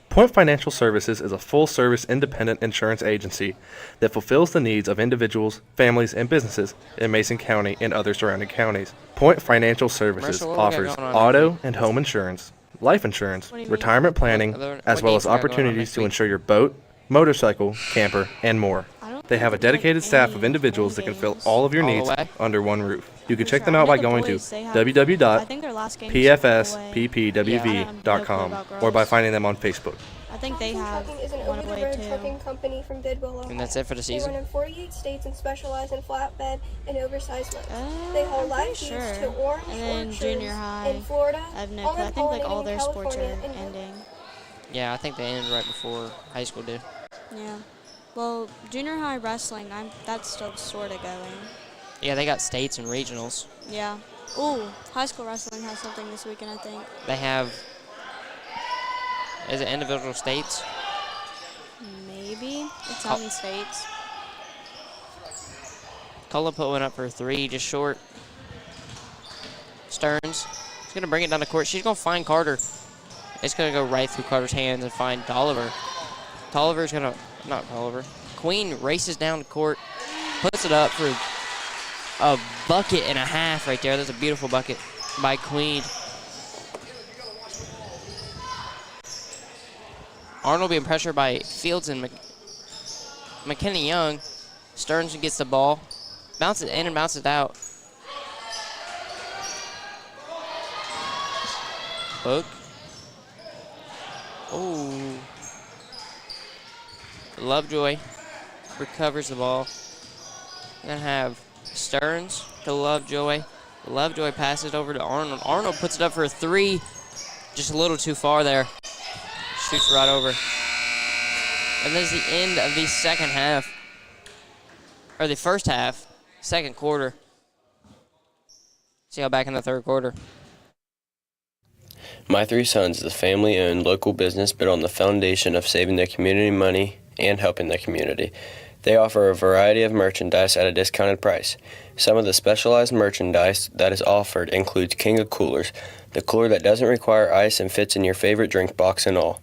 Point Financial Services is a full-service independent insurance agency that fulfills the needs of individuals, families, and businesses in Mason County and other surrounding counties. Point Financial Services Marshall, what we got offers going on auto and home insurance, life insurance, retirement planning, What as well games as we got going on opportunities next to week? insure your boat, motorcycle, camper, and more. They have a dedicated staff of individuals that can fill all of your All the needs way? under one roof. You can For check sure. them I out know by the going to boys, they have- I think their last game is all the way. www.pfsppwv.com or by finding them on Facebook. I think they have Trucking is an one away over-the-road too. trucking company from Bidwell, Ohio. And that's it for the They season? run in 48 states and specialize in flatbed and oversized loads. They haul I'm live pretty beef sure. to Orange And then orchards junior high, in Florida, I have no clue. I think like all their sports are ending. Yeah, I think they ended right before high school did. Yeah. Well, junior high wrestling, that's still sort of going. Yeah, they got states and regionals. Yeah. Ooh, high school wrestling has something this weekend, I think. They have, is it individual states? Maybe. It's 7 states. Cola put one up for 3, just short. Stearns, she's going to bring it down the court. She's going to find Carter. It's going to go right through Carter's hands and find Tolliver. Tolliver's going to, not Tolliver. Queen races down the court, puts it up for a bucket and a half right there. That's a beautiful bucket by Queen. Arnold being pressured by Fields and McKinney Young. Stearns gets the ball, bounces in and bounces out. Hook. Oh. Lovejoy recovers the ball. Gonna have Stearns to Lovejoy. Lovejoy passes over to Arnold. Arnold puts it up for a 3. Just a little too far there. Shoots right over. And this is the end of the second half. Or the first half. Second quarter. See y'all back in the third quarter. My Three Sons is a family-owned local business built on the foundation of saving the community money and helping the community. They offer a variety of merchandise at a discounted price. Some of the specialized merchandise that is offered includes King of Coolers, the cooler that doesn't require ice and fits in your favorite drink box and all.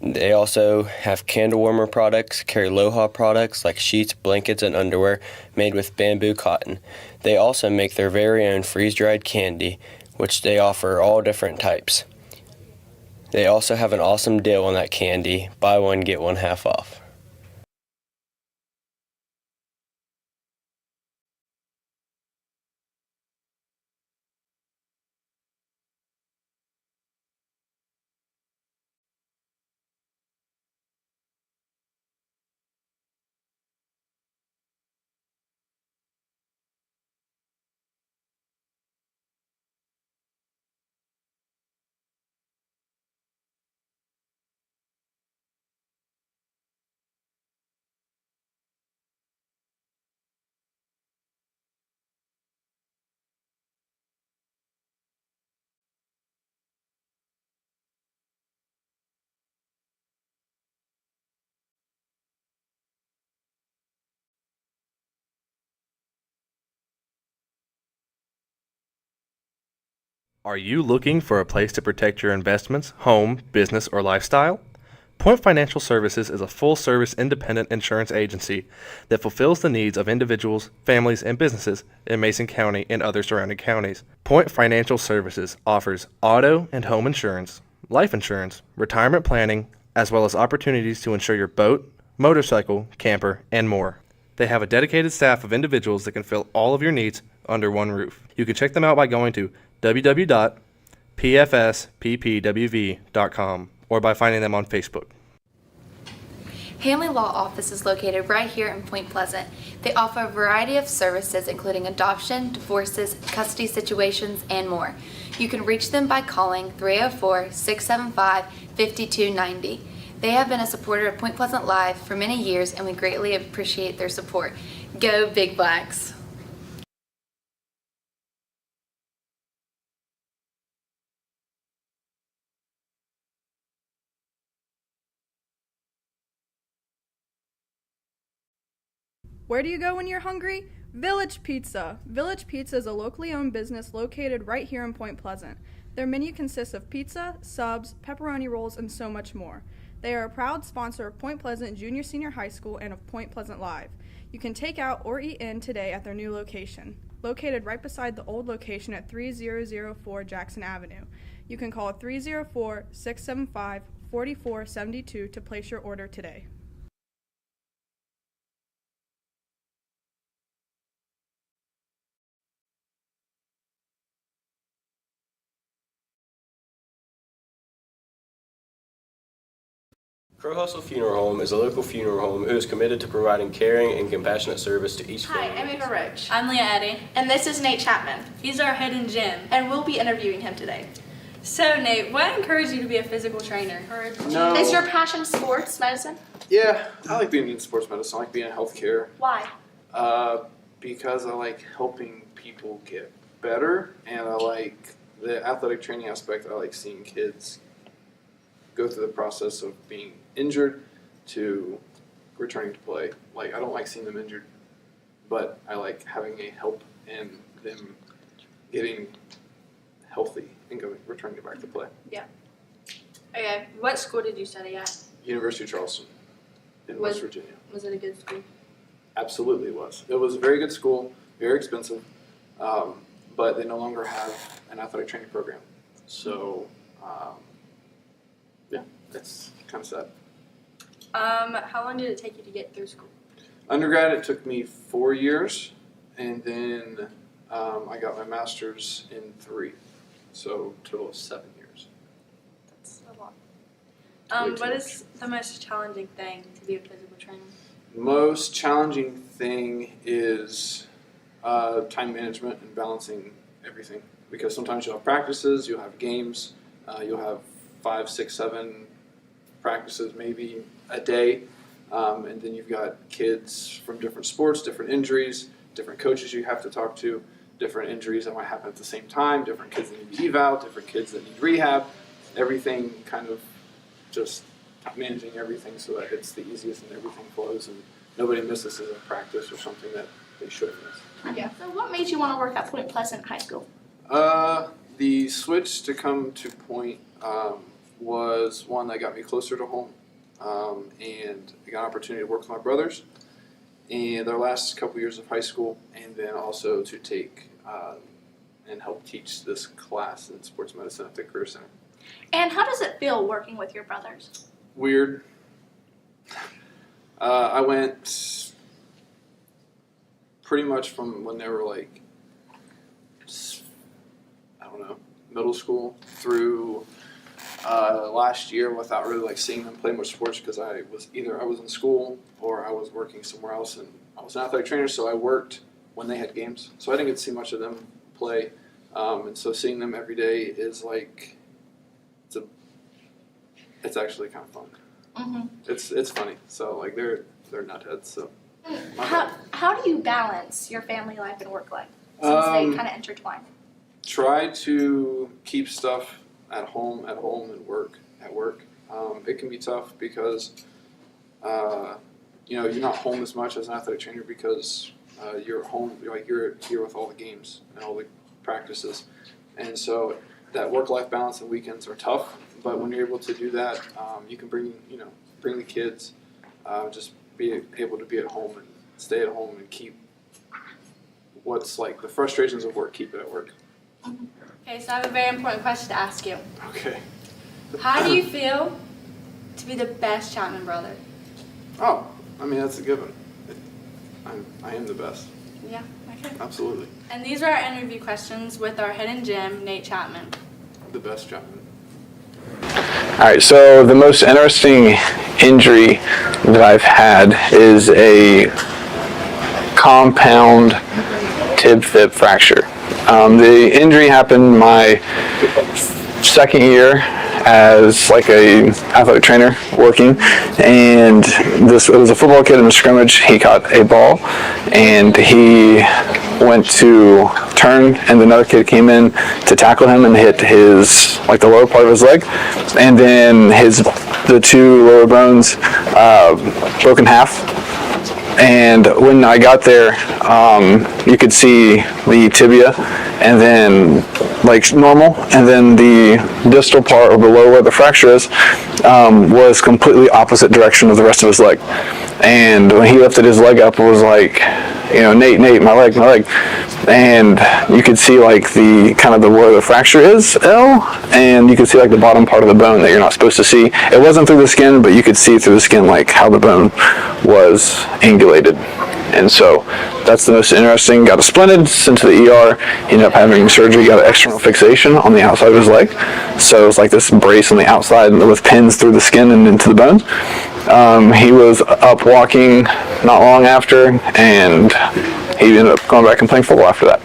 They also have candle warmer products, carry Aloha products like sheets, blankets, and underwear made with bamboo cotton. They also make their very own freeze-dried candy, which they offer all different types. They also have an awesome deal on that candy, buy one, get one half off. Are you looking for a place to protect your investments, home, business, or lifestyle? Point Financial Services is a full-service independent insurance agency that fulfills the needs of individuals, families, and businesses in Mason County and other surrounding counties. Point Financial Services offers auto and home insurance, life insurance, retirement planning, as well as opportunities to insure your boat, motorcycle, camper, and more. They have a dedicated staff of individuals that can fill all of your needs under one roof. You can check them out by going to www.pfsppwv.com or by finding them on Facebook. Hanley Law Office is located right here in Point Pleasant. They offer a variety of services including adoption, divorces, custody situations, and more. You can reach them by calling 304-675-5290. They have been a supporter of Point Pleasant Live for many years, and we greatly appreciate their support. Go Big Blacks! Where do you go when you're hungry? Village Pizza. Village Pizza is a locally owned business located right here in Point Pleasant. Their menu consists of pizza, subs, pepperoni rolls, and so much more. They are a proud sponsor of Point Pleasant Junior Senior High School and of Point Pleasant Live. You can take out or eat in today at their new location, located right beside the old location at 3004 Jackson Avenue. You can call 304-675-4472 to place your order today. Crow Hustle Funeral Home is a local funeral home who is committed to providing caring and compassionate service to each Hi, family. I'm Ava Roach. I'm Leah Eddy. And this is Nate Chapman. He's our head and gym. And we'll be interviewing him today. So, Nate, what encouraged you to be a physical trainer? No. Is your passion sports medicine? Yeah, I like being in sports medicine. I like being in healthcare. Why? Because I like helping people get better, and I like the athletic training aspect. I like seeing kids go through the process of being injured to returning to play. Like, I don't like seeing them injured, but I like having a help in them getting healthy and returning back to play. Yeah. Okay, what school did you study at? University of Charleston in West Virginia. Was it a good school? Absolutely was. It was a very good school, very expensive, but they no longer have an athletic training program. So, yeah, it's kind of sad. How long did it take you to get through school? Undergrad, it took me 4 years, and then I got my master's in 3. So, total of 7 years. That's a lot. What is the most challenging thing to be a physical trainer? Most challenging thing is time management and balancing everything. Because sometimes you'll have practices, you'll have games, you'll have 5, 6, 7 practices maybe a day. And then you've got kids from different sports, different injuries, different coaches you have to talk to, different injuries that might happen at the same time, different kids that need eval, different kids that need rehab. Everything kind of just managing everything so that it's the easiest and everything flows and nobody misses a practice or something that they shouldn't miss. Yeah. So what made you want to work at Point Pleasant High School? The switch to come to Point was one that got me closer to home. And I got an opportunity to work with my brothers in their last couple years of high school, and then also to take and help teach this class in sports medicine at the Career Center. And how does it feel working with your brothers? Weird. I went pretty much from when they were like, I don't know, middle school through last year without really like seeing them play much sports because I was in school or I was working somewhere else, and I was an athletic trainer, so I worked when they had games, so I didn't get to see much of them play, and so seeing them every day is like it's actually kind of fun. Mm-hmm. It's funny. So like they're nutheads. So How do you balance your family life and work life since they kind of intertwine? Try to keep stuff at home, and work at work. It can be tough because you're not home as much as an athletic trainer because you're home, you're here with all the games and all the practices, and so that work-life balance and weekends are tough. But when you're able to do that, you can bring the kids, just be able to be at home and stay at home and keep what's like the frustrations of work, keep it at work. Okay, so I have a very important question to ask you. Okay. How do you feel to be the best Chapman brother? Oh, I mean, that's a given. I am the best. Yeah, okay. Absolutely. And these are our interview questions with our head and gym, Nate Chapman. The best Chapman. All right, so the most interesting injury that I've had is a compound tib-fib fracture. The injury happened my second year as like a athletic trainer working, and it was a football kid in a scrimmage. He caught a ball and he went to turn, and another kid came in to tackle him and hit his the lower part of his leg, and then the two lower bones broke in half, And when I got there, you could see the tibia, and then like normal, and then the distal part or below where the fracture is was completely opposite direction of the rest of his leg. And when he lifted his leg up, it was like, Nate, my leg. And you could see like the kind of the where the fracture is, L, and you could see like the bottom part of the bone that you're not supposed to see. It wasn't through the skin, but you could see through the skin like how the bone was angulated. And so that's the most interesting. Got a splinted, sent to the ER, ended up having surgery, got an external fixation on the outside of his leg. So it's like this brace on the outside with pins through the skin and into the bones. He was up walking not long after, and he ended up going back and playing football after that.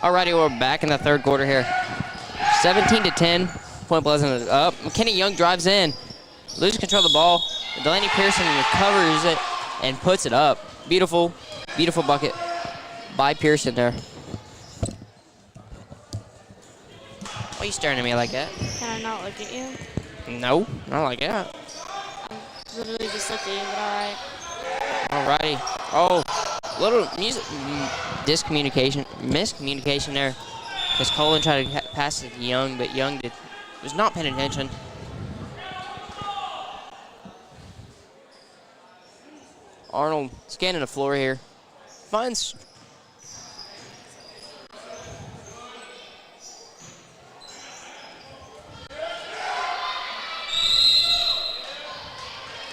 Alrighty, we're back in the third quarter here. 17-10, Point Pleasant is up. McKinney Young drives in, loses control of the ball. Delaney Pearson recovers it and puts it up. Beautiful, beautiful bucket by Pearson there. Why are you staring at me like that? Can I not look at you? No, not like that. I'm literally just looking at you, but alright. Alrighty. Oh, little miscommunication there. Because Colin tried to pass it to Young, but Young was not paying attention. Arnold scanning the floor here. Finds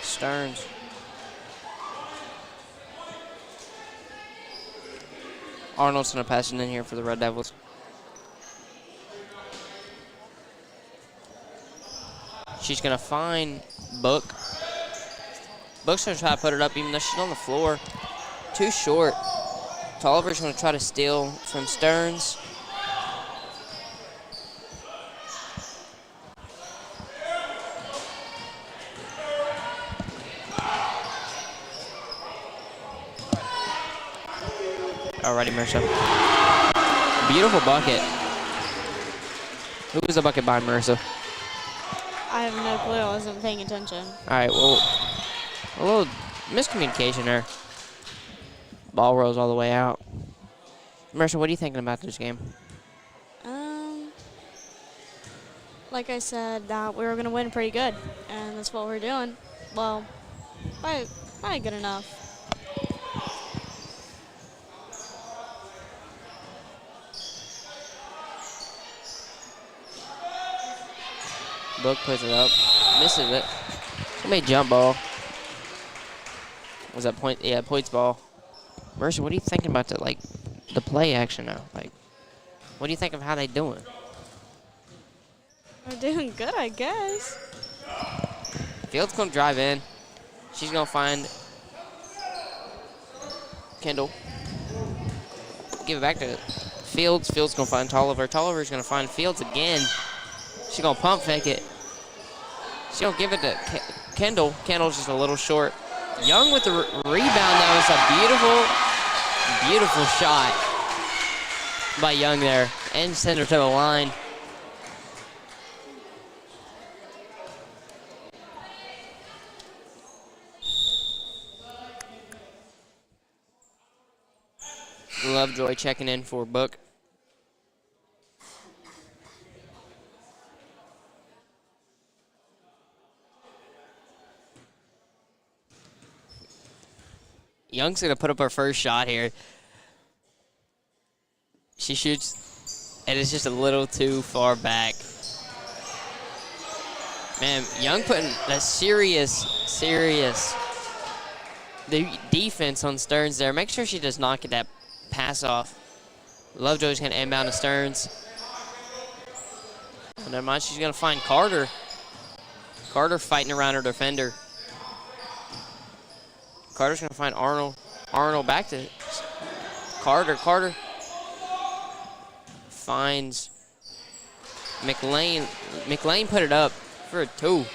Stearns. Arnold's going to pass it in here for the Red Devils. She's going to find Book. Book's going to try to put it up even though she's on the floor. Too short. Tolliver's going to try to steal from Stearns. Alrighty, Marissa. Beautiful bucket. Who was the bucket by, Marissa? I have no clue. I wasn't paying attention. Alright, well, a little miscommunication there. Ball rolls all the way out. Marissa, what are you thinking about this game? Like I said, that we were going to win pretty good, and that's what we're doing. Well, probably good enough. Book puts it up. Misses it. It made jump ball. Was that point? Yeah, points ball. Mercer, what are you thinking about the play action now? Like, what do you think of how they doing? We're doing good, I guess. Fields gonna drive in. She's gonna find Kendall. Give it back to Fields. Fields gonna find Tolliver. Tolliver's gonna find Fields again. She's gonna pump fake it. She's gonna give it to Kendall. Kendall's just a little short. Young with the rebound. That was a beautiful shot by Young there. And send her to the line. Lovejoy checking in for Book. Young's gonna put up her first shot here. She shoots, and it's just a little too far back. Man, Young putting a serious defense on Stearns there. Make sure she does not get that pass off. Lovejoy's gonna inbound to Stearns. Oh, never mind, she's gonna find Carter. Carter fighting around her defender. Carter's gonna find Arnold. Arnold back to Carter. Carter finds McLean. McLean put it up for a 2.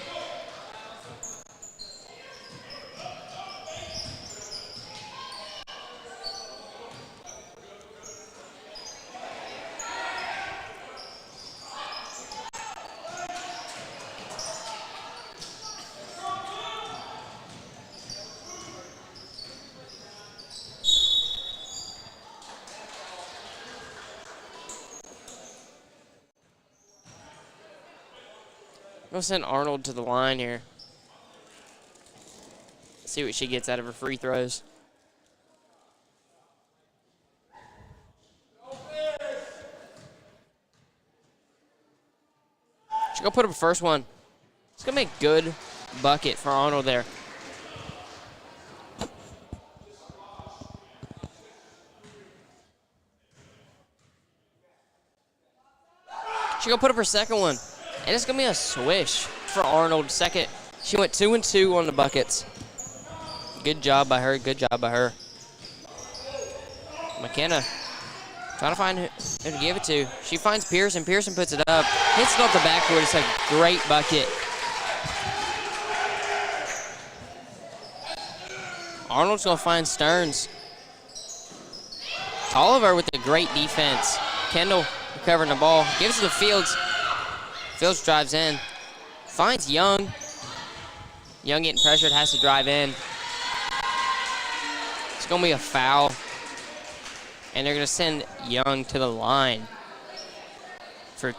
I'm gonna send Arnold to the line here. See what she gets out of her free throws. She's gonna put up a first one. It's gonna make a good bucket for Arnold there. She's gonna put up her second one. And it's going to be a swish for Arnold. Second. She went 2 and 2 on the buckets. Good job by her. Good job by her. McKenna trying to find who to give it to. She finds Pearson. Pearson puts it up. Hits it off the backboard. It's a great bucket. Arnold's going to find Stearns. Tolliver with a great defense. Kendall recovering the ball. Gives it to Fields. Fields drives in, finds Young. Young getting pressured, has to drive in. It's gonna be a foul. And they're gonna send Young to the line for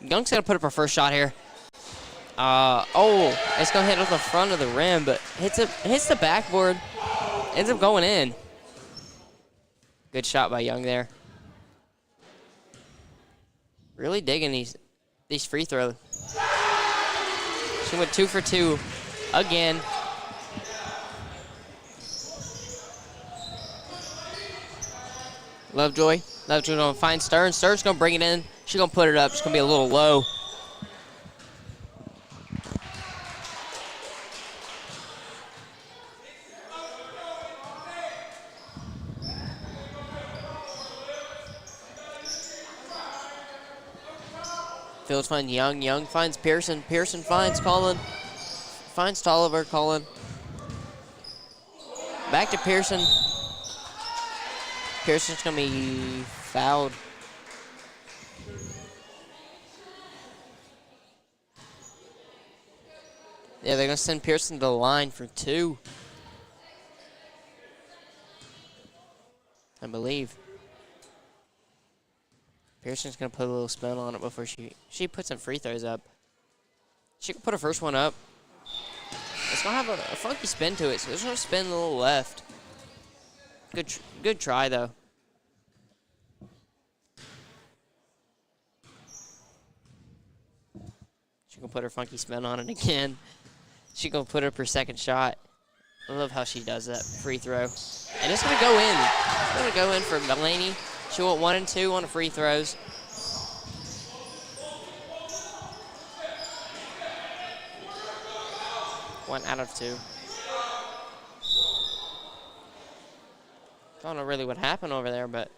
Young's gonna put up her first shot here. It's gonna hit off the front of the rim, but hits the backboard, ends up going in. Good shot by Young there. Really digging these free throws. She went 2 for 2 again. Lovejoy gonna find Stearns. Stearns gonna bring it in. She's gonna put it up. It's gonna be a little low. Fields finds Young. Young finds Pearson. Pearson finds Colin. Finds Tolliver. Colin. Back to Pearson. Pearson's going to be fouled. Yeah, they're going to send Pearson to the line for 2. I believe. Pearson's going to put a little spin on it before she puts some free throws up. She can put her first one up. It's gonna have a funky spin to it, so it's gonna spin a little left. Good try though. She gonna put her funky spin on it again. She gonna put up her second shot. I love how she does that free throw. And it's gonna go in. It's gonna go in for Delaney. She went 1 and 2 on the free throws. One out of 2. Don't know really what happened over there, but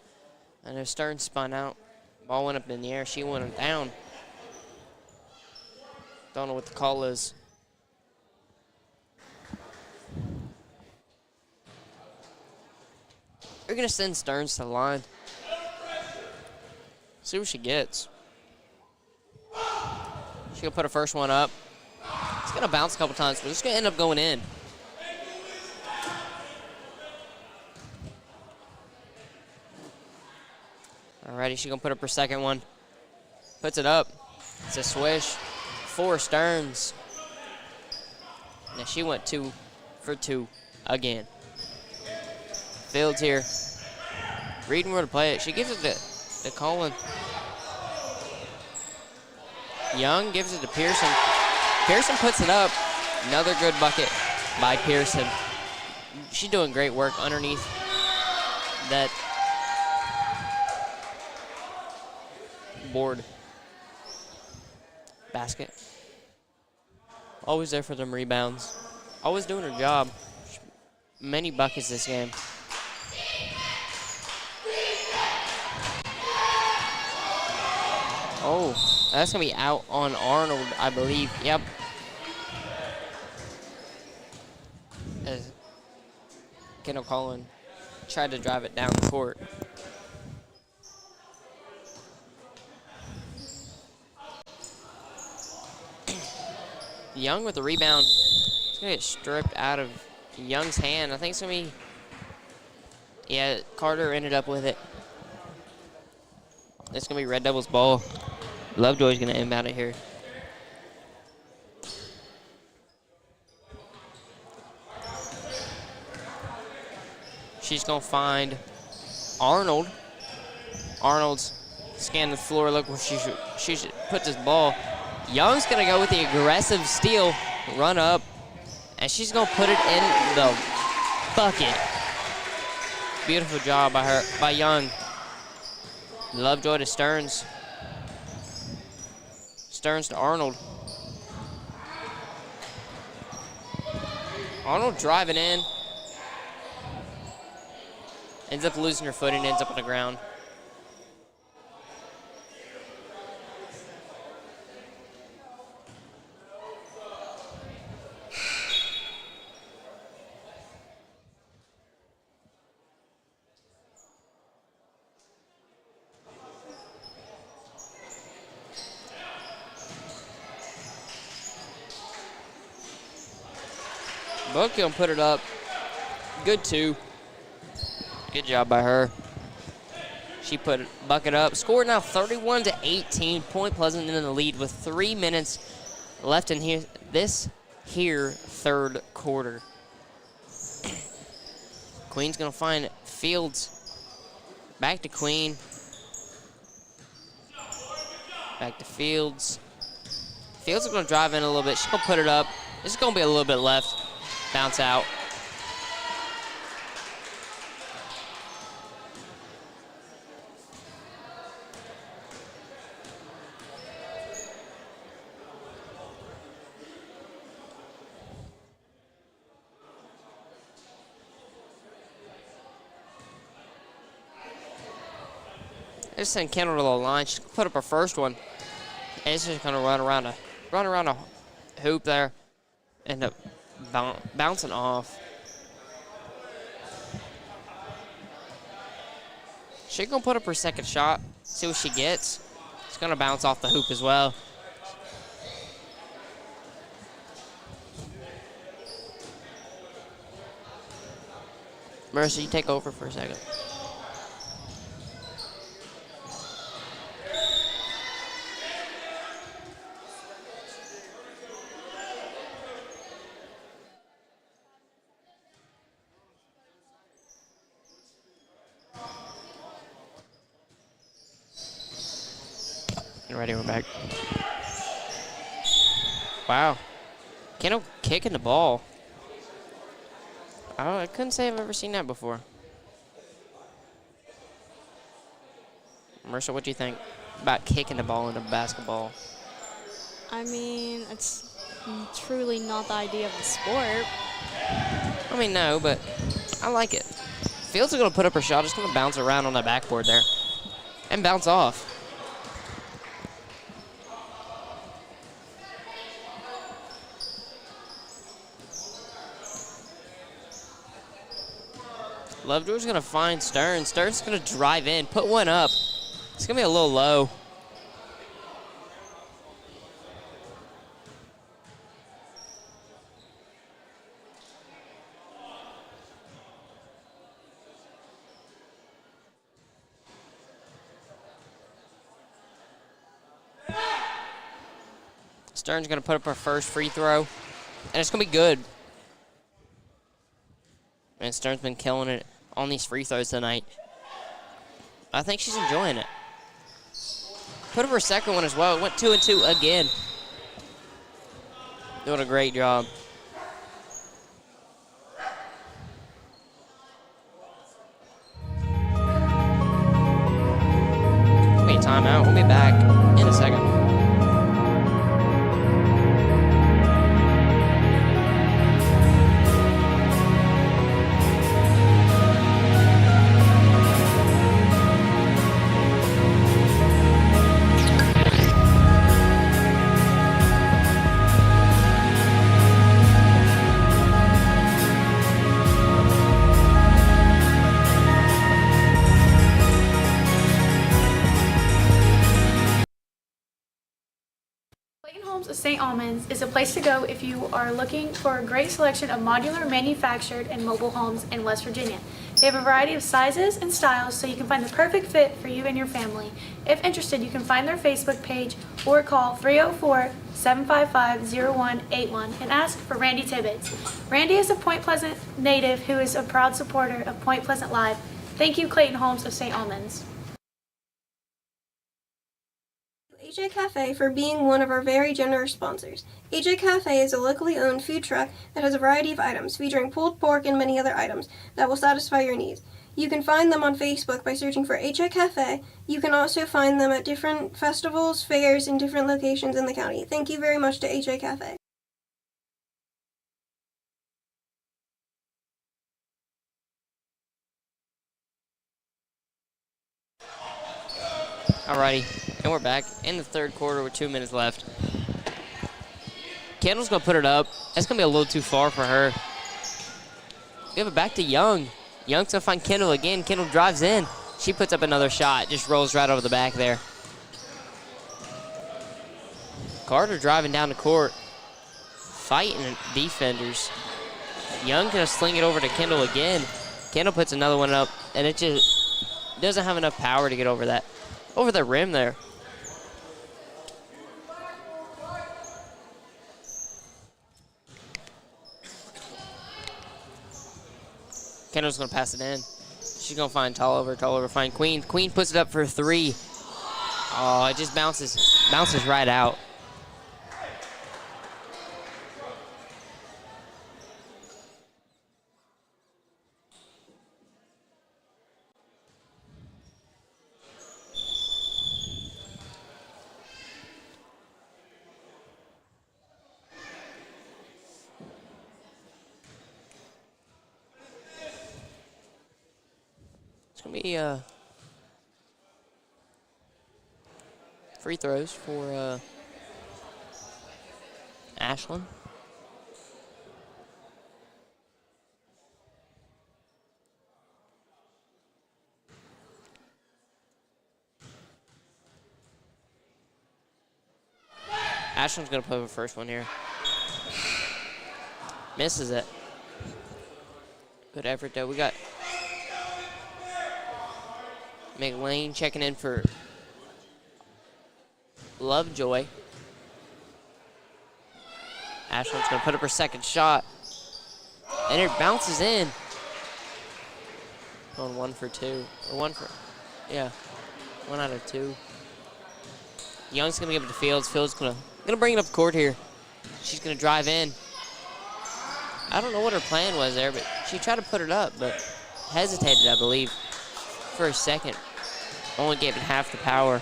I know Stern spun out. Ball went up in the air. She went down. Don't know what the call is. We're going to send Stearns to the line. See what she gets. She's going to put her first one up. It's going to bounce a couple times, but it's going to end up going in. Alrighty, she's going to put up her second one. Puts it up. It's a swish for Stearns. Now she went 2 for 2 again. Fields here. Reading where to play it. She gives it to Calhoun. Young gives it to Pearson. Pearson puts it up. Another good bucket by Pearson. She's doing great work underneath that board. Basket. Always there for them rebounds. Always doing her job. Many buckets this game. Oh, that's going to be out on Arnold, I believe. Yep. As Kendall Calhoun tried to drive it down the court. Young with the rebound. It's going to get stripped out of Young's hand. I think it's going to be... Yeah, Carter ended up with it. It's going to be Red Devils' ball. Lovejoy's going to inbound it here. She's going to find Arnold. Arnold's scanning the floor. Look where she should put this ball. Young's going to go with the aggressive steal, run up, and she's going to put it in the bucket. Beautiful job by Young. Lovejoy to Stearns. Stearns to Arnold. Arnold driving in. Ends up losing her footing, ends up on the ground. Book gonna put it up. Good 2. Good job by her. She put bucket up. Score now 31-18. Point Pleasant in the lead with 3 minutes left in here. This here third quarter. Queen's gonna find Fields. Back to Queen. Back to Fields. Fields is gonna drive in a little bit. She's gonna put it up. It's gonna be a little bit left. Bounce out. They just send Kendall to the line. She's gonna put up her first one. And it's just gonna run around a hoop there. End up bouncing off. She's gonna put up her second shot. See what she gets. It's gonna bounce off the hoop as well. Marissa, you take over for a second. Ready, we're back. Wow. Kendall kicking the ball. I couldn't say I've ever seen that before. Marissa, what do you think about kicking the ball into basketball? I mean, it's truly not the idea of the sport. I mean, no, but I like it. Fields is going to put up her shot. It's going to bounce around on that backboard there and bounce off. Lovejoy's going to find Stearns. Stearns is going to drive in, put one up. It's going to be a little low. Stearns going to put up her first free throw, and it's going to be good. And Stearns been killing it on these free throws tonight. I think she's enjoying it. Put up her second one as well. It went 2 and 2 again. Doing a great job. We'll be a timeout. We'll be back in a second. Clayton Homes of St. Albans is a place to go if you are looking for a great selection of modular, manufactured, and mobile homes in West Virginia. They have a variety of sizes and styles so you can find the perfect fit for you and your family. If interested, you can find their Facebook page or call 304-755-0181 and ask for Randy Tibbetts. Randy is a Point Pleasant native who is a proud supporter of Point Pleasant Live. Thank you, Clayton Homes of St. Albans. AJ Cafe for being one of our very generous sponsors. AJ Cafe is a locally owned food truck that has a variety of items featuring pulled pork and many other items that will satisfy your needs. You can find them on Facebook by searching for AJ Cafe. You can also find them at different festivals, fairs, and different locations in the county. Thank you very much to AJ Cafe. Alrighty, and we're back in the third quarter with 2 minutes left. Kendall's going to put it up. That's going to be a little too far for her. Give it back to Young. Young's going to find Kendall again. Kendall drives in. She puts up another shot. Just rolls right over the back there. Carter driving down the court. Fighting defenders. Young going to sling it over to Kendall again. Kendall puts another one up, and it just doesn't have enough power to get over that. Over the rim there. Kendall's going to pass it in. She's going to find Tolliver, find Queen. Queen puts it up for 3. Oh, it just bounces right out. It's going to be free throws for Ashland. Ashland's going to play the first one here. Misses it. Good effort, though. We got McLean checking in for Lovejoy. Ashland's going to put up her second shot. And it bounces in. Going 1 for 2. Or 1 for, yeah, 1 out of 2. Young's gonna give it to Fields. Fields gonna bring it up court here. She's gonna drive in. I don't know what her plan was there, but she tried to put it up, but hesitated, I believe, for a second. Only gave it half the power.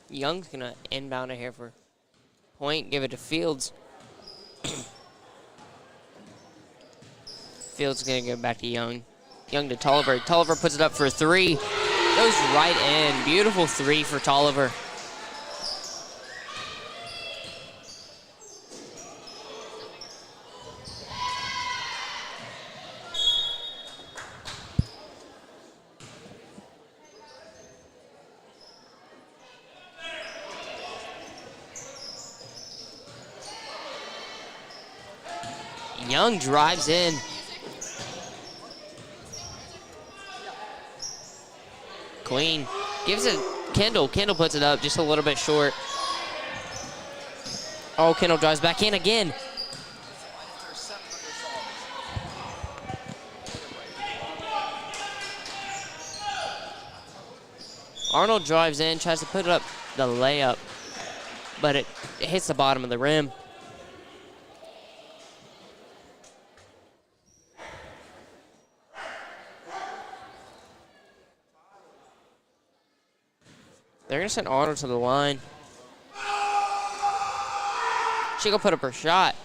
Young's gonna inbound it here for point, give it to Fields. Fields gonna go back to Young. Young to Tolliver. Tolliver puts it up for a three. Goes right in. Beautiful three for Tolliver. Young drives in. Queen gives it Kendall. Kendall puts it up just a little bit short. Oh, Kendall drives back in again. Arnold drives in, tries to put up the layup, but it hits the bottom of the rim. They're gonna send Arnold to the line. She gonna put up her shot.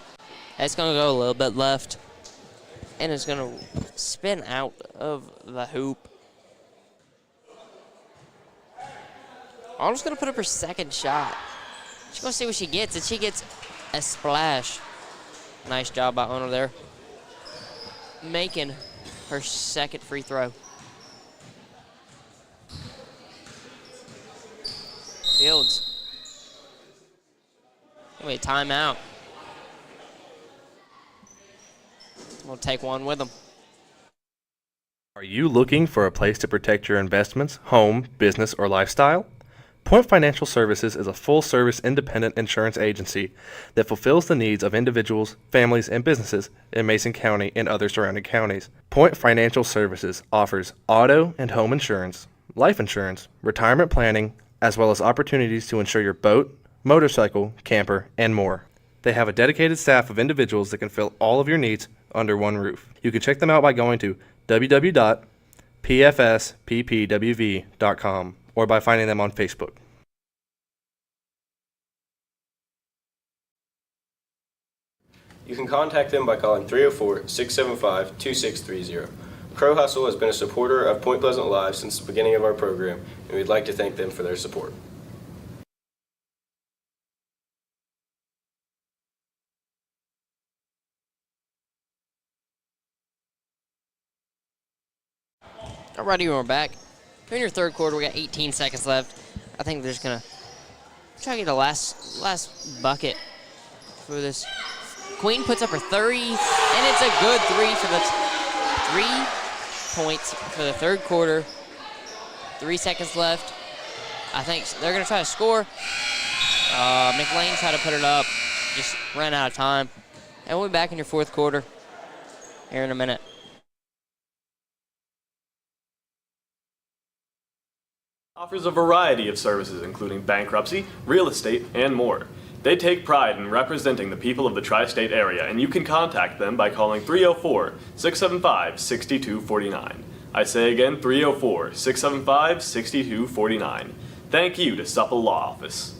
It's gonna go a little bit left. And it's gonna spin out of the hoop. Arnold's gonna put up her second shot. She's gonna see what she gets, and she gets a splash. Nice job by Arnold there. Making her second free throw. Fields. Wait, timeout. We'll take one with them. Are you looking for a place to protect your investments, home, business, or lifestyle? Point Financial Services is a full-service independent insurance agency that fulfills the needs of individuals, families, and businesses in Mason County and other surrounding counties. Point Financial Services offers auto and home insurance, life insurance, retirement planning, as well as opportunities to insure your boat, motorcycle, camper, and more. They have a dedicated staff of individuals that can fill all of your needs under one roof. You can check them out by going to www.pfsppwv.com or by finding them on Facebook. You can contact them by calling 304-675-2630. Crow Hustle has been a supporter of Point Pleasant Live since the beginning of our program, and we'd like to thank them for their support. Alrighty, we're back. We're in your third quarter. We got 18 seconds left. I think they're just gonna try to get the last bucket for this. Queen puts up her 30, and it's a good three for the 3 points for the third quarter. 3 seconds left. I think they're gonna try to score. McLean tried to put it up, just ran out of time. And we'll be back in your fourth quarter here in a minute. Offers a variety of services including bankruptcy, real estate, and more. They take pride in representing the people of the tri-state area, and you can contact them by calling 304-675-6249. I say again, 304-675-6249. Thank you to Supple Law Office.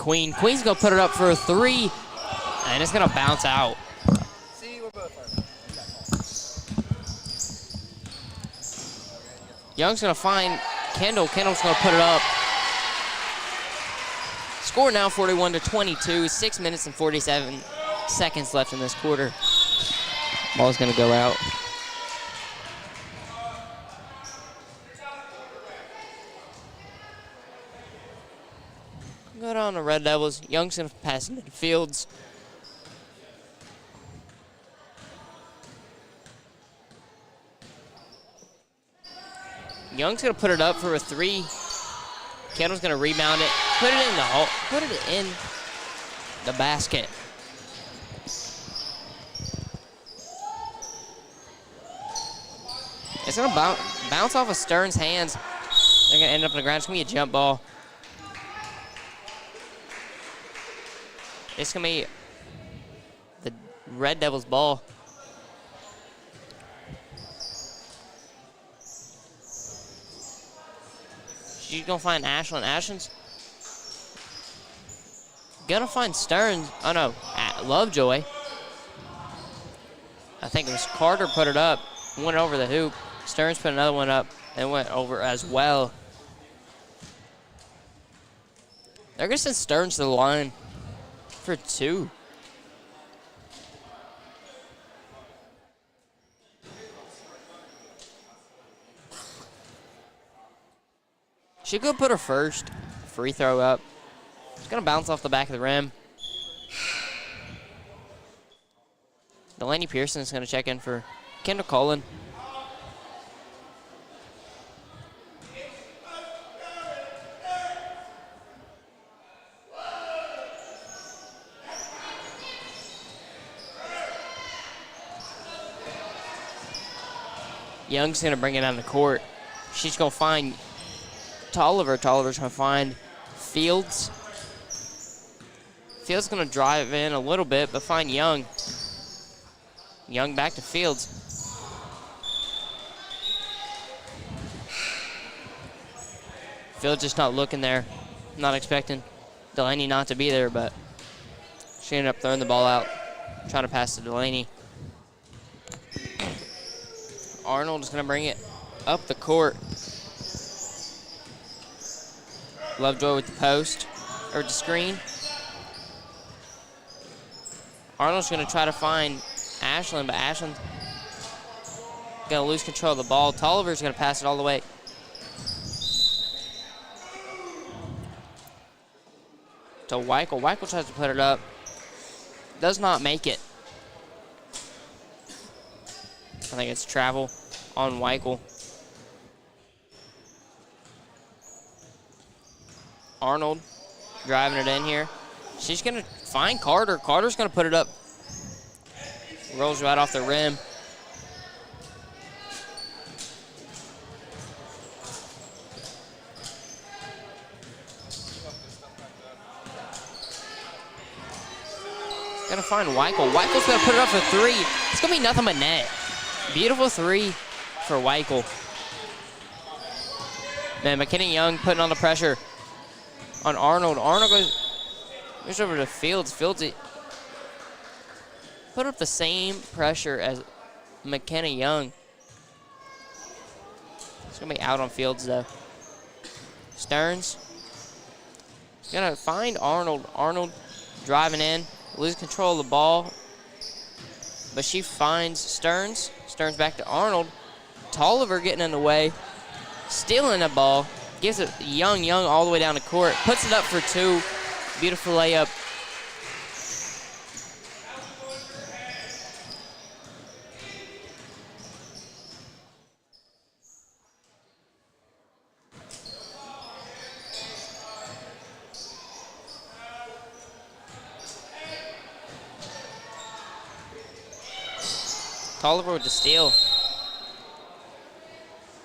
Queen. Queen's going to put it up for a 3, and it's going to bounce out. Young's going to find Kendall. Kendall's going to put it up. Score now 41-22. 6 minutes and 47 seconds left in this quarter. Ball's going to go out. Go down to Red Devils. Young's going to pass into the Fields. Young's going to put it up for a 3. Kendall's going to rebound it, put it in the hole, put it in the basket. It's going to bounce off of Stern's hands. They're going to end up on the ground. It's going to be a jump ball. It's going to be the Red Devils' ball. She's going to find Ashlyn. Ashlyn's going to find Stearns. Oh, no, Lovejoy. I think it was Carter put it up, went over the hoop. Stearns put another one up and went over as well. They're going to send Stearns to the line for 2. She could put her first free throw up. It's going to bounce off the back of the rim. Delaney Pearson is going to check in for Kendall Cullen. Young's going to bring it down the court. She's going to find Tolliver. Tolliver's going to find Fields. Fields going to drive in a little bit, but find Young. Young back to Fields. Fields just not looking there. Not expecting Delaney not to be there, but she ended up throwing the ball out, trying to pass to Delaney. Arnold is going to bring it up the court. Lovejoy with the post, or the screen. Arnold's going to try to find Ashlyn, but Ashlyn's going to lose control of the ball. Tolliver's going to pass it all the way. To Weichel. Weichel tries to put it up. Does not make it. I think it's travel on Weichel. Arnold driving it in here. She's going to find Carter. Carter's going to put it up. Rolls right off the rim. Going to find Weichel. Weichel's going to put it up for 3. It's going to be nothing but net. Beautiful 3 for Weichel. Man, McKinney Young putting on the pressure on Arnold. Arnold goes over to Fields. Fields put up the same pressure as McKenna Young. It's going to be out on Fields, though. Stearns going to find Arnold. Arnold driving in, lose control of the ball, but she finds Stearns. Stearns back to Arnold. Tolliver getting in the way, stealing the ball, gives it Young all the way down the court, puts it up for 2. Beautiful layup. Tolliver with the steal.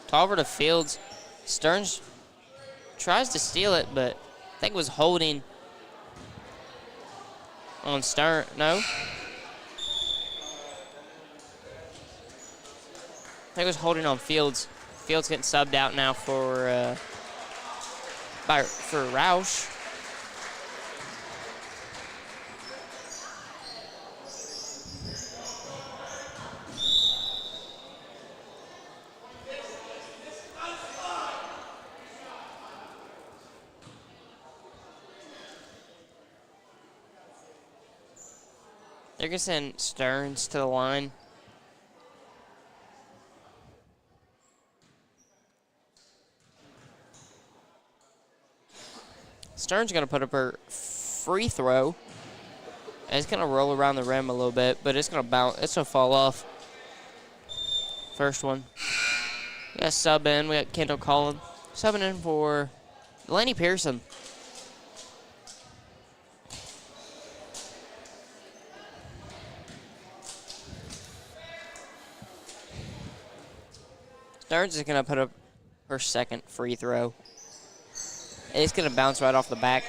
Tolliver to Fields. Stearns tries to steal it, but I think it was holding on Stern. No? I think it was holding on Fields. Fields getting subbed out now for Roush. They're going to send Stearns to the line. Stearns going to put up her free throw. And it's going to roll around the rim a little bit, but it's going to bounce. It's going to fall off. First one. We got sub in. We got Kendall Collin. Subbing in for Delaney Pearson. Stearns is going to put up her second free throw. It's going to bounce right off the back.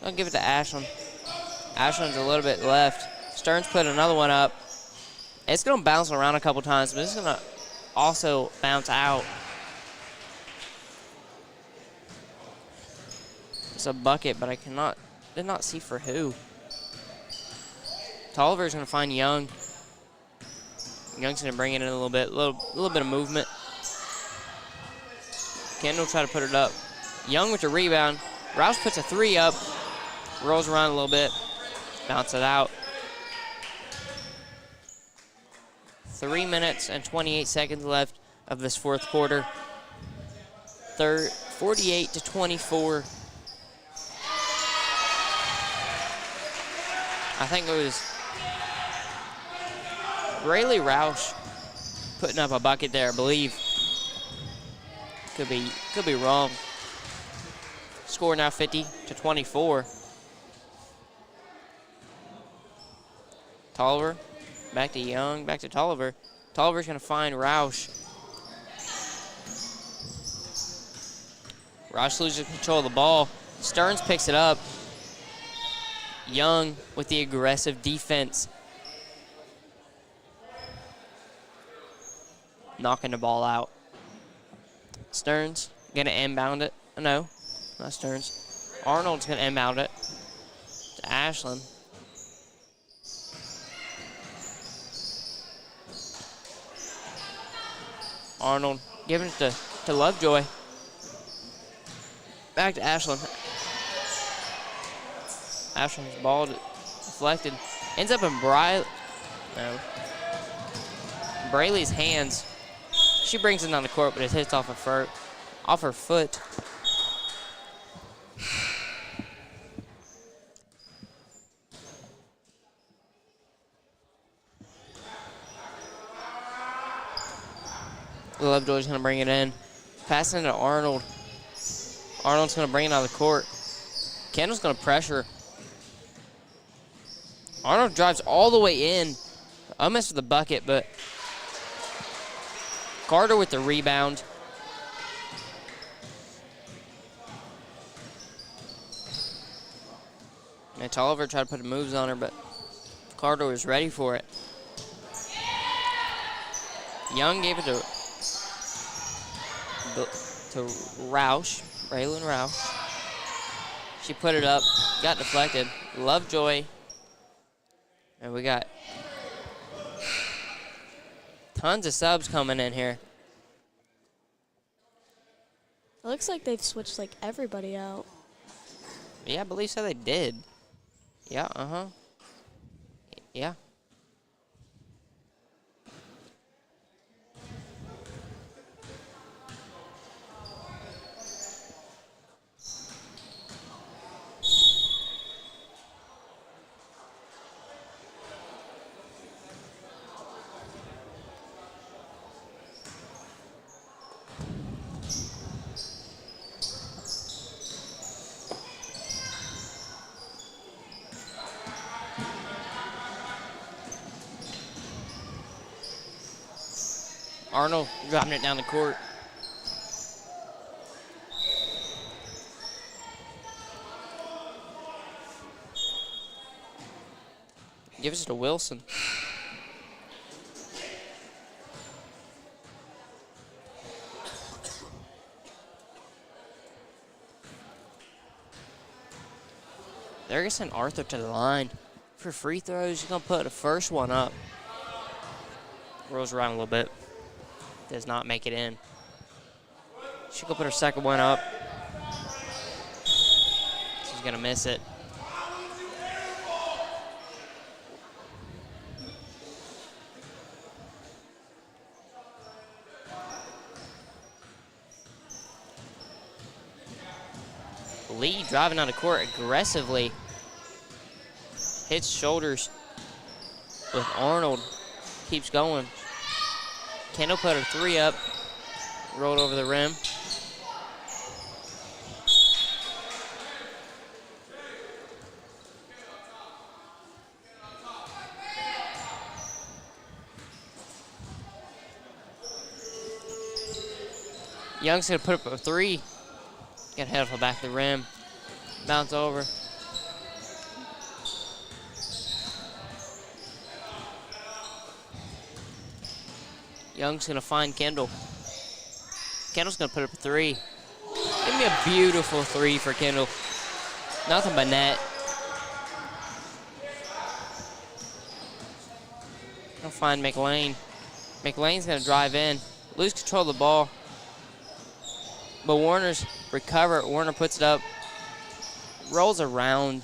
I'll give it to Ashland. Ashland's a little bit left. Stearns put another one up. It's going to bounce around a couple times, but it's going to also bounce out. It's a bucket, but I did not see for who. Tolliver's going to find Young. Young's going to bring it in a little bit. A little bit of movement. Kendall try to put it up. Young with the rebound. Roush puts a three up. Rolls around a little bit. Bounce it out. 3 minutes and 28 seconds left of this fourth quarter. 48-24. I think it was Rayleigh Roush putting up a bucket there, I believe. Could be wrong. Score now 50-24. Tolliver, back to Young, back to Tolliver. Tolliver's going to find Roush. Roush loses control of the ball. Stearns picks it up. Young with the aggressive defense. Knocking the ball out. Stearns going to inbound it. No, not Stearns. Arnold's going to inbound it to Ashland. Arnold giving it to Lovejoy. Back to Ashland. Ashland's ball deflected. Ends up in Braley's hands. She brings it on the court, but it hits off her foot. Lovejoy's going to bring it in. Passing it to Arnold. Arnold's going to bring it on the court. Kendall's going to pressure. Arnold drives all the way in. Almost with the bucket, but Carter with the rebound. And Tolliver tried to put moves on her, but Carter was ready for it. Young gave it to Roush, Raylan Roush. She put it up, got deflected. Lovejoy. And we got tons of subs coming in here. It looks like they've switched like everybody out. Yeah, I believe so they did. Yeah, Yeah. Arnold dropping it down the court. Gives it to Wilson. They're going to send Arthur to the line for free throws. He's going to put the first one up. Rolls around a little bit. Does not make it in. She's going to put her second one up. She's going to miss it. Lee driving on the court aggressively. Hits shoulders with Arnold. Keeps going. Kendall put her 3 up. Rolled over the rim. Young's gonna put up a 3. Get head off the back of the rim. Bounce over. Young's gonna find Kendall. Kendall's gonna put up a 3. Give me a beautiful 3 for Kendall. Nothing but net. Gonna find McLean. McLean's gonna drive in. Lose control of the ball. But Warner's recover. Warner puts it up. Rolls around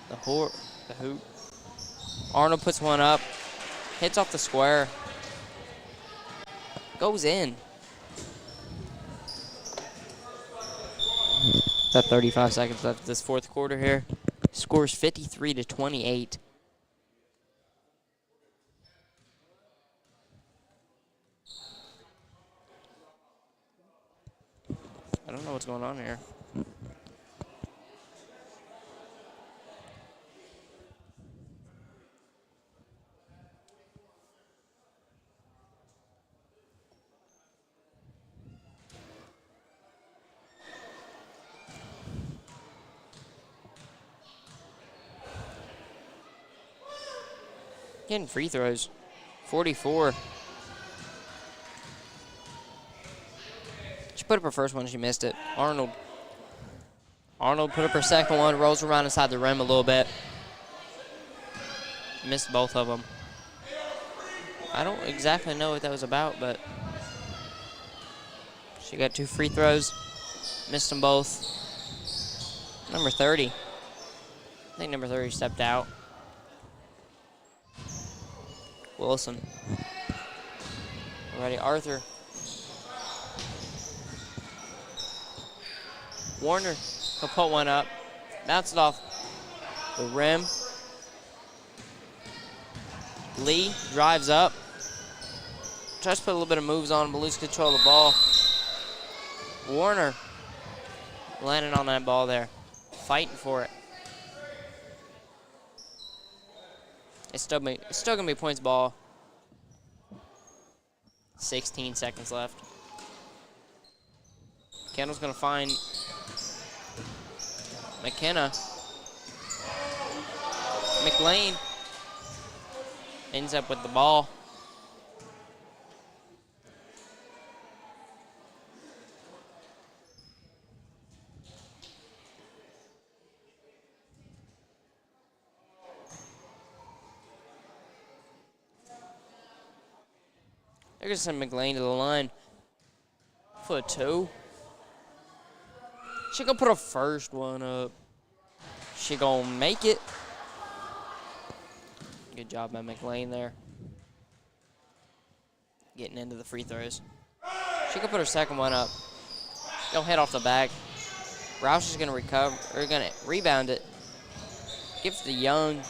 the hoop. Arnold puts one up. Hits off the square. Goes in. About 35 seconds left of this fourth quarter here. Scores 53-28. I don't know what's going on here. Getting free throws. 44. She put up her first one, she missed it. Arnold put up her second one, rolls around inside the rim a little bit. Missed both of them. I don't exactly know what that was about, but she got 2 free throws. Missed them both. Number 30. I think number 30 stepped out. Wilson. Ready, Arthur. Warner will put one up. Bounce it off the rim. Lee drives up. Tries to put a little bit of moves on him, but loses control of the ball. Warner landing on that ball there. Fighting for it. It's still going to be a points ball. 16 seconds left. Kendall's going to find McKenna. McLean ends up with the ball. They're going to send McLean to the line for 2. She going to put her first one up. She going to make it. Good job by McLean there. Getting into the free throws. She can put her second one up. Don't head off the back. Roush is going to recover, or going to rebound it. Gives it to Young.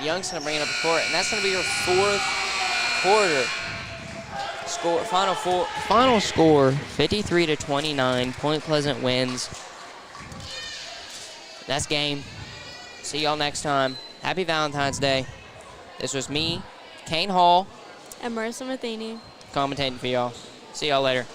Young's going to bring it up the court, and that's going to be her fourth quarter. Final score, 53-29. Point Pleasant wins. That's game. See y'all next time. Happy Valentine's Day. This was me, Kane Hall, and Marissa Matheny, commentating for y'all. See y'all later.